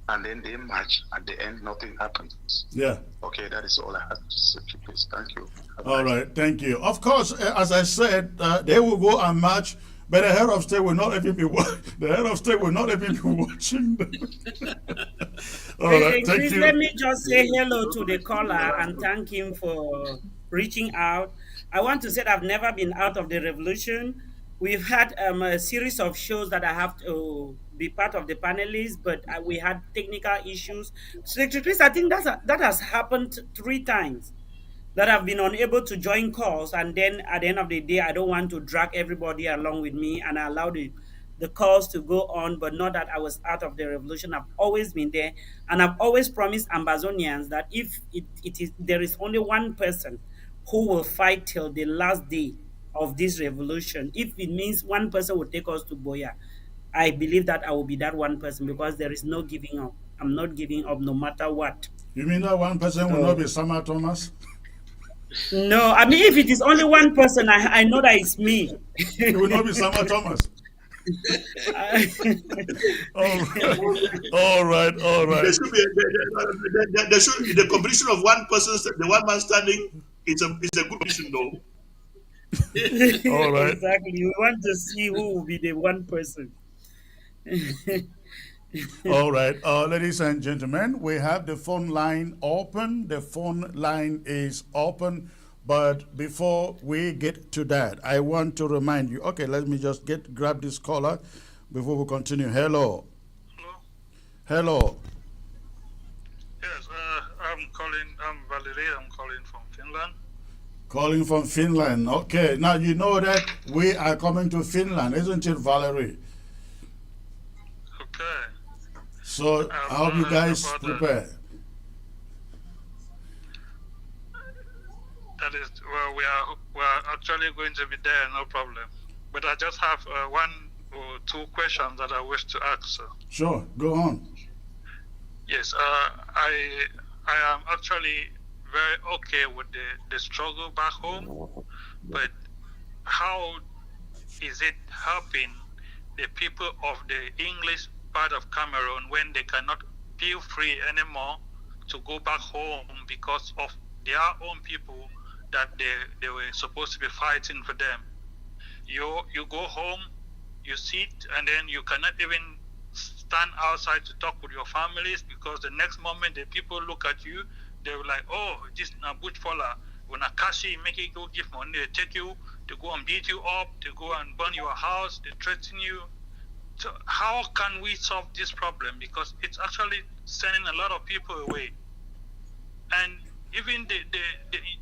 and then they march. At the end, nothing happens. Yeah. Okay, that is all I have to say, please. Thank you. All right, thank you. Of course, as I said, they will go and march, but the head of state will not even be the head of state will not even be watching them. All right, thank Chris, you. let me just say hello to the caller and thank him for reaching out. I want to say that I've never been out of the revolution. We've had a series of shows that I have to be part of the panelists, but we had technical issues. Secretary Chris, I think that has happened 3 times that I've been unable to join calls, and then at the end of the day, I don't want to drag everybody along with me, and I allow the calls to go on, but not that I was out of the revolution. I've always been there, and I've always promised Ambazonians that if there is only one person who will fight till the last day of this revolution, if it means one person will take us to Boya, I believe that I will be that one person, because there is no giving up. I'm not giving up no matter what. You mean that one person will not be Sama Thomas? No, I mean, if it is only one person, I know that it's me. It will not be Sama Thomas. All right. There should be the competition of one person, the one man standing. It's a good mission, though. All right. Exactly. We want to see who will be the one person. All right, ladies and gentlemen, we have the phone line open. The phone line is open. But before we get to that, I want to remind you. Okay, let me just grab this caller before we continue. Hello. Hello. Yes, I'm Valerie. I'm calling from Finland. Calling from Finland. Okay, now you know that we are coming to Finland, isn't it, Valerie? Okay. So I hope you guys prepare. That is, well, we are actually going to be there, no problem. But I just have 1 or 2 questions that I wish to ask. Sir. Sure, go on. Yes, I am actually very okay with the struggle back home, but how is it helping the people of the English part of Cameroon when they cannot feel free anymore to go back home because of their own people that they were supposed to be fighting for them? You go home, you sit, and then you cannot even stand outside to talk with your families, because the next moment the people look at you, they were like, oh, this na bush fella, when a kashi make you go give money, they take you, they go and beat you up, they go and burn your house, they threaten you. So how can we solve this problem? Because it's actually sending a lot of people away. And even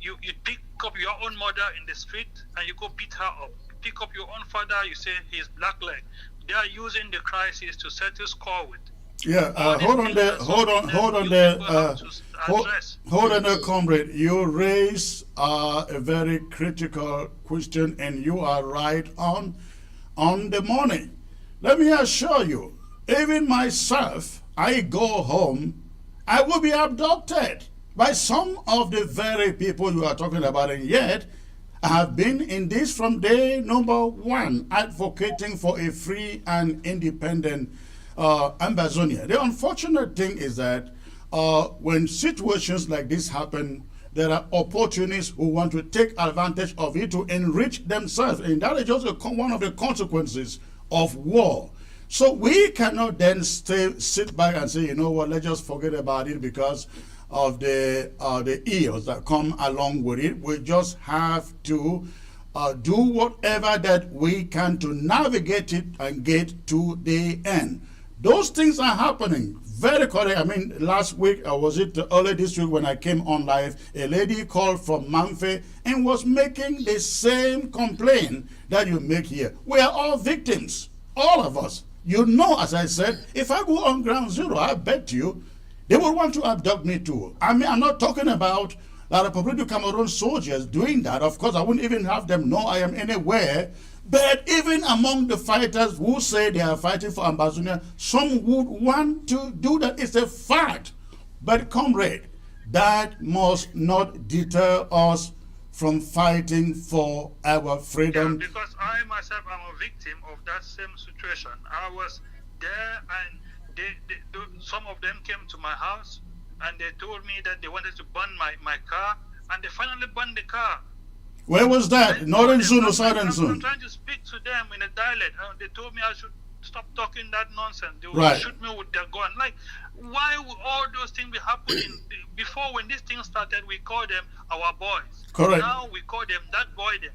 you pick up your own mother in the street and you go beat her up. You pick up your own father, you say he's black leg. They are using the crisis to settle score with. Yeah, hold on there, comrade. You raise a very critical question, and you are right on the money. Let me assure you, even myself, I go home, I will be abducted by some of the very people you are talking about, and yet I have been in this from day number 1, advocating for a free and independent Ambazonia. The unfortunate thing is that when situations like this happen, there are opportunists who want to take advantage of it to enrich themselves, and that is just one of the consequences of war. So we cannot then sit back and say, you know what, let's just forget about it because of the ills that come along with it. We just have to do whatever that we can to navigate it and get to the end. Those things are happening. Very correct. I mean, last week, was it early this week when I came on live, a lady called from Manfe and was making the same complaint that you make here. We are all victims, all of us. You know, as I said, if I go on ground zero, I bet you they will want to abduct me too. I mean, I'm not talking about the Republic of Cameroon soldiers doing that. Of course, I wouldn't even have them know I am anywhere But even among the fighters who say they are fighting for Ambazonia, some would want to do that. It's a fact. But comrade, that must not deter us from fighting for our freedom. Yeah, because I myself am a victim of that same situation. I was there, and some of them came to my house, and they told me that they wanted to burn my car, and they finally burned the car. Where was that? Northern Zone or Southern Zone? I'm trying to speak to them in a dialect. They told me I should stop talking that nonsense. They would Right. shoot me with their gun. Like, why would all those things be happening? Before, when this thing started, we called them our boys. Correct. Now we call them that boy them.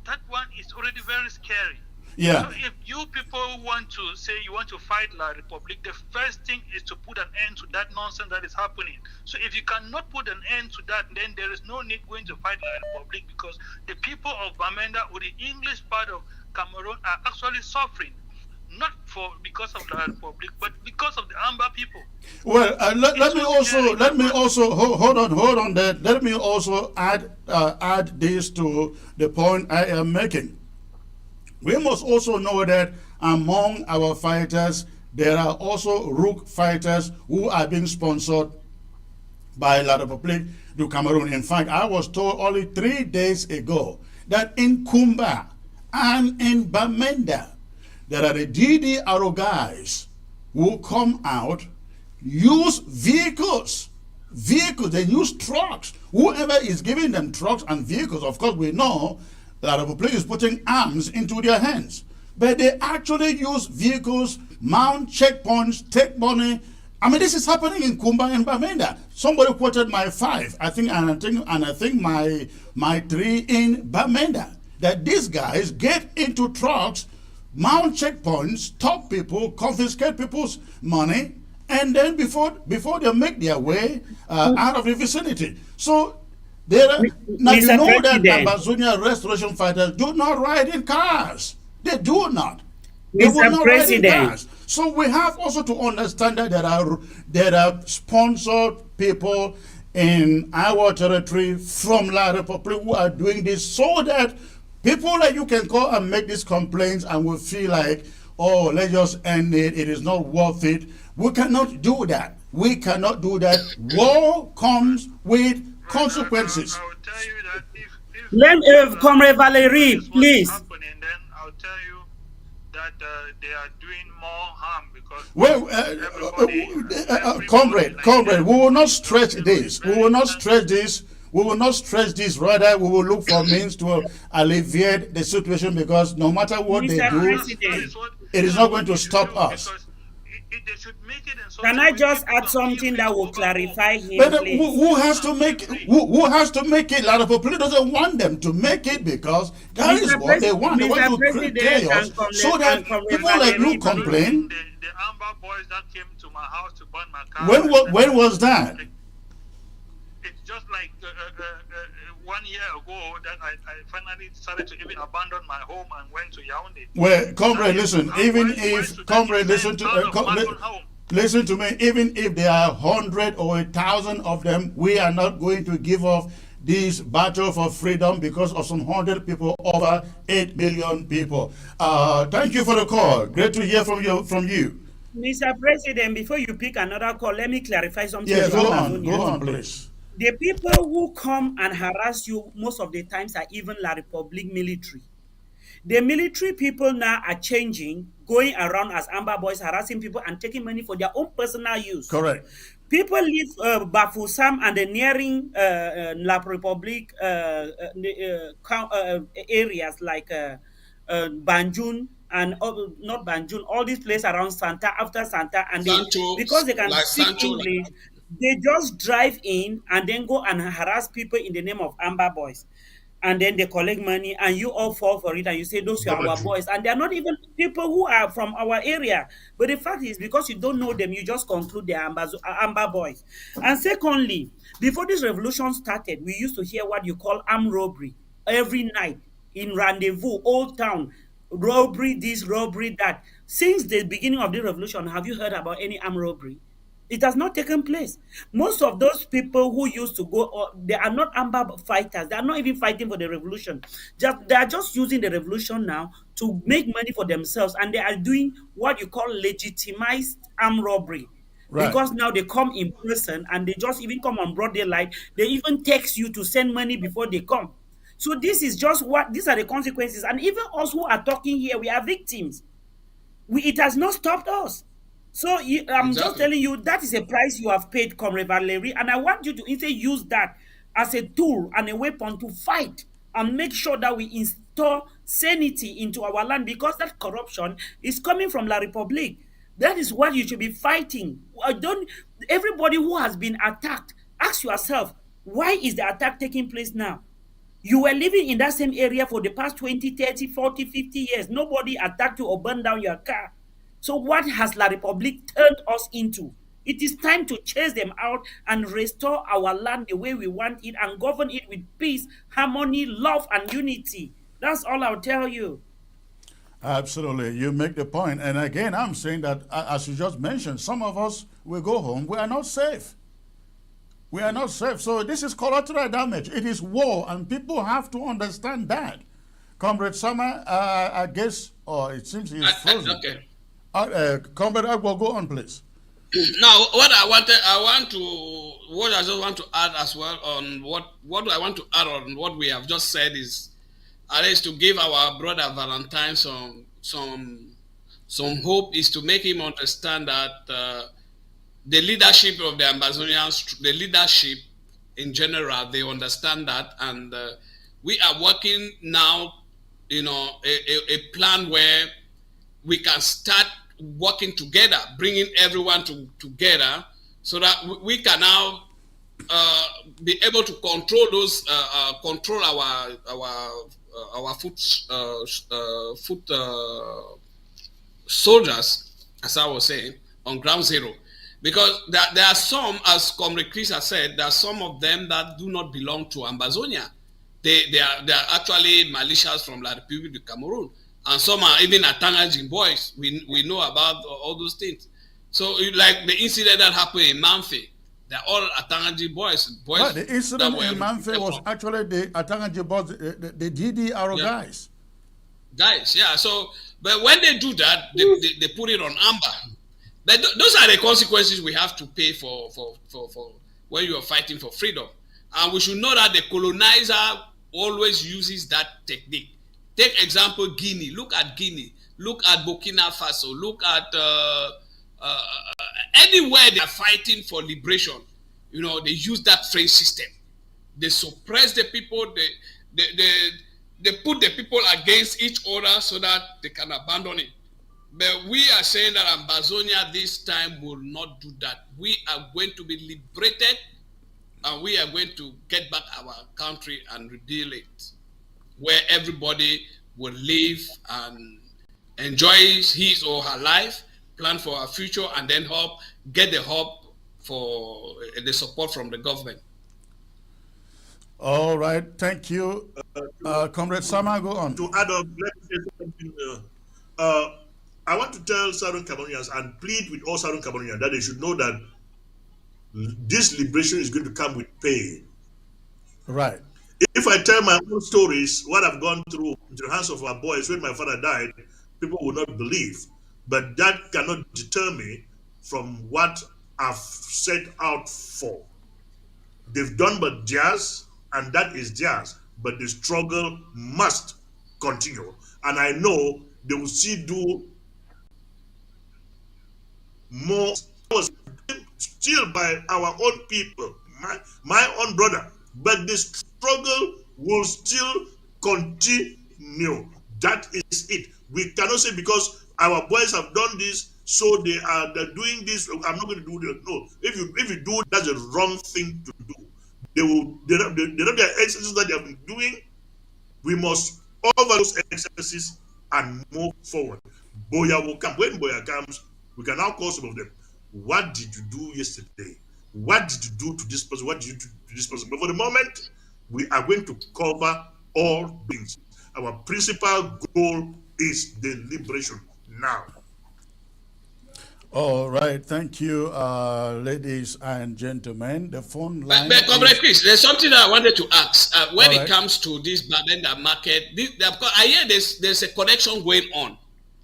That one is already very scary. Yeah. So if you people want to say you want to fight La Republic, the first thing is to put an end to that nonsense that is happening. So if you cannot put an end to that, then there is no need going to fight La Republic, because the people of Bamenda or the English part of Cameroon are actually suffering, not because of La Republic, but because of the Amba people. Well, let me also hold on there. Let me also add this to the point I am making. We must also know that among our fighters, there are also rook fighters who are being sponsored by La République du Cameroon. In fact, I was told only 3 days ago that in Kumba and in Bamenda, there are the DDRO guys who come out, use vehicles, they use trucks. Whoever is giving them trucks and vehicles, of course we know that the Republic is putting arms into their hands. But they actually use vehicles, mount checkpoints, take money. I mean, this is happening in Kumba and Bamenda. Somebody quoted my 5, I think my 3 in Bamenda. That these guys get into trucks, mount checkpoints, stop people, confiscate people's money, and then before they make their way out of the vicinity. So now you know that Ambazonia restoration fighters do not ride in cars. They do not. They will not ride in cars. So we have also to understand that there are sponsored people in our territory from La République who are doing this, so that people like you can call and make these complaints and will feel like, oh, let's just end it. It is not worth it. We cannot do that. We cannot do that. War comes with consequences. I will tell you that if Let Comrade Valerie, please. Happening, then I'll tell you that they are doing more harm, because comrade, we will not stretch this. We will not stretch this. We will not stretch this. Rather, we will look for means to alleviate the situation, because no matter what they do, it is not going to stop us. Can I just add something that will clarify here? But who has to make it? A lot of people doesn't want them to make it, because that is what they want. They want to create chaos so that people like you complain. The Amber boys that came to my house to burn my car. When was that? It's just like 1 year ago that I finally decided to even abandon my home and went to Yaoundé. Well, comrade, listen. Listen to me. Even if there are 100 or 1,000 of them, we are not going to give up this battle for freedom because of some 100 people over 8 million people. Thank you for the call. Great to hear from you. Mr. President, before you pick another call, let me clarify something. Yes, go on, please. The people who come and harass you most of the times are even La Republic military. The military people now are changing, going around as Amber boys, harassing people and taking money for their own personal use. Correct. People leave Bafoussam and the nearing La Republic areas like Banjul and not Banjul, all these places around Santa, after Santa, and because they can speak English, they just drive in and then go and harass people in the name of Amber boys. And then they collect money and you all fall for it and you say those are our boys. And they're not even people who are from our area. But the fact is, because you don't know them, you just conclude they're Amber boys. And secondly, before this revolution started, we used to hear what you call armed robbery every night in Rendezvous, Old Town. Robbery this, robbery that. Since the beginning of the revolution, have you heard about any armed robbery? It has not taken place. Most of those people who used to go, they are not armed fighters. They are not even fighting for the revolution. They are just using the revolution now to make money for themselves, and they are doing what you call legitimized armed robbery. Right. Because now they come in person and they just even come on broad daylight. They even text you to send money before they come. So this is just what these are the consequences. And even us who are talking here, we are victims. It has not stopped us. So I'm just Exactly. telling you that is a price you have paid, Comrade Valerie, and I want you to instead use that as a tool and a weapon to fight and make sure that we install sanity into our land, because that corruption is coming from La Republique. That is what you should be fighting. Don't everybody who has been attacked, ask yourself, why is the attack taking place now? You were living in that same area for the past 20, 30, 40, 50 years. Nobody attacked you or burned down your car. So what has La Republique turned us into? It is time to chase them out and restore our land the way we want it and govern it with peace, harmony, love, and unity. That's all I'll tell you. Absolutely. You make the point. And again, I'm saying that, as you just mentioned, some of us will go home. We are not safe. We are not safe. So this is collateral damage. It is war, and people have to understand that. Comrade Sama, I guess, it seems he's frozen. Okay. Comrade Agbo, go on, please. Now, what I just want to add as well on what I want to add on what we have just said is, at least to give our brother Valentine some hope, is to make him understand that the leadership of the Ambazonians, the leadership in general, they understand that, and we are working now, a plan where we can start working together, bringing everyone together, so that we can now be able to control those, control our foot soldiers, as I was saying, on ground zero. Because there are some, as Comrade Chris has said, there are some of them that do not belong to Ambazonia. They are actually militias from La Republique du Cameroon. And some are even Atangajin boys. We know about all those things. So like the incident that happened in Manfi, they're all Atangajin boys. Right, the incident in Manfi was actually the Atangajin boys, the GDR guys. Guys, yeah. So, but when they do that, they put it on amber. But those are the consequences we have to pay for when you are fighting for freedom. And we should know that the colonizer always uses that technique. Take example Guinea. Look at Guinea. Look at Burkina Faso. Look at anywhere they are fighting for liberation. They use that French system. They suppress the people. They put the people against each other so that they can abandon it. But we are saying that Ambazonia this time will not do that. We are going to be liberated, and we are going to get back our country and rebuild it, where everybody will live and enjoy his or her life, plan for our future, and then get the hope for the support from the government. All right, thank you. Comrade Sama, go on. To add up, let me say something. I want to tell Southern Cameroonians and plead with all Southern Cameroonians that they should know that this liberation is going to come with pain. Right. If I tell my own stories, what I've gone through in the hands of our boys when my father died, people will not believe. But that cannot deter me from what I've set out for. They've done but theirs, and that is theirs. But the struggle must continue. And I know they will still do more, still by our own people, my own brother. But the struggle will still continue. That is it. We cannot say because our boys have done this, so they're doing this. I'm not going to do that. No, if you do, that's the wrong thing to do. They have their exercises that they have been doing. We must over those exercises and move forward. Boya will come. When Boya comes, we can now call some of them. What did you do yesterday? What did you do to this person? What did you do to this person? But for the moment, we are going to cover all things. Our principal goal is the liberation now. All right, thank you, ladies and gentlemen. The phone line But Comrade is... Chris, there's something that I wanted to ask. When All it right. comes to this Bamenda market, because I hear there's a connection going on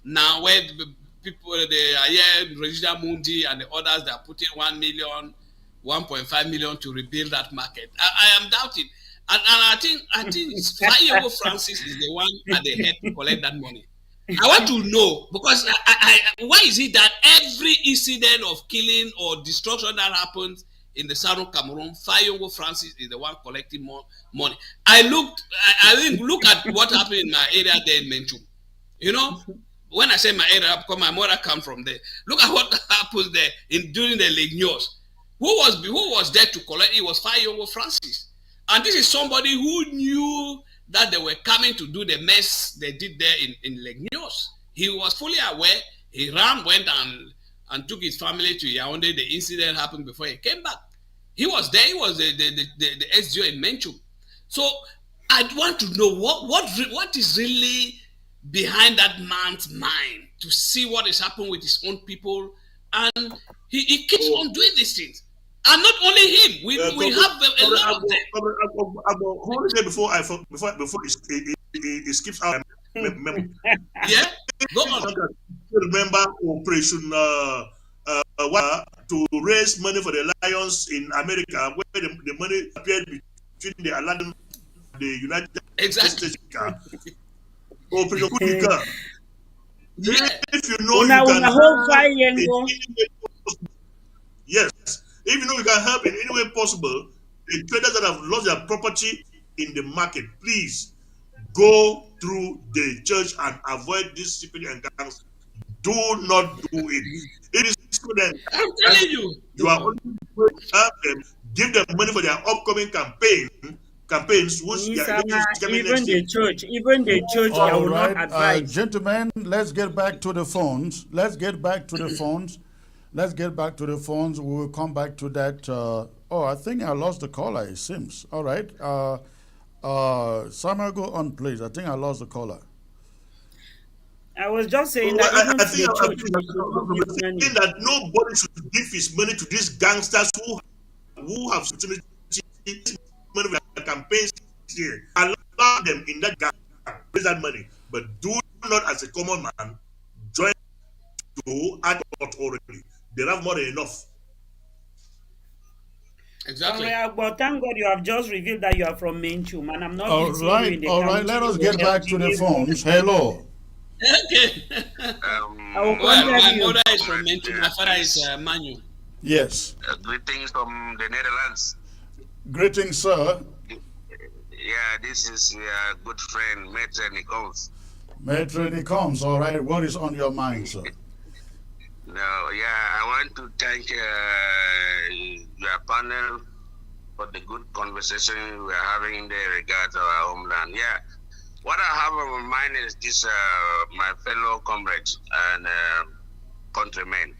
now where the people, I hear Regina Mundi and the others that are putting 1 million, 1.5 million to rebuild that market. I am doubting. And I think Fayewo Francis is the one at the head to collect that money. I want to know, because why is it that every incident of killing or destruction that happens in the southern Cameroon, Fayewo Francis is the one collecting more money? I think look at what happened in my area there in Menchum. You know, when I say my area, because my mother comes from there. Look at what happens there during the Legnos. Who was there to collect? It was Fayewo Francis. And this is somebody who knew that they were coming to do the mess they did there in Legnos. He was fully aware. He went and took his family to Yaoundé. The incident happened before he came back. He was there. He was the SGO in Menchum. So I want to know what is really behind that man's mind to see what is happening with his own people, and he keeps on doing these things. And not only him, we have a lot of them. Hold it before it skips out. Yeah, go on. Remember Operation to raise money for the Lions in America, where the money appeared between the Aladdin and the United States. Operation Kunika. Yeah. If you know you can yes. If you know you can help in any way possible, the traders that have lost their property in the market, please go through the church and avoid this stupid and gangs. Do not do it. It is student. I'm telling you. You are only going to help them, give them money for their upcoming campaigns. Even the church, I will not advise. Gentlemen, let's get back to the phones. We will come back to that. I think I lost the caller, it seems. All right. Samuel, go on, please. I think I lost the caller. I was just saying that that nobody should give his money to these gangsters who have money for their campaigns here. Allow them in that gang, raise that money, but do not, as a common man, join to add already. They have more than enough. Exactly. But thank God you have just revealed that you are from Menchum, and I'm not All right. Let us get back to the phones. Hello. Okay. My mother is from Menchum. My father is Manu. Yes. Greetings from the Netherlands. Greetings, sir. Yeah, this is your good friend, Maitre Nichols. Maitre Nichols, all right. What is on your mind, sir? No, I want to thank your panel for the good conversation we are having in the regards of our homeland. Yeah, what I have on my mind is this, my fellow comrades and countrymen.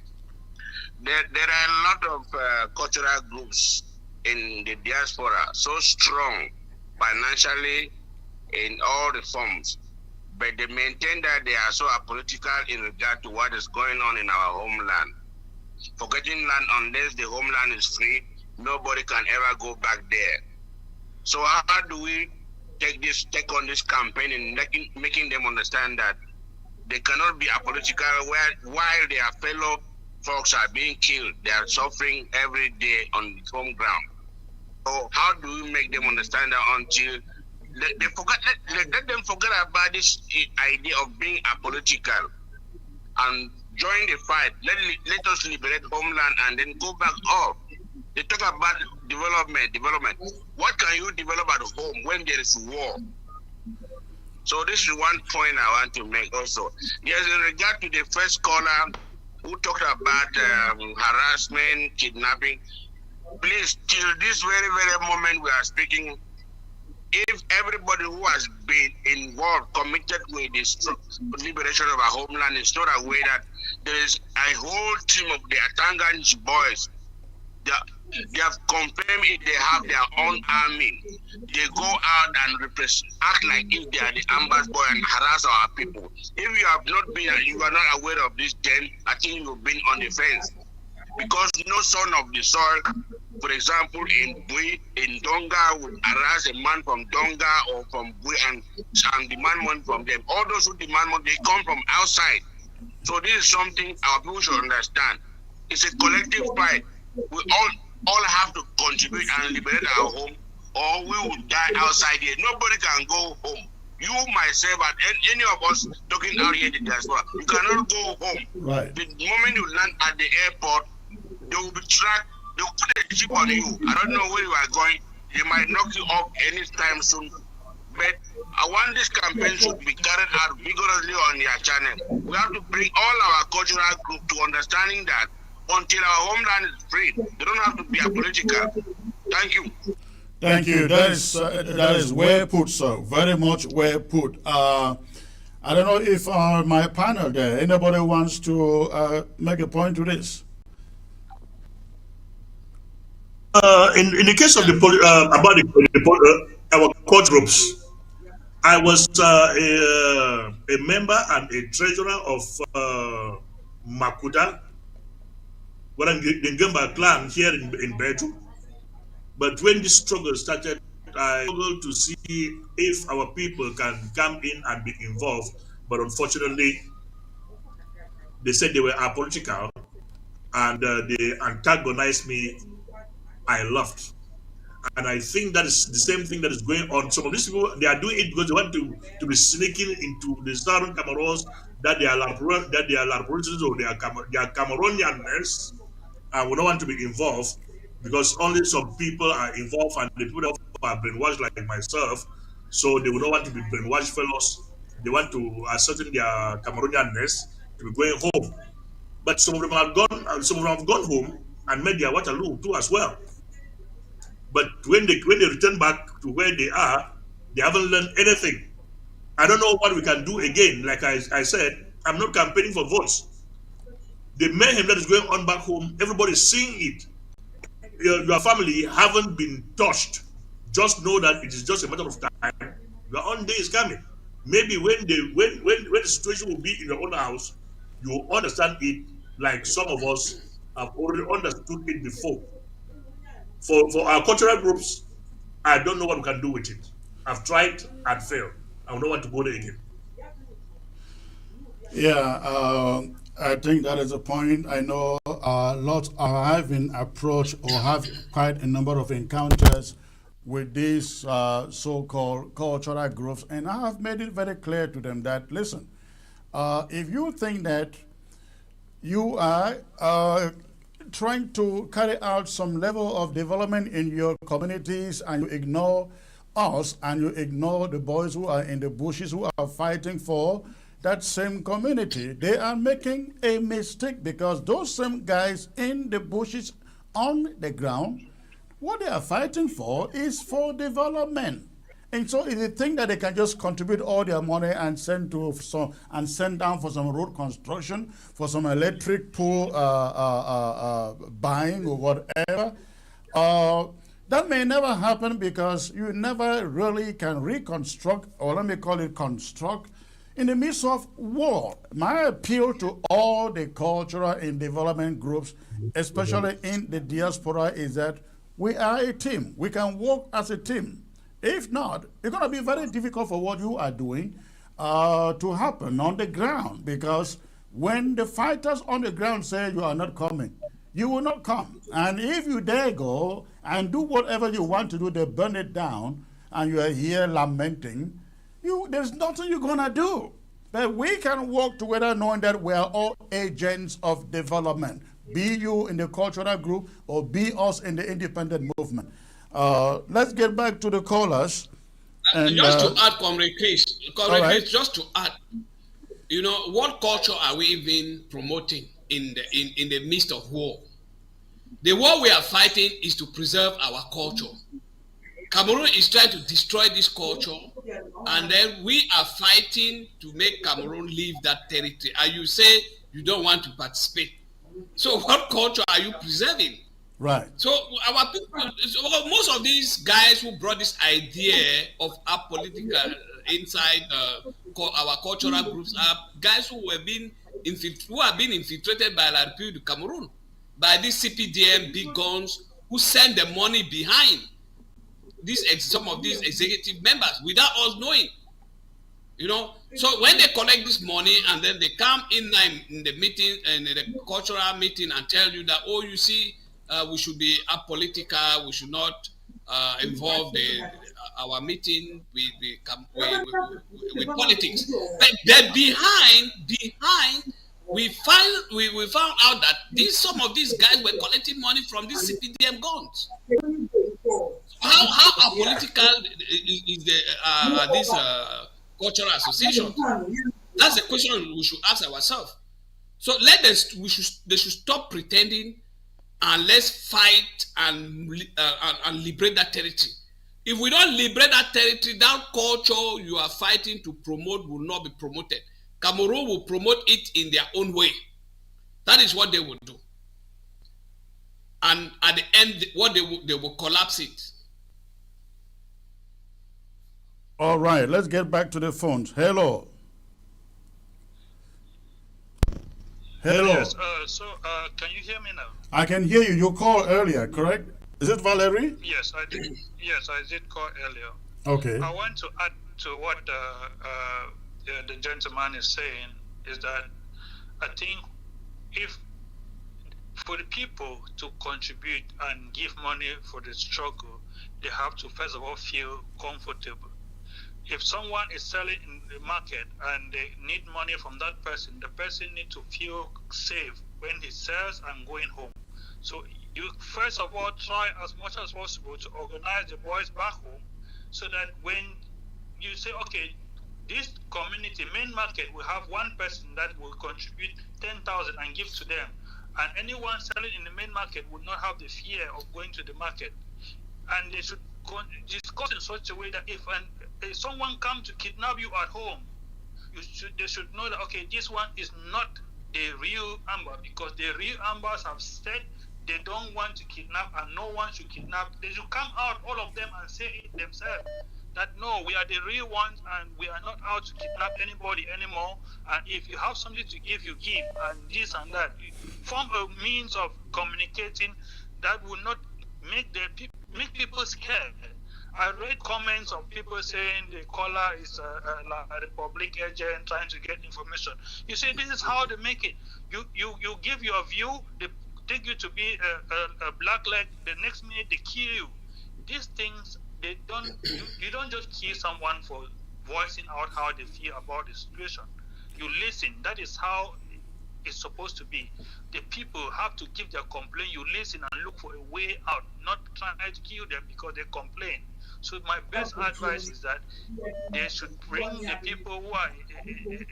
There are a lot of cultural groups in the diaspora so strong financially in all the forms, but they maintain that they are so apolitical in regard to what is going on in our homeland. Forgetting land, unless the homeland is free, nobody can ever go back there. So how do we take on this campaign and making them understand that they cannot be apolitical while their fellow folks are being killed, they are suffering every day on the home ground. So how do we make them understand that until let them forget about this idea of being apolitical and join the fight. Let us liberate homeland and then go back up. They talk about development. What can you develop at home when there is war? So this is one point I want to make also. Yes, in regard to the first caller who talked about harassment, kidnapping, please, till this very, very moment we are speaking, if everybody who has been involved, committed with this liberation of our homeland is not aware that there is a whole team of the Atanganj boys They have confirmed it. They have their own army. They go out and act like if they are the ambush boy and harass our people. If you have not been, you are not aware of this, then I think you've been on the fence. Because no son of the soil, for example, in Bui, in Donga, would harass a man from Donga or from Bui and demand money from them. All those who demand money, they come from outside. So this is something our people should understand. It's a collective fight. We all have to contribute and liberate our home, or we will die outside here. Nobody can go home. You, myself, and any of us talking out here in the diaspora, you cannot go home. Right. The moment you land at the airport, they will be tracked. They will put a chip on you. I don't know where you are going. They might knock you up anytime soon. But I want this campaign should be carried out vigorously on their channel. We have to bring all our cultural group to understanding that until our homeland is free, they don't have to be apolitical. Thank you. Thank you. That is well put, sir. Very much well put. I don't know if my panel there, anybody wants to make a point to this? In the case of the about our court groups, I was a member and a treasurer of Makuda, the Gemba clan here in Belgium. But when this struggle started, I struggled to see if our people can come in and be involved. But unfortunately, they said they were apolitical and they antagonized me. I left. And I think that is the same thing that is going on. Some of these people, they are doing it because they want to be sneaking into the southern Cameroons, that they are Laportians or they are Cameroonians, and we don't want to be involved because only some people are involved and the people that are brainwashed like myself, so they would not want to be brainwashed fellows. They want to ascertain their Cameroonianness to be going home. But some of them have gone home and made their Waterloo too as well. But when they return back to where they are, they haven't learned anything. I don't know what we can do again. Like I said, I'm not campaigning for votes. The mayhem that is going on back home, everybody's seeing it. Your family haven't been touched. Just know that it is just a matter of time. Your own day is coming. Maybe when the situation will be in your own house, you will understand it like some of us have already understood it before. For our cultural groups, I don't know what we can do with it. I've tried and failed. I don't want to go there again. Yeah, I think that is a point. I know lots are having approached or have quite a number of encounters with these so-called cultural groups, and I have made it very clear to them that, listen, if you think that you are trying to carry out some level of development in your communities and you ignore us and you ignore the boys who are in the bushes who are fighting for that same community, they are making a mistake, because those same guys in the bushes on the ground, what they are fighting for is for development. And so if they think that they can just contribute all their money and send down for some road construction, for some electric pole buying or whatever, that may never happen, because you never really can reconstruct, or let me call it construct, in the midst of war. My appeal to all the cultural and development groups, especially in the diaspora, is that we are a team. We can work as a team. If not, it's going to be very difficult for what you are doing to happen on the ground, because when the fighters on the ground say you are not coming, you will not come. And if you dare go and do whatever you want to do, they burn it down, and you are here lamenting, there's nothing you're going to do. But we can work together knowing that we are all agents of development, be you in the cultural group or be us in the independent movement. Let's get back to the callers. And, just to add, Comrade Chris, right. Just to add, what culture are we even promoting in the midst of war? The war we are fighting is to preserve our culture. Cameroon is trying to destroy this culture, and then we are fighting to make Cameroon leave that territory. And you say you don't want to participate. So what culture are you preserving? Right. So our people, so most of these guys who brought this idea of our political inside our cultural groups are guys who have been infiltrated by La République du Cameroon, by these CPDM big guns who send the money behind some of these executive members without us knowing. You know, so when they collect this money and then they come in the meeting and the cultural meeting and tell you that, oh, you see, we should be apolitical, we should not involve our meeting with politics. But then behind, we found out that some of these guys were collecting money from these CPDM guns. How apolitical is this cultural association? That's the question we should ask ourselves. So they should stop pretending and let's fight and liberate that territory. If we don't liberate that territory, that culture you are fighting to promote will not be promoted. Cameroon will promote it in their own way. That is what they will do. And at the end, what they will collapse it. All right, let's get back to the phones. Hello. Hello. Yes, can you hear me now? I can hear you. You called earlier, correct? Is it Valerie? Yes, I did. Yes, I did call earlier. Okay. I want to add to what the gentleman is saying is that I think if for the people to contribute and give money for the struggle, they have to first of all feel comfortable. If someone is selling in the market and they need money from that person, the person needs to feel safe when he sells and going home. So you first of all try as much as possible to organize the boys back home so that when you say, okay, this community main market will have one person that will contribute 10,000 and give to them, and anyone selling in the main market would not have the fear of going to the market. And they should discuss in such a way that if someone comes to kidnap you at home, they should know that, okay, this one is not the real Amber, because the real Ambers have said they don't want to kidnap and no one should kidnap. They should come out, all of them, and say it themselves that no, we are the real ones and we are not out to kidnap anybody anymore. And if you have something to give, you give, and this and that. Form a means of communicating that will not make people scared. I read comments of people saying the caller is a Republic agent trying to get information. You see, this is how they make it. You give your view, they take you to be a black leg, the next minute they kill you. These things, you don't just kill someone for voicing out how they feel about the situation. You listen. That is how it's supposed to be. The people have to give their complaint. You listen and look for a way out, not trying to kill them because they complain. So my best advice is that they should bring the people who are in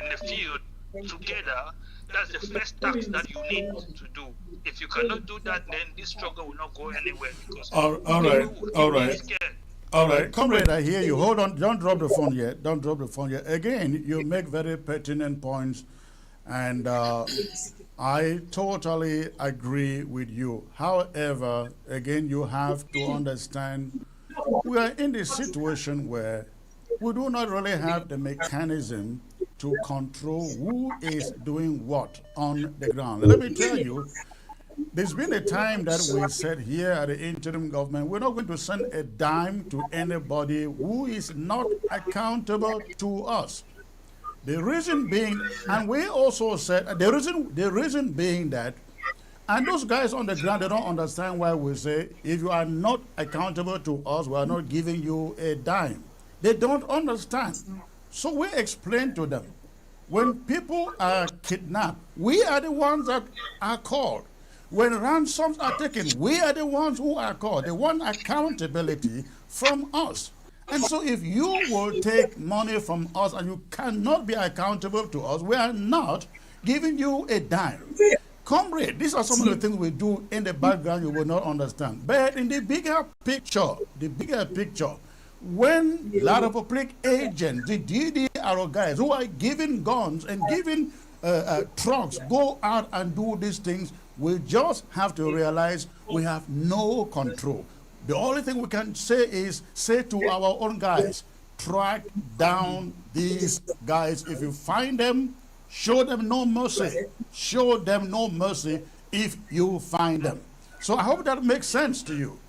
the field together. That's the first task that you need to do. If you cannot do that, then this struggle will not go anywhere because all right, comrade, I hear you. Hold on, don't drop the phone yet. Don't drop the phone yet. Again, you make very pertinent points, and I totally agree with you. However, again, you have to understand we are in this situation where we do not really have the mechanism to control who is doing what on the ground. Let me tell you, there's been a time that we said here at the interim government, we're not going to send a dime to anybody who is not accountable to us. The reason being, and we also said, the reason being that, and those guys on the ground, they don't understand why we say, if you are not accountable to us, we are not giving you a dime. They don't understand. So we explain to them, when people are kidnapped, we are the ones that are called. When ransoms are taken, we are the ones who are called. They want accountability from us. And so if you will take money from us and you cannot be accountable to us, we are not giving you a dime. Comrade, these are some of the things we do in the background you will not understand. But in the bigger picture, when a lot of public agents, the DDR guys who are giving guns and giving trucks, go out and do these things, We just have to realize we have no control. The only thing we can say is say to our own guys, track down these guys. If you find them, show them no mercy. Show them no mercy if you find them. So I hope that makes sense to you.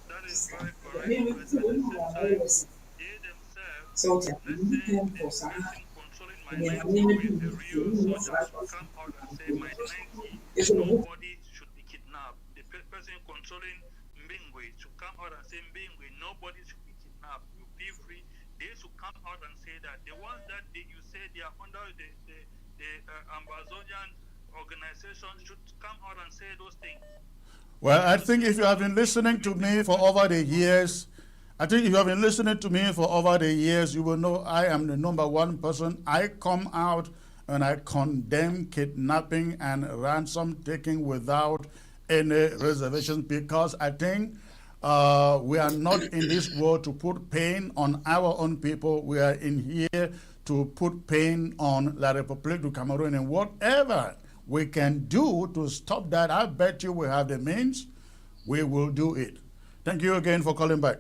That is very correct. But at the same time, they themselves, let's say the person controlling my 90 with the real soldiers should come out and say my 90, nobody should be kidnapped. The person controlling Mbingwe should come out and say Mbingwe, nobody should be kidnapped. You be free. They should come out and say that. The ones that you say they are under the Amazonian organization should come out and say those things. Well, I think if you have been listening to me for over the years, you will know I am the number one person. I come out and I condemn kidnapping and ransom taking without any reservations, because I think we are not in this world to put pain on our own people. We are in here to put pain on La République du Cameroon, and whatever we can do to stop that, I bet you we have the means, we will do it. Thank you again for calling back.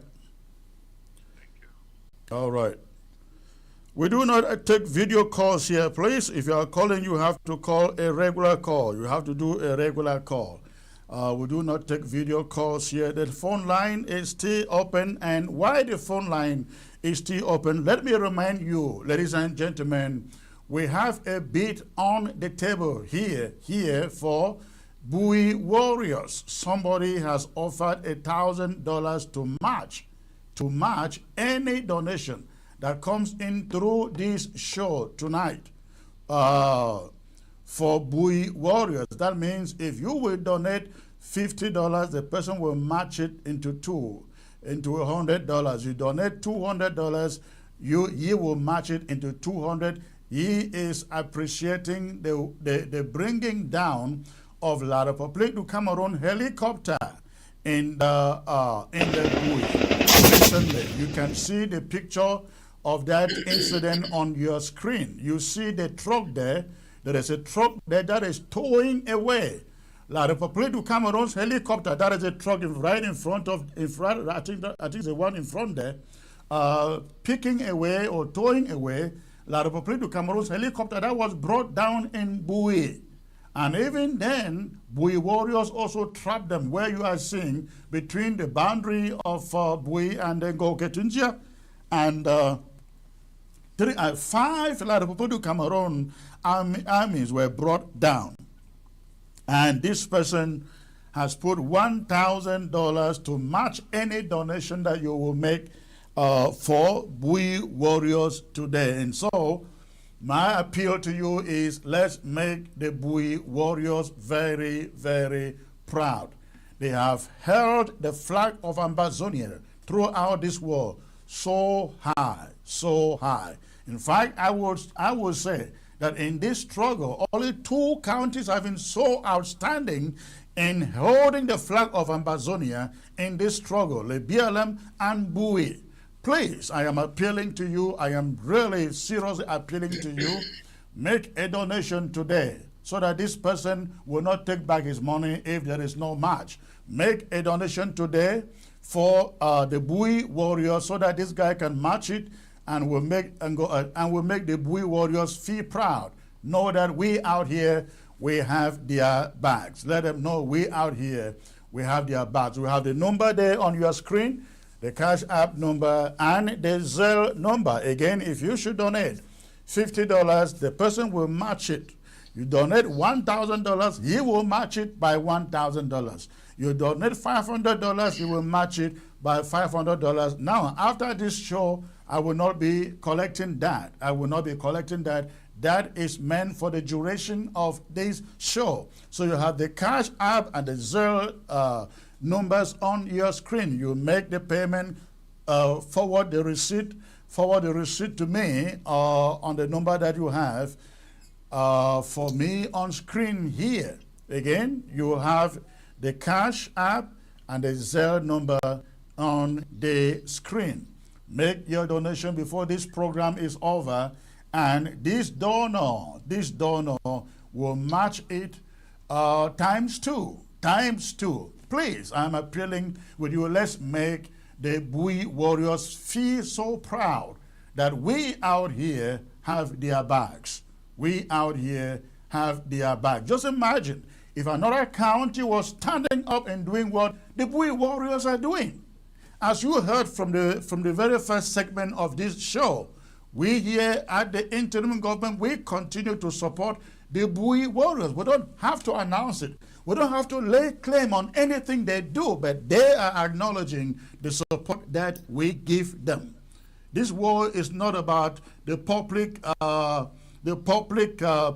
Thank you. All right. We do not take video calls here, please. If you are calling, you have to call a regular call. You have to do a regular call. We do not take video calls here. The phone line is still open. And why the phone line is still open, let me remind you, ladies and gentlemen, we have a bid on the table here for Bui Warriors. Somebody has offered $1,000 to match any donation that comes in through this show tonight for Bui Warriors. That means if you will donate $50, the person will match it into $100. You donate $200, you will match it into $200. He is appreciating the bringing down of La République du Cameroon helicopter in the Bui. Recently, you can see the picture of that incident on your screen. You see the truck there. There is a truck there that is towing away La République du Cameroon's helicopter. That is a truck right in front of, I think the one in front there, picking away or towing away La République du Cameroon's helicopter that was brought down in Bui. And even then, Bui Warriors also trapped them where you are seeing between the boundary of Bui and Goketunjia. And 5 La République du Cameroon armies were brought down. And this person has put $1,000 to match any donation that you will make for Bui Warriors today. And so my appeal to you is, let's make the Bui Warriors very, very proud. They have held the flag of Ambazonia throughout this world so high, so high. In fact, I would say that in this struggle, only 2 counties have been so outstanding in holding the flag of Ambazonia in this struggle, the BLM and Bui. Please, I am appealing to you. I am really seriously appealing to you. Make a donation today so that this person will not take back his money if there is no match. Make a donation today for the Bui Warriors so that this guy can match it, and we'll make the Bui Warriors feel proud. Know that we out here, we have their bags. Let them know we out here, we have their bags. We have the number there on your screen, the Cash App number and the Zelle number. Again, if you should donate $50, the person will match it. You donate $1,000, he will match it by $1,000. You donate $500, he will match it by $500. Now, after this show, I will not be collecting that. I will not be collecting that. That is meant for the duration of this show. So you have the Cash App and the Zelle numbers on your screen. You make the payment, forward the receipt to me on the number that you have for me on screen here. Again, you have the Cash App and the Zelle number on the screen. Make your donation before this program is over, and this donor will match it times two. Times two. Please, I'm appealing with you. Let's make the Bui warriors feel so proud that we out here have their backs. We out here have their back. Just imagine if another county was standing up and doing what the Bui warriors are doing. As you heard from the very first segment of this show, we here at the interim government, we continue to support the Bui warriors. We don't have to announce it. We don't have to lay claim on anything they do, but they are acknowledging the support that we give them. This war is not about the public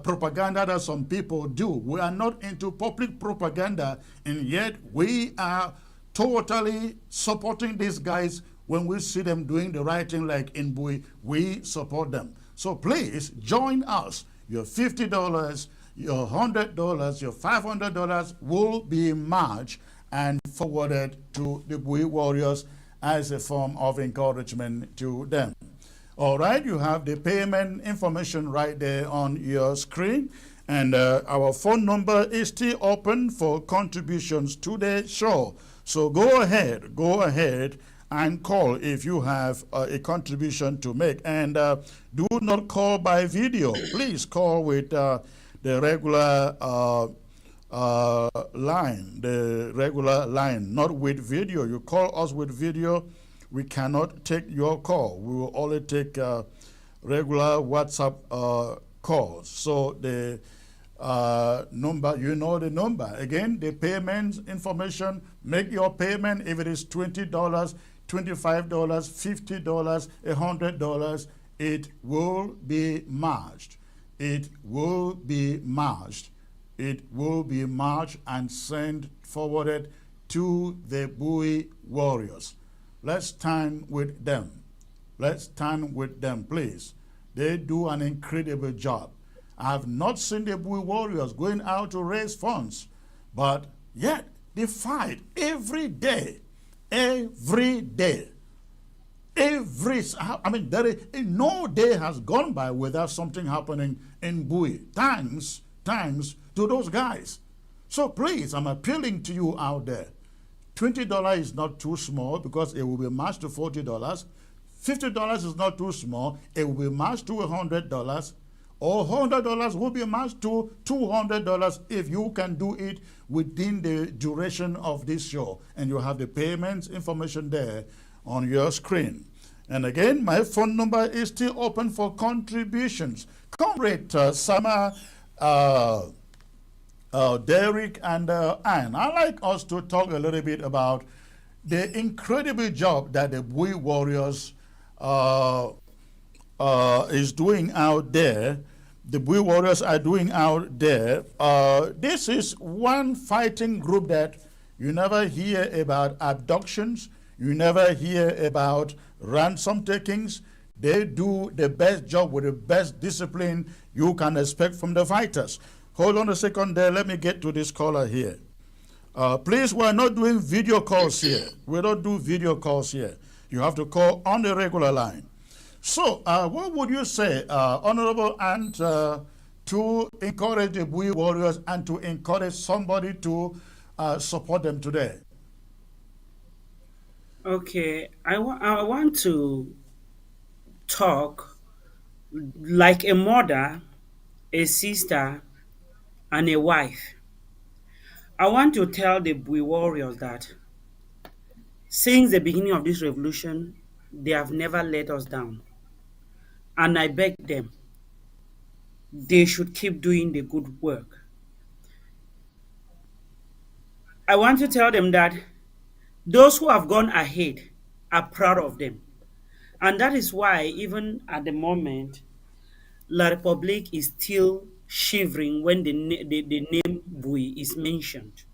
propaganda that some people do. We are not into public propaganda, and yet we are totally supporting these guys. When we see them doing the right thing like in Bui, we support them. So please join us. Your $50, your $100, your $500 will be matched and forwarded to the Bui warriors as a form of encouragement to them. All right, you have the payment information right there on your screen. And our phone number is still open for contributions to the show. So go ahead and call if you have a contribution to make. And do not call by video. Please call with the regular line, not with video. You call us with video, we cannot take your call. We will only take regular WhatsApp calls. So the number, you know the number. Again, the payment information, make your payment. If it is $20, $25, $50, $100, it will be matched. It will be matched. It will be matched and sent forwarded to the Bui warriors. Let's stand with them. Let's stand with them, please. They do an incredible job. I have not seen the Bui warriors going out to raise funds, but yet they fight every day. Every day. No day has gone by without something happening in Bui. Thanks to those guys. So please, I'm appealing to you out there. $20 is not too small because it will be matched to $40. $50 is not too small. It will be matched to $100. Or $100 will be matched to $200 if you can do it within the duration of this show. And you have the payments information there on your screen. And again, my phone number is still open for contributions. Comrade Sama, Derek, and Anne, I'd like us to talk a little bit about the incredible job that the Bui warriors is doing out there. The Bui warriors are doing out there. This is one fighting group that you never hear about abductions. You never hear about ransom takings. They do the best job with the best discipline you can expect from the fighters. Hold on a second there. Let me get to this caller here. Please, we're not doing video calls here. We don't do video calls here. You have to call on the regular line. So, what would you say, Honorable Ant, to encourage the Bui warriors and to encourage somebody to support them today? Okay, I want to talk like a mother, a sister, and a wife. I want to tell the Bui warriors that since the beginning of this revolution, they have never let us down. And I beg them, they should keep doing the good work. I want to tell them that those who have gone ahead are proud of them. And that is why, even at the moment, La Republique is still shivering when the name Bui is mentioned.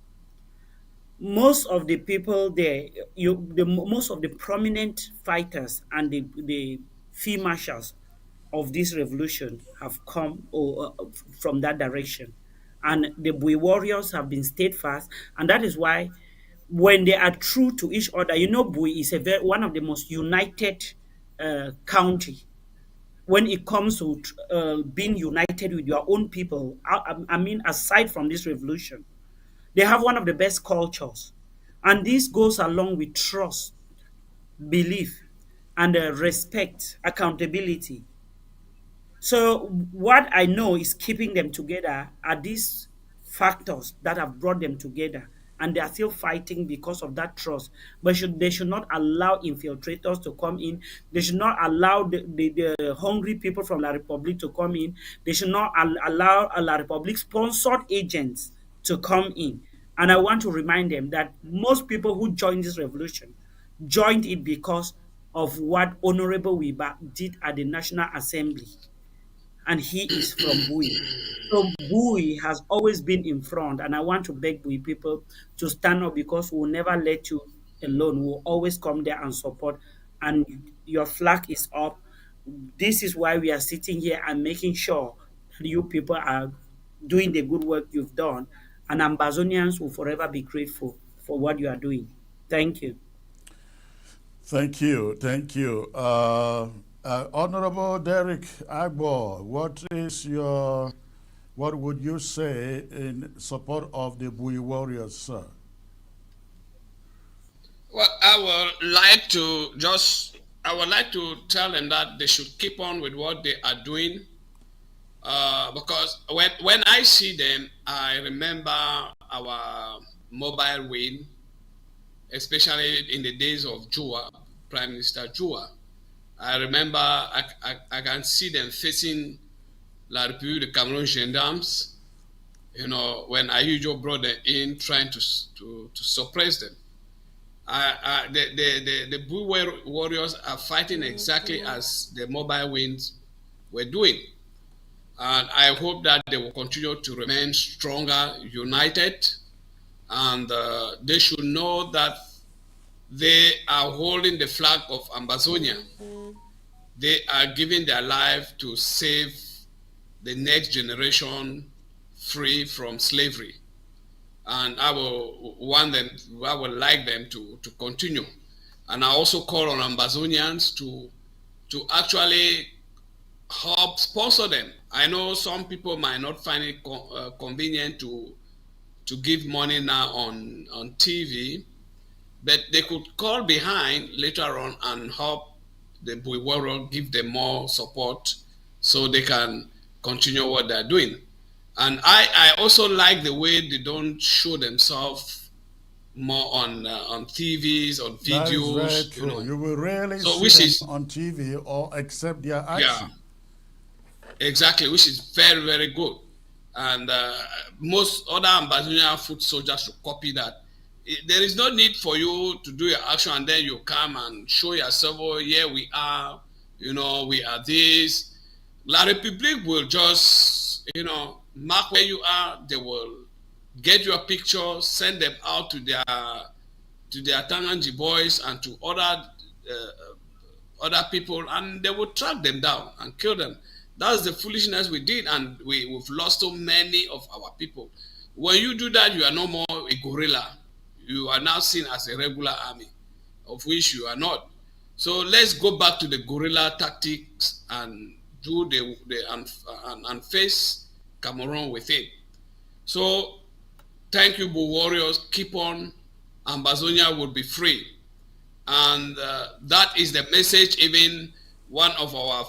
Most of the people there, most of the prominent fighters and the field marshals of this revolution have come from that direction. And the Bui warriors have been steadfast. And that is why when they are true to each other, Bui is one of the most united county when it comes to being united with your own people. I mean, aside from this revolution, they have one of the best cultures. And this goes along with trust, belief, and respect, accountability. So what I know is keeping them together are these factors that have brought them together, and they are still fighting because of that trust. But they should not allow infiltrators to come in. They should not allow the hungry people from La Republic to come in. They should not allow La Republic sponsored agents to come in. And I want to remind them that most people who joined this revolution joined it because of what Honorable Wiba did at the National Assembly, and he is from Bui. So Bui has always been in front, and I want to beg Bui people to stand up, because we'll never let you alone. We'll always come there and support, and your flag is up. This is why we are sitting here and making sure that you people are doing the good work you've done, and Ambazonians will forever be grateful for what you are doing. Thank you. Thank you. Thank you. Honorable Derek Agbo, what would you say in support of the Bui warriors, sir? Well, I would like to tell them that they should keep on with what they are doing. Because when I see them, I remember our mobile wing, especially in the days of Jua, Prime Minister Jua. I remember I can see them facing La République de Cameroon gendarmes, when Ayujo brought them in, trying to suppress them. The Bui warriors are fighting exactly as the mobile wings were doing. And I hope that they will continue to remain stronger, united, and they should know that they are holding the flag of Ambazonia. They are giving their life to save the next generation free from slavery. And I would like them to continue. And I also call on Ambazonians to actually help sponsor them. I know some people might not find it convenient to give money now on TV, but they could call behind later on and help the Bui warrior, give them more support so they can continue what they're doing. And I also like the way they don't show themselves more on TVs, on videos. That is very true. You will rarely see them on TV or accept their action. Yeah, exactly, which is very, very good. And most other Ambazonian foot soldiers should copy that. There is no need for you to do your action and then you come and show yourself, oh, here we are, we are this. La République will just, mark where you are. They will get your picture, send them out to their Tanganji boys and to other people, and they will track them down and kill them. That's the foolishness we did, and we've lost so many of our people. When you do that, you are no more a guerrilla. You are now seen as a regular army, of which you are not. So let's go back to the guerrilla tactics and do and face Cameroon with it. So thank you, Bui warriors. Keep on. Ambazonia will be free. And that is the message even one of our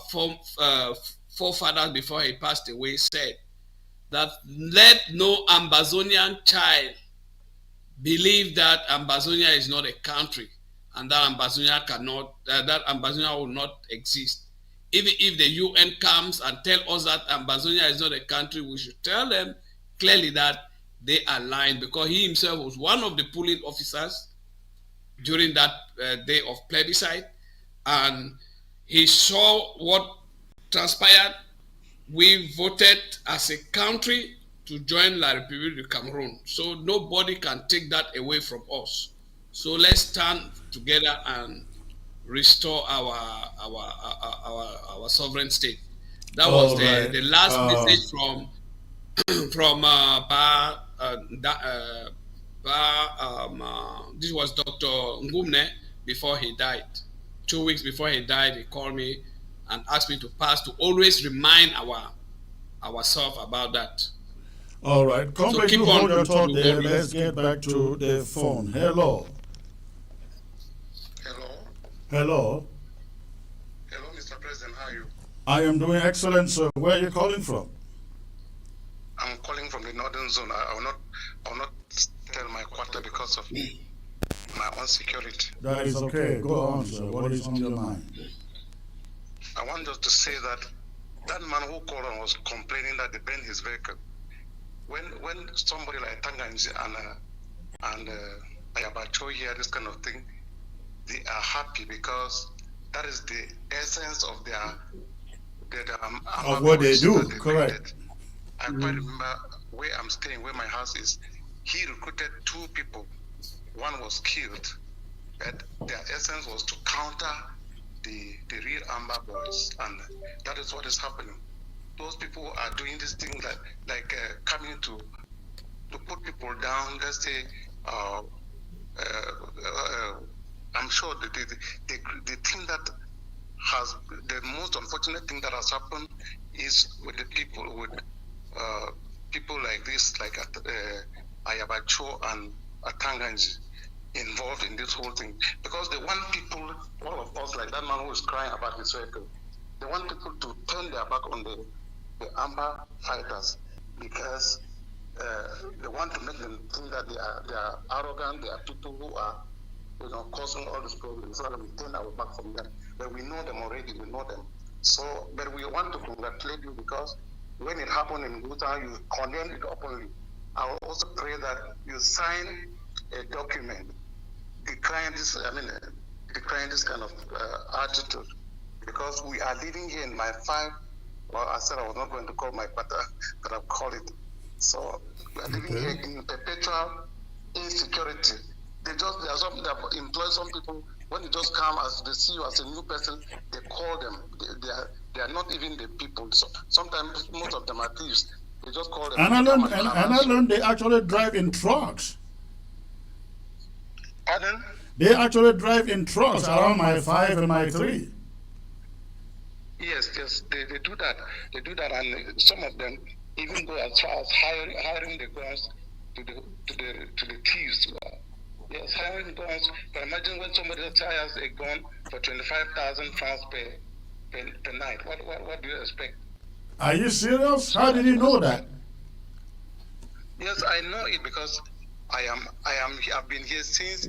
forefathers before he passed away said, that let no Ambazonian child believe that Ambazonia is not a country and that Ambazonia will not exist. Even if the UN comes and tell us that Ambazonia is not a country, we should tell them clearly that they are lying, because he himself was one of the polling officers during that day of plebiscite, and he saw what transpired. We voted as a country to join La République du Cameroon. So nobody can take that away from us. So let's stand together and restore our sovereign state. That was the last message from this was Dr. Ngumne before he died. 2 weeks before he died, he called me and asked me to pass to always remind ourselves about that. All right, Comrade, keep you on hold your thought to there. always- Let's get back to the phone. Hello. Hello. Hello. Hello, Mr. President. How are you? I am doing excellent, sir. Where are you calling from? I'm calling from the northern zone. I will not tell my quarter because of my own security. That is okay. Go on, sir. What is on your mind? I want just to say that that man who called on was complaining that they burned his vehicle. When somebody like Tanganji and Ayabacho hear this kind of thing, they are happy because that is the essence of Of what they do, correct. Created. I quite remember where I'm staying, where my house is. He recruited 2 people. One was killed, but their essence was to counter the real Amber boys, and that is what is happening. Those people are doing this thing like coming to put people down. Let's say, I'm sure the thing that has the most unfortunate thing that has happened is with the people like this, like Ayabacho and Atanganji involved in this whole thing, because they want people, all of us, like that man who is crying about his vehicle, they want people to turn their back on the Amber fighters because they want to make them think that they are arrogant, they are people who are causing all these problems, so that we turn our back from them. But we know them already, we know them. So, but we want to congratulate you because when it happened in Bhutan, you condemned it openly. I will also pray that you sign a document decrying this kind of attitude, because we are living here in my 5. Well, I said I was not going to call my quarter, but I've called it. So we are living here in perpetual insecurity. They employ some people. When they just come, as they see you as a new person, they call them. They are not even the people. So sometimes most of them are thieves. They just call them. And I learned they actually drive in trucks. Pardon? They actually drive in trucks around my 5 and my 3. Yes, they do that. They do that, and some of them even go as far as hiring the guns to the thieves. Yes, hiring guns. But imagine when somebody hires a gun for 25,000 francs per night. What do you expect? Are you serious? How did you know that? Yes, I know it because I've been here since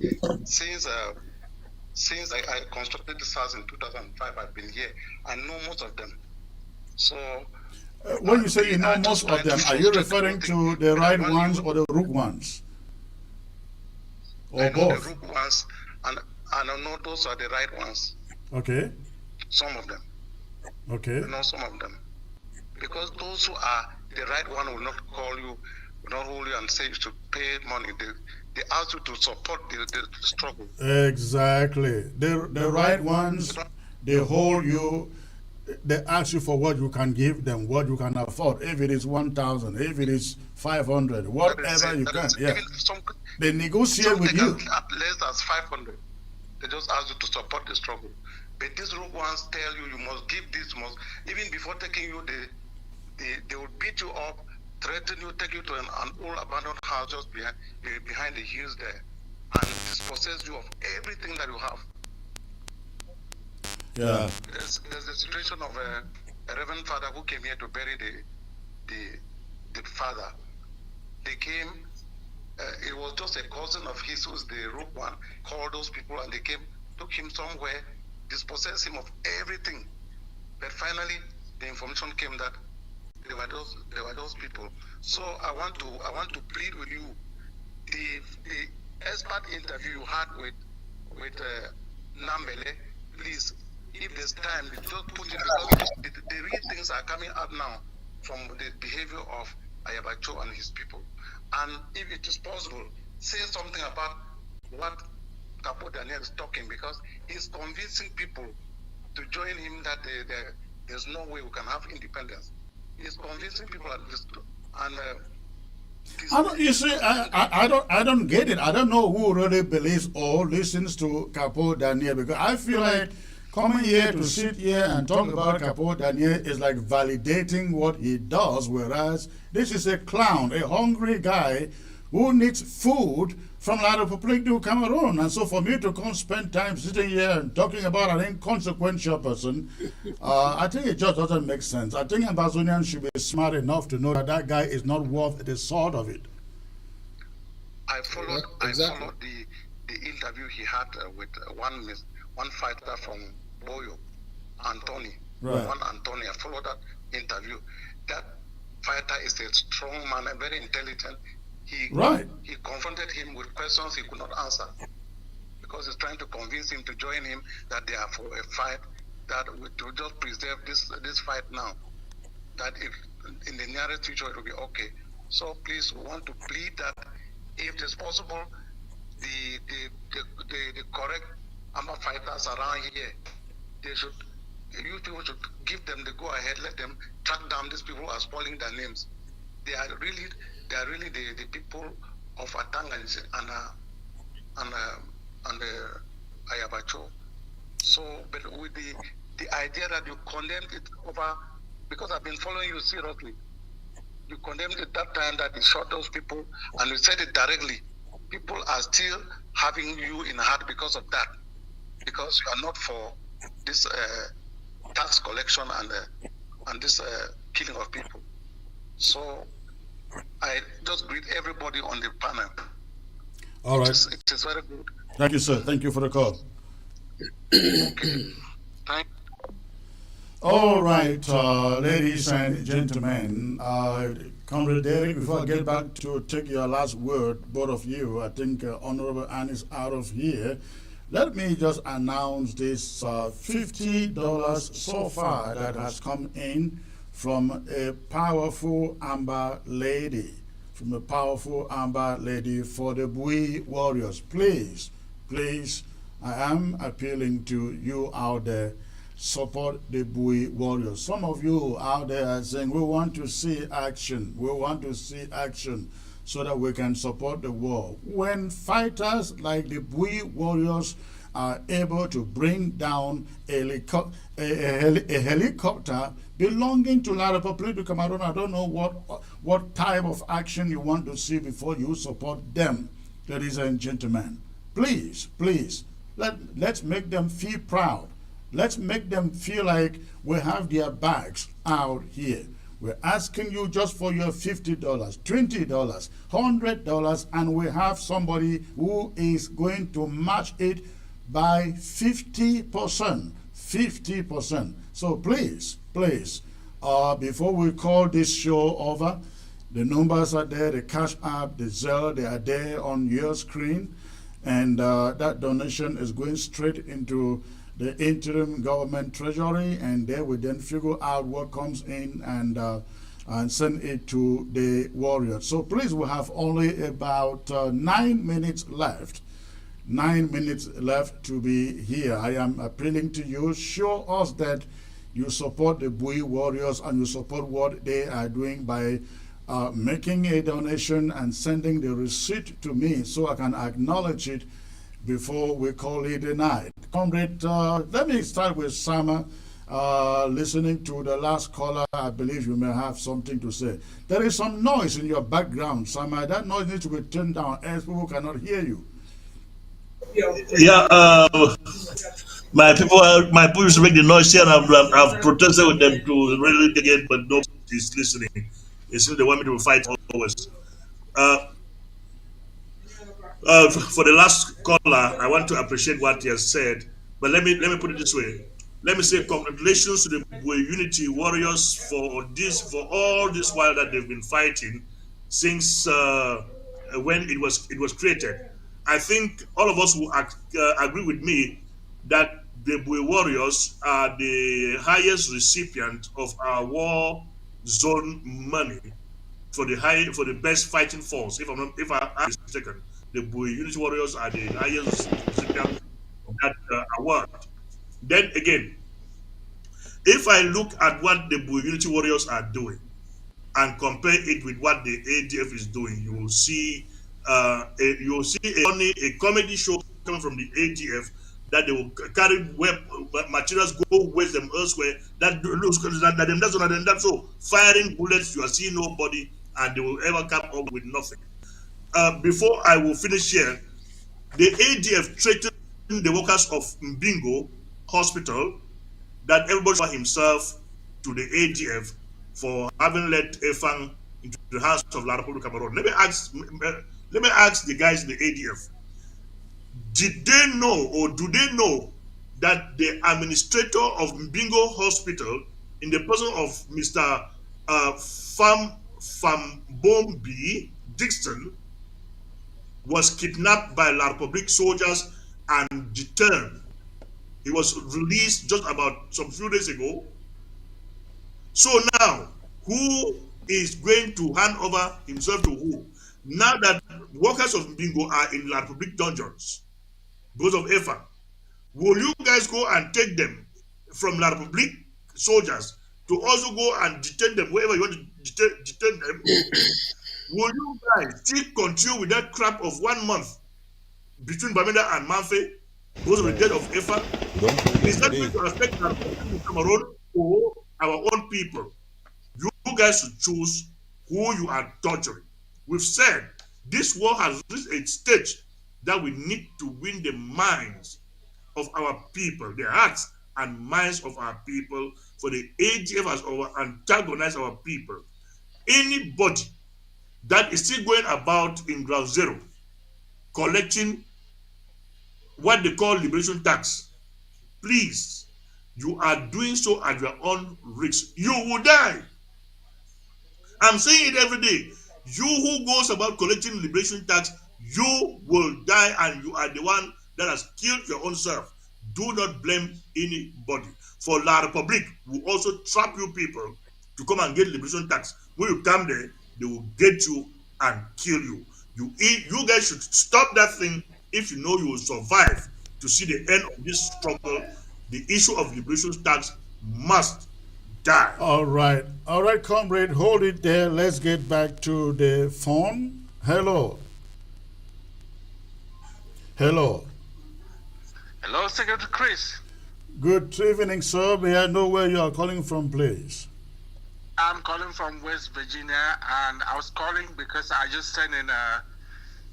I constructed this house in 2005. I've been here. I know most of them. So when you say you know most of them, are you referring to the right ones or the rook ones? Or I know both? the rook ones, and I know those are the right ones. Okay. Some of them. Okay. I know some of them. Because those who are the right one will not call you, will not hold you and say you should pay money. They ask you to support the struggle. Exactly. The right ones, they hold you, they ask you for what you can give them, what you can afford. If it is 1,000, if it is 500, whatever you can. Yeah. They negotiate with you. Less than 500. They just ask you to support the struggle. But these rogue ones tell you must give this, even before taking you, they will beat you up, threaten you, take you to an old abandoned house just behind the hills there, and dispossess you of everything that you have. Yeah. There's a situation of a reverend father who came here to bury the father. They came. It was just a cousin of his who's the rogue one, called those people, and they came, took him somewhere, dispossessed him of everything. But finally, the information came that they were those people. So I want to plead with you. The expert interview you had with Nambele, please, if there's time, just put it, because the real things are coming out now from the behavior of Ayabacho and his people. And if it is possible, say something about what Capo Daniel is talking, because he's convincing people to join him that there's no way we can have independence. He's convincing people at this, and I don't get it. I don't know who really believes or listens to Capo Daniel, because I feel like Coming here to sit here and talk about Capo Daniel is like validating what he does, whereas this is a clown, a hungry guy who needs food from La République du Cameroon. And so for me to come spend time sitting here and talking about an inconsequential person, I think it just doesn't make sense. I think Ambazonians should be smart enough to know that that guy is not worth the salt of it. I followed the interview he had with one fighter from Boyo, Anthony. Right. One Anthony. I followed that interview. That fighter is a strong man and very intelligent. He confronted him with questions he could not answer because he's trying to convince him to join him that they are for a fight that to just preserve this fight now. That if in the nearest future it will be okay. So please, we want to plead that if it's possible, the correct armor fighters around here, you people should give them the go ahead. Let them track down these people who are spoiling their names. They are really the people of Atang and Ayabacho. So, but with the idea that you condemned it over, because I've been following you seriously, you condemned it that time that you shot those people, and you said it directly. People are still having you in heart because of that, because you are not for this tax collection and this killing of people. So I just greet everybody on the panel. All right. It is very good. Thank you, sir. Thank you for the call. Okay. Thank. All right, ladies and gentlemen, Comrade Derek, before I get back to take your last word, both of you, I think Honorable Anne is out of here. Let me just announce this $50 so far that has come in from a powerful Amber lady, for the Bui warriors. Please, I am appealing to you out there, support the Bui warriors. Some of you out there are saying, we want to see action. We want to see action so that we can support the war. When fighters like the Bui warriors are able to bring down a helicopter belonging to La République du Cameroon, I don't know what type of action you want to see before you support them, ladies and gentlemen. Please, let's make them feel proud. Let's make them feel like we have their bags out here. We're asking you just for your $50, $20, $100, and we have somebody who is going to match it by 50%. 50%. So please, before we call this show over, the numbers are there, the Cash App, the Zelle, they are there on your screen, and that donation is going straight into the interim government treasury, and they will then figure out what comes in and send it to the warriors. So please, we have only about 9 minutes left. 9 minutes left to be here. I am appealing to you. Show us that you support the Bui warriors and you support what they are doing by making a donation and sending the receipt to me so I can acknowledge it before we call it a night. Comrade, let me start with Sama. Listening to the last caller, I believe you may have something to say. There is some noise in your background, Sama. That noise needs to be turned down else people cannot hear you. Yeah, my people used to make the noise here, and I've protested with them to really get it, but nobody's listening. It's they want me to fight always. For the last caller, I want to appreciate what he has said, but let me put it this way. Let me say congratulations to the Unity Warriors for all this while that they've been fighting since when it was created. I think all of us will agree with me that the Bui warriors are the highest recipient of our war zone money for the best fighting force. If I'm mistaken, the Bui Unity Warriors are the highest recipient of that award. Then again, if I look at what the Bui Unity Warriors are doing and compare it with what the ADF is doing, you will see a comedy show coming from the ADF that they will carry materials, go waste them elsewhere. That looks that them that's gonna end up so firing bullets. You are seeing nobody, and they will ever come up with nothing. Before I will finish here, the ADF threatened the workers of Mbingo Hospital that everybody for himself to the ADF for having let Efang into the hands of La Republic Cameroon. Let me ask the guys in the ADF, did they know or do they know that the administrator of Mbingo Hospital, in the person of Mr. Fambombi Dixon, was kidnapped by La Republic soldiers and detained? He was released just about some few days ago. So now, who is going to hand over himself to who? Now that workers of Mbingo are in La Republic dungeons, those of EFA, will you guys go and take them from La Republic soldiers to also go and detain them wherever you want to detain them? Will you guys still continue with that crap of 1 month between Bamenda and Manfe because of the death of EFA? Is that going to affect La Republic Cameroon or our own people? You guys should choose who you are torturing. We've said this war has reached a stage that we need to win the minds of our people, the hearts and minds of our people, for the ADF has antagonized our people. Anybody that is still going about in ground zero collecting what they call liberation tax, please, you are doing so at your own risk. You will die. I'm saying it every day. You who goes about collecting liberation tax, you will die, and you are the one that has killed your own self. Do not blame anybody. For La Republic will also trap you people to come and get liberation tax. When you come there, they will get you and kill you. You guys should stop that thing if you know you will survive to see the end of this struggle. The issue of liberation tax must die. All right, comrade, hold it there. Let's get back to the phone. Hello, hello, Secretary Chris. Good evening, sir. May I know where you are calling from, please? I'm calling from West Virginia, and I was calling because I just sent in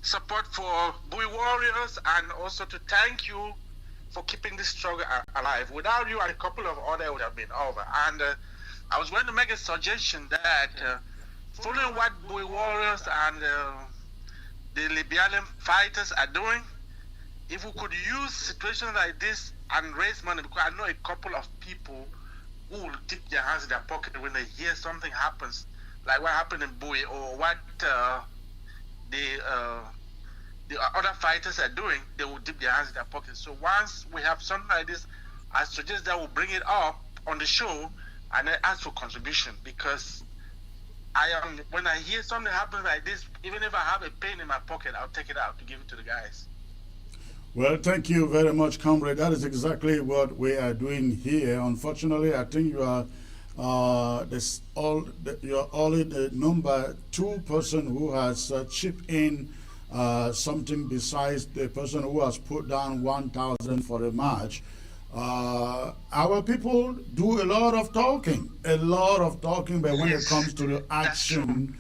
support for Bui warriors, and also to thank you for keeping this struggle alive. Without you and a couple of others would have been over. And I was going to make a suggestion that following what Bui warriors and the Libyan fighters are doing, if we could use situations like this and raise money, because I know a couple of people who will dip their hands in their pocket when they hear something happens, like what happened in Bui, or what the other fighters are doing. They will dip their hands in their pockets. So once we have something like this, I suggest that we'll bring it up on the show and then ask for contribution, because when I hear something happen like this, even if I have a pain in my pocket, I'll take it out to give it to the guys. Well, thank you very much, comrade. That is exactly what we are doing here. Unfortunately, I think you are you're only the number 2 person who has chipped in something besides the person who has put down 1,000 for the march. Our people do a lot of talking, but when it comes to the action,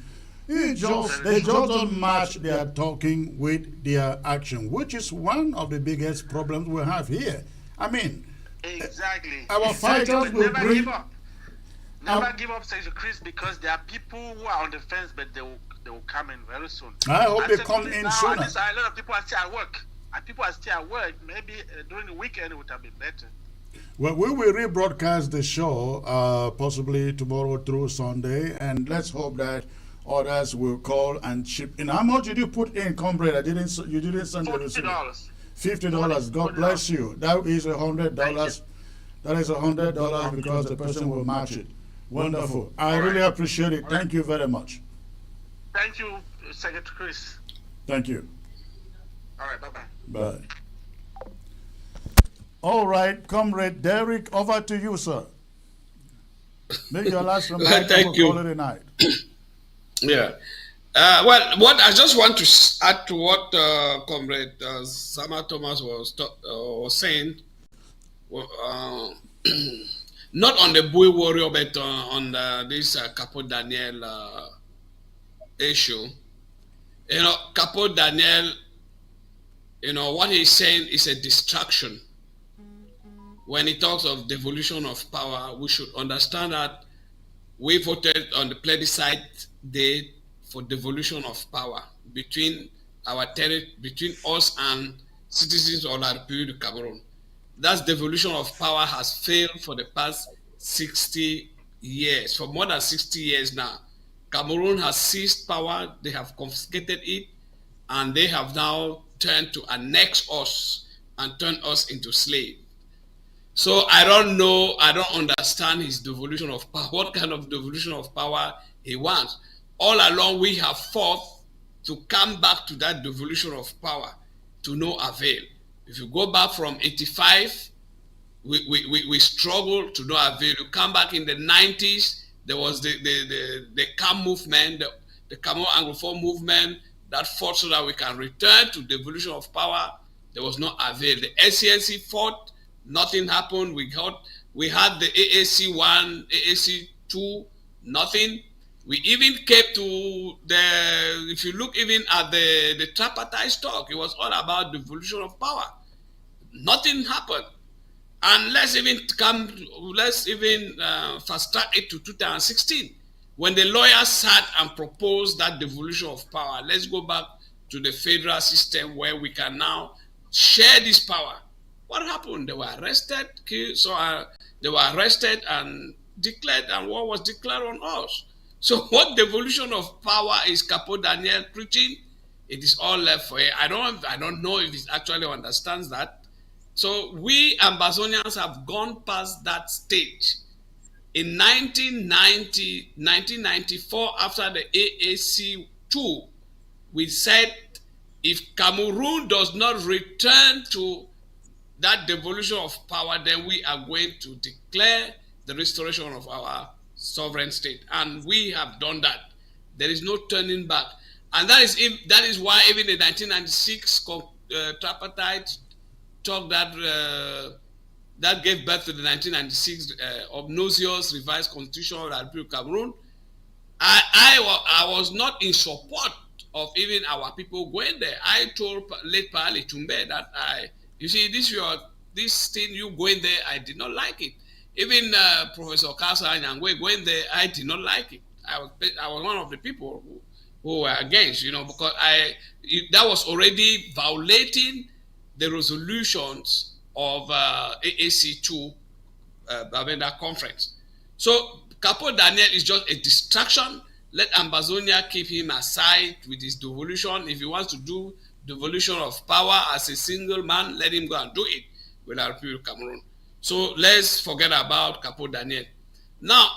they just don't match their talking with their action, which is one of the biggest problems we have here. I mean, exactly. Our fighters will never bring. Give up. Never give up, Secretary Chris, because there are people who are on the fence, but they will come in very soon. I hope they come in sooner. A lot of people are still at work. And people are still at work. Maybe during the weekend it would have been better. Well, we will rebroadcast the show possibly tomorrow through Sunday, and let's hope that others will call and chip in. How much did you put in, comrade? You didn't send the receipt. $50. $50. God bless you. That is $100. That is $100 because the person will match it. Wonderful. I really appreciate it. Thank you very much. Thank you, Secretary Chris. Thank you. All right, bye-bye. Bye. All right, Comrade Derek, over to you, sir. Make your last remark. Thank you. Call it a night. Yeah. Well, what I just want to add to what Comrade Sama Thomas was saying, not on the Boy Warrior, but on this Capo Daniel issue. You know, Capo Daniel, you know, what he's saying is a distraction. When he talks of devolution of power, we should understand that we voted on the plebiscite day for devolution of power between between us and citizens of La République du Cameroon. That devolution of power has failed for the past 60 years, for more than 60 years now. Cameroon has seized power, they have confiscated it, and they have now turned to annex us and turn us into slaves. So I don't know, I don't understand his devolution of power, what kind of devolution of power he wants. All along, we have fought to come back to that devolution of power to no avail. If you go back from 85, we struggled to no avail. You come back in the 90s, there was the CAM movement, the Cameroon Anglophone movement that fought so that we can return to devolution of power. There was no avail. The SCNC fought, nothing happened. We had the AAC 1, AAC 2, nothing. We even came to if you look even at the tripartite talk, it was all about devolution of power. Nothing happened. And let's even fast track it to 2016, when the lawyers sat and proposed that devolution of power. Let's go back to the federal system where we can now share this power. What happened? They were arrested, they were arrested and declared, and war was declared on us. So what devolution of power is Capo Daniel preaching? It is all left for him. I don't know if he actually understands that. So we Ambazonians have gone past that stage. In 1994, after the AAC 2, we said if Cameroon does not return to that devolution of power, then we are going to declare the restoration of our sovereign state. And we have done that. There is no turning back. And that is why even the 1996 tripartite talk that gave birth to the 1996 obnoxious revised constitution of the Republic of Cameroon, I was not in support of even our people going there. I told late Pali Tumbe that you see, this thing you going there, I did not like it. Even Professor Kasa Nyangwe going there, I did not like it. I was one of the people who were against, because that was already violating the resolutions of AAC2 Bamenda conference. So Capo Daniel is just a distraction. Let Ambazonia keep him aside with his devolution. If he wants to do devolution of power as a single man, let him go and do it with our people Cameroon. So let's forget about Capo Daniel. Now,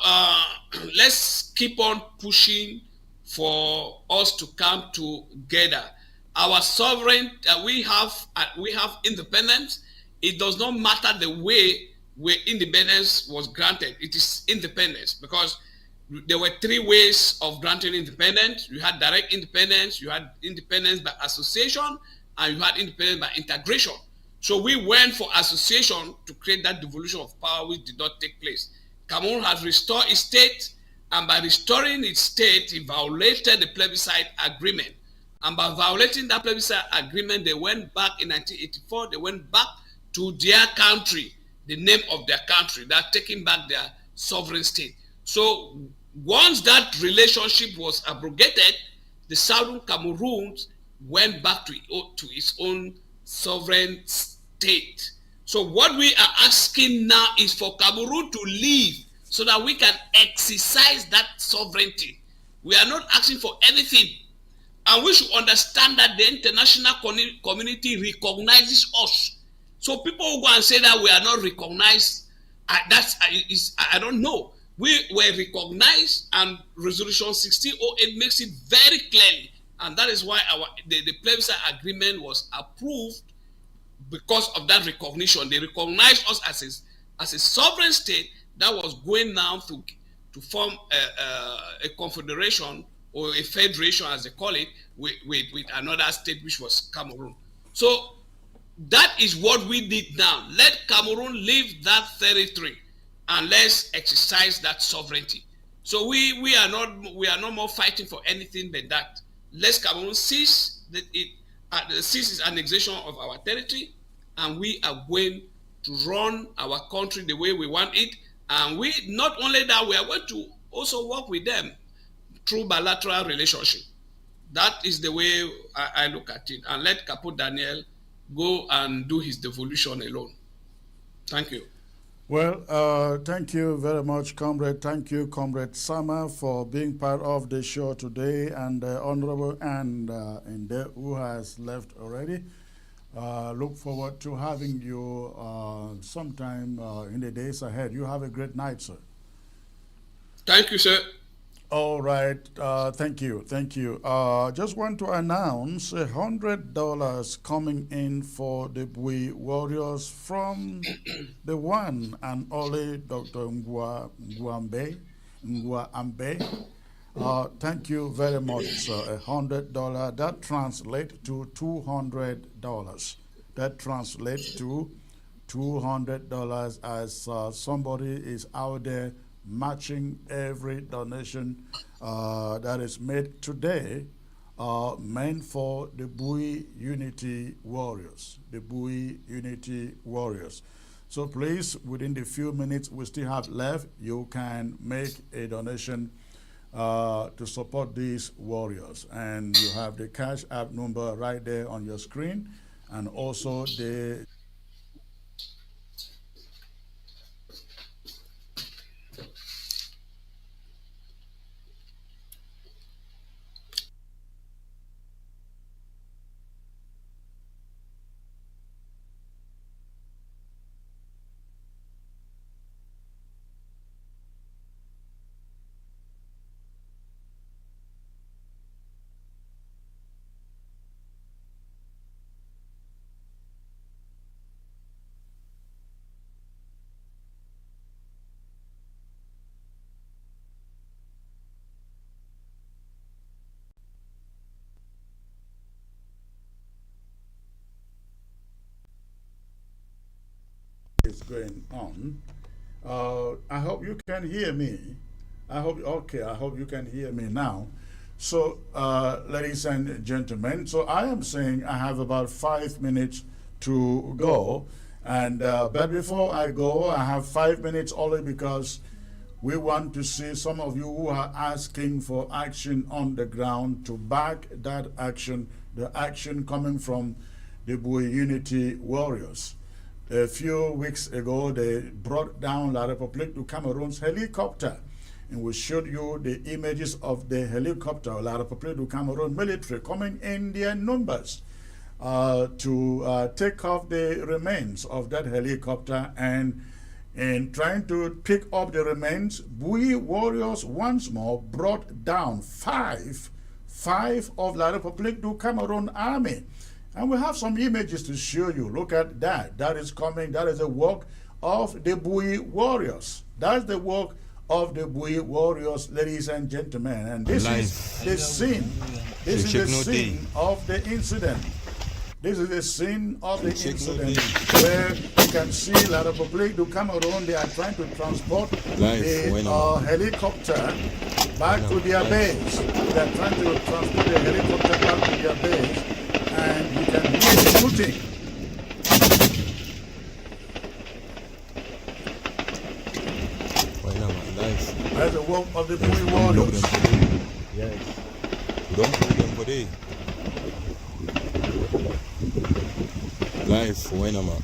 let's keep on pushing for us to come together. Our sovereign, we have independence. It does not matter the way where independence was granted. It is independence because there were three ways of granting independence. You had direct independence, you had independence by association, and you had independence by integration. So we went for association to create that devolution of power which did not take place. Cameroon has restored its state, and by restoring its state, it violated the plebiscite agreement. And by violating that plebiscite agreement, they went back in 1984, they went back to their country, the name of their country, that taking back their sovereign state. So once that relationship was abrogated, the Southern Cameroon went back to its own sovereign state. So what we are asking now is for Cameroon to leave so that we can exercise that sovereignty. We are not asking for anything. And we should understand that the international community recognizes us. So people who go and say that we are not recognized, I don't know. We were recognized, and Resolution 1608 makes it very clearly. And that is why the plebiscite agreement was approved, because of that recognition. They recognized us as a sovereign state that was going now to form a confederation or a federation, as they call it, with another state, which was Cameroon. So that is what we did now. Let Cameroon leave that territory and let's exercise that sovereignty. So we are no more fighting for anything but that. Let Cameroon cease its annexation of our territory, and we are going to run our country the way we want it. And we not only that, we are going to also work with them through bilateral relationship. That is the way I look at it. And let Capo Daniel go and do his devolution alone. Thank you. Well, thank you very much, Comrade. Thank you, Comrade Sama, for being part of the show today, and Honorable and Inde, who has left already. Look forward to having you sometime in the days ahead. You have a great night, sir. Thank you, sir. All right. Thank you. Thank you. Just want to announce $100 coming in for the Bui Warriors from the one and only Dr. Nguambe. Thank you very much, sir. $100. That translates to $200. That translates to $200 as somebody is out there matching every donation that is made today, meant for the Bui Unity Warriors. The Bui Unity Warriors. So please, within the few minutes we still have left, you can make a donation to support these warriors. And you have the Cash App number right there on your screen, and also the is going on. I hope you can hear me. I hope you can hear me now. So, ladies and gentlemen, so I am saying I have about 5 minutes to go. And but before I go, I have 5 minutes only because we want to see some of you who are asking for action on the ground to back that action, the action coming from the Bui Unity Warriors. A few weeks ago, they brought down La République du Cameroon's helicopter, and we showed you the images of the helicopter, La République du Cameroon military, coming in their numbers to take off the remains of that helicopter. And in trying to pick up the remains, Bui warriors once more brought down five of La République du Cameroon army. And we have some images to show you. Look at that. That is coming. That is the work of the Bui warriors. That's the work of the Bui warriors, ladies and gentlemen. And this is the scene. This is the scene of the incident. This is the scene of the incident where you can see La République du Cameroon. They are trying to transport the helicopter back to their base. They are trying to transport the helicopter back to their base. And you can hear the shooting. That's the work of the Bui warriors. Yes. We don't put them for day. Life, when I'm up.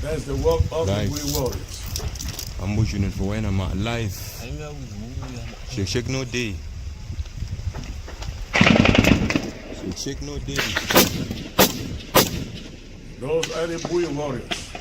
That's the work of the Bui warriors. Ambush unit for when I'm at life. Shake no day. Shake no day. Those are the Bui warriors.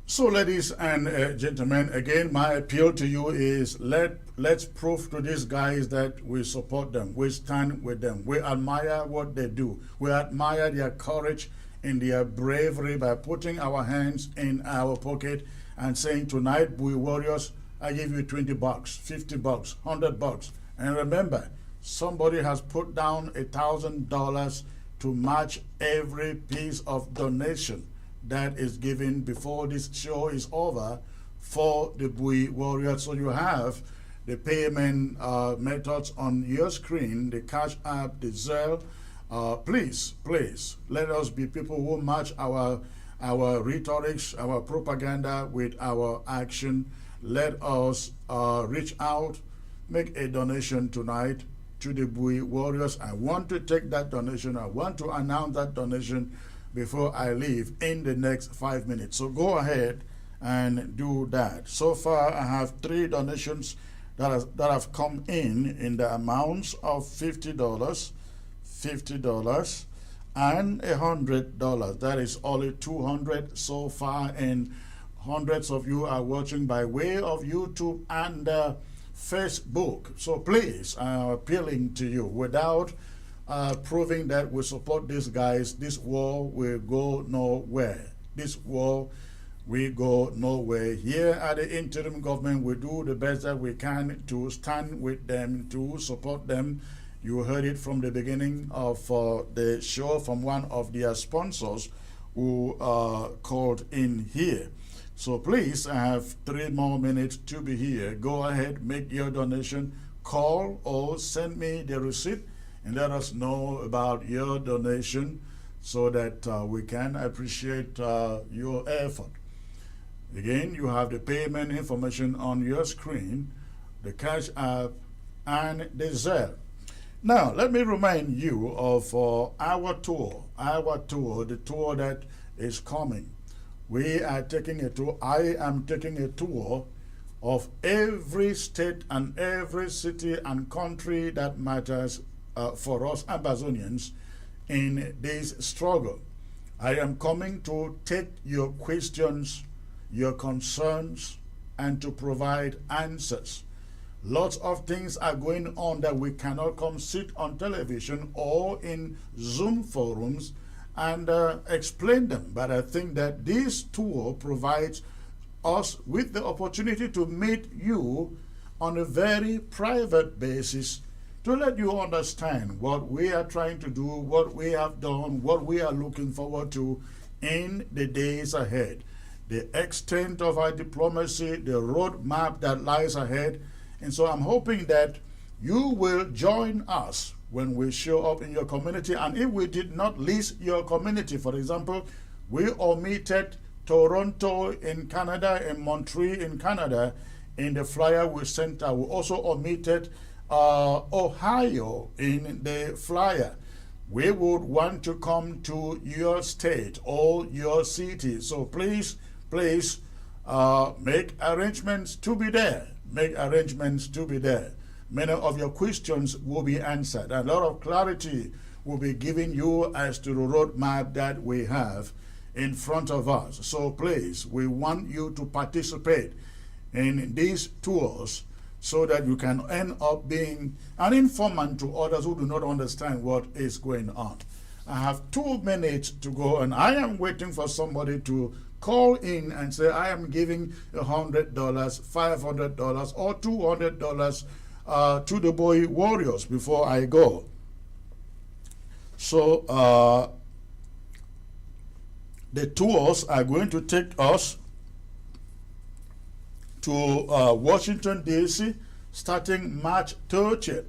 So, ladies and gentlemen, again, my appeal to you is let's prove to these guys that we support them. We stand with them. We admire what they do. We admire their courage in their bravery by putting our hands in our pocket and saying, tonight, Bui Warriors, I give you 20 bucks, 50 bucks, 100 bucks. And remember, somebody has put down $1,000 to match every piece of donation that is given before this show is over for the Bui Warriors. So you have the payment methods on your screen, the Cash App, the Zelle. Please, let us be people who match our rhetorics, our propaganda with our action. Let us reach out, make a donation tonight to the Bui Warriors. I want to take that donation. I want to announce that donation before I leave in the next 5 minutes. So go ahead and do that. So far, I have 3 donations that have come in the amounts of $50, $50, and $100. That is only 200 so far, and hundreds of you are watching by way of YouTube and Facebook. So please, I'm appealing to you, without proving that we support these guys, this war will go nowhere. This war will go nowhere. Here at the interim government, we do the best that we can to stand with them, to support them. You heard it from the beginning of the show from one of their sponsors who called in here. So please, I have 3 more minutes to be here. Go ahead, make your donation, call or send me the receipt and let us know about your donation so that we can appreciate your effort. Again, you have the payment information on your screen, the Cash App, and the Zelle. Now, let me remind you of our tour, the tour that is coming. We are taking a tour. I am taking a tour of every state and every city and country that matters for us Amazonians in this struggle. I am coming to take your questions, your concerns, and to provide answers. Lots of things are going on that we cannot come sit on television or in Zoom forums and explain them. But I think that this tour provides us with the opportunity to meet you on a very private basis, to let you understand what we are trying to do, what we have done, what we are looking forward to in the days ahead, the extent of our diplomacy, the roadmap that lies ahead. And so I'm hoping that you will join us when we show up in your community. And if we did not list your community, for example, we omitted Toronto in Canada and Montreal in Canada in the flyer we sent out. We also omitted Ohio in the flyer. We would want to come to your state or your city. So please, make arrangements to be there. Make arrangements to be there. Many of your questions will be answered. A lot of clarity will be given you as to the roadmap that we have in front of us. So please, we want you to participate in these tours so that you can end up being an informant to others who do not understand what is going on. I have 2 minutes to go, and I am waiting for somebody to call in and say, I am giving $100, $500, or $200 to the Bui Warriors before I go. So the tours are going to take us to Washington, D.C., starting March 30th.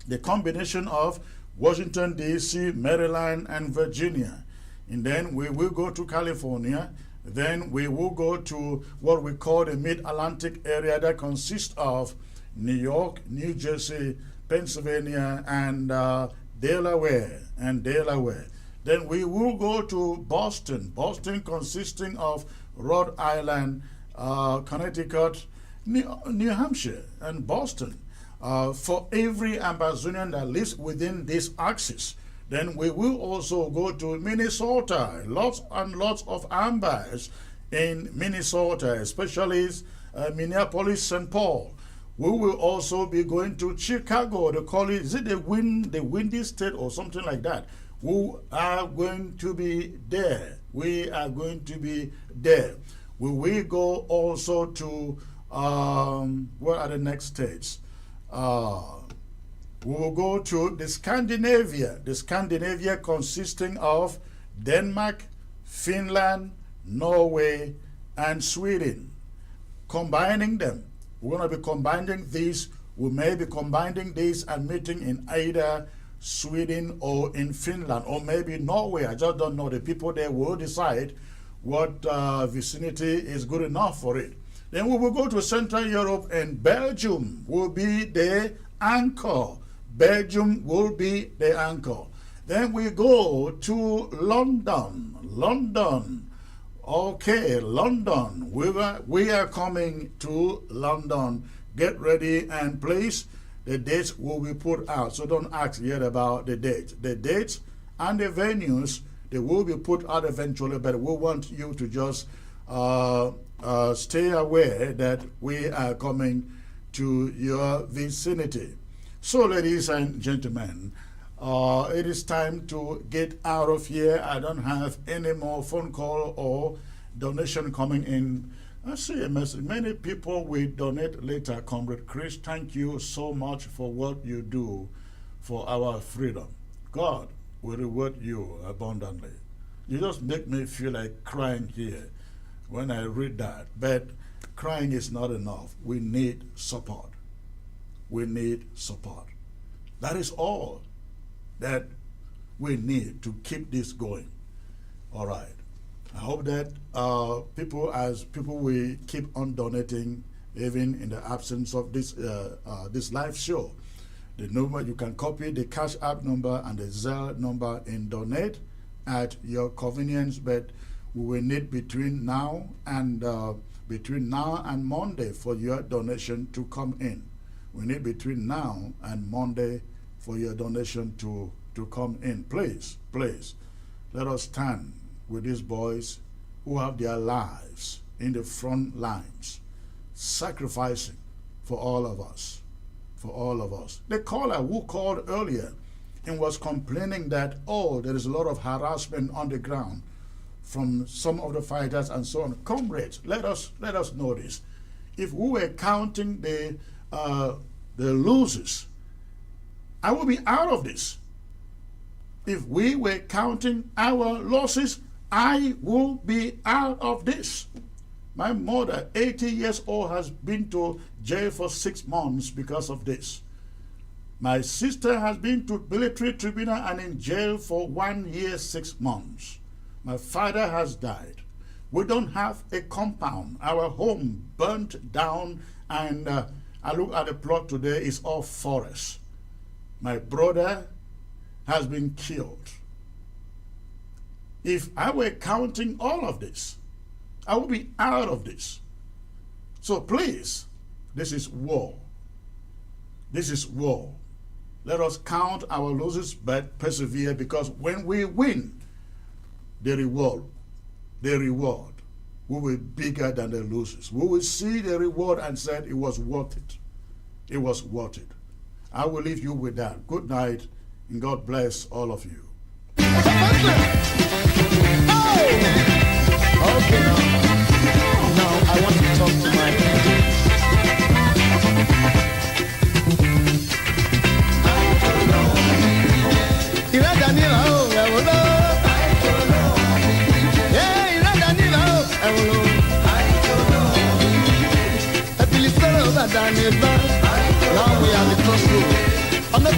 The combination of Washington, D.C., Maryland, and Virginia. And then we will go to California. Then we will go to what we call the Mid-Atlantic area that consists of New York, New Jersey, Pennsylvania, and Delaware. Then we will go to Boston. Boston consisting of Rhode Island, Connecticut, New Hampshire, and Boston. For every Amazonian that lives within this axis. Then we will also go to Minnesota. Lots and lots of Ambas in Minnesota, especially Minneapolis, St. Paul. We will also be going to Chicago. They call it, is it the windy state or something like that? who are going to be there. We are going to be there. Will we go also to, what are the next states? We will go to the Scandinavia consisting of Denmark, Finland, Norway, and Sweden. Combining them, we're going to be combining these. We may be combining these and meeting in either Sweden or in Finland or maybe Norway. I just don't know. The people there will decide what vicinity is good enough for it. Then we will go to Central Europe, and Belgium will be the anchor. Belgium will be the anchor. Then we go to London. London. Okay, London. We are coming to London. Get ready, and please, the dates will be put out. So don't ask yet about the dates. The dates and the venues, they will be put out eventually, but we want you to just stay aware that we are coming to your vicinity. So, ladies and gentlemen, it is time to get out of here. I don't have any more phone call or donation coming in. I see a message. Many people will donate later. Comrade Chris, thank you so much for what you do for our freedom. God will reward you abundantly. You just make me feel like crying here when I read that. But crying is not enough. We need support. We need support. That is all that we need to keep this going. All right. I hope that people will keep on donating even in the absence of this this live show. The number, you can copy the Cash App number and the Zelle number and donate at your convenience, but we will need between now and Monday for your donation to come in. We need between now and Monday for your donation to come in. Please, please, let us stand with these boys who have their lives in the front lines, sacrificing for all of us, for all of us. The caller who called earlier and was complaining that, oh, there is a lot of harassment on the ground from some of the fighters and so on. Comrades, let us know this. If we were counting the losers, I will be out of this. If we were counting our losses, I will be out of this. My mother, 80 years old, has been to jail for 6 months because of this. My sister has been to military tribunal and in jail for 1 year, 6 months. My father has died. We don't have a compound. Our home burnt down, and I look at the plot today, it's all forest. My brother has been killed. If I were counting all of this, I would be out of this. So please, this is war. This is war. Let us count our losses but persevere, because when we win, the reward will be bigger than the losses. We will see the reward and say it was worth it. It was worth it. I will leave you with that. Good night, and God bless all of you. Okay, now I want to talk to my now we are the crossroads. On the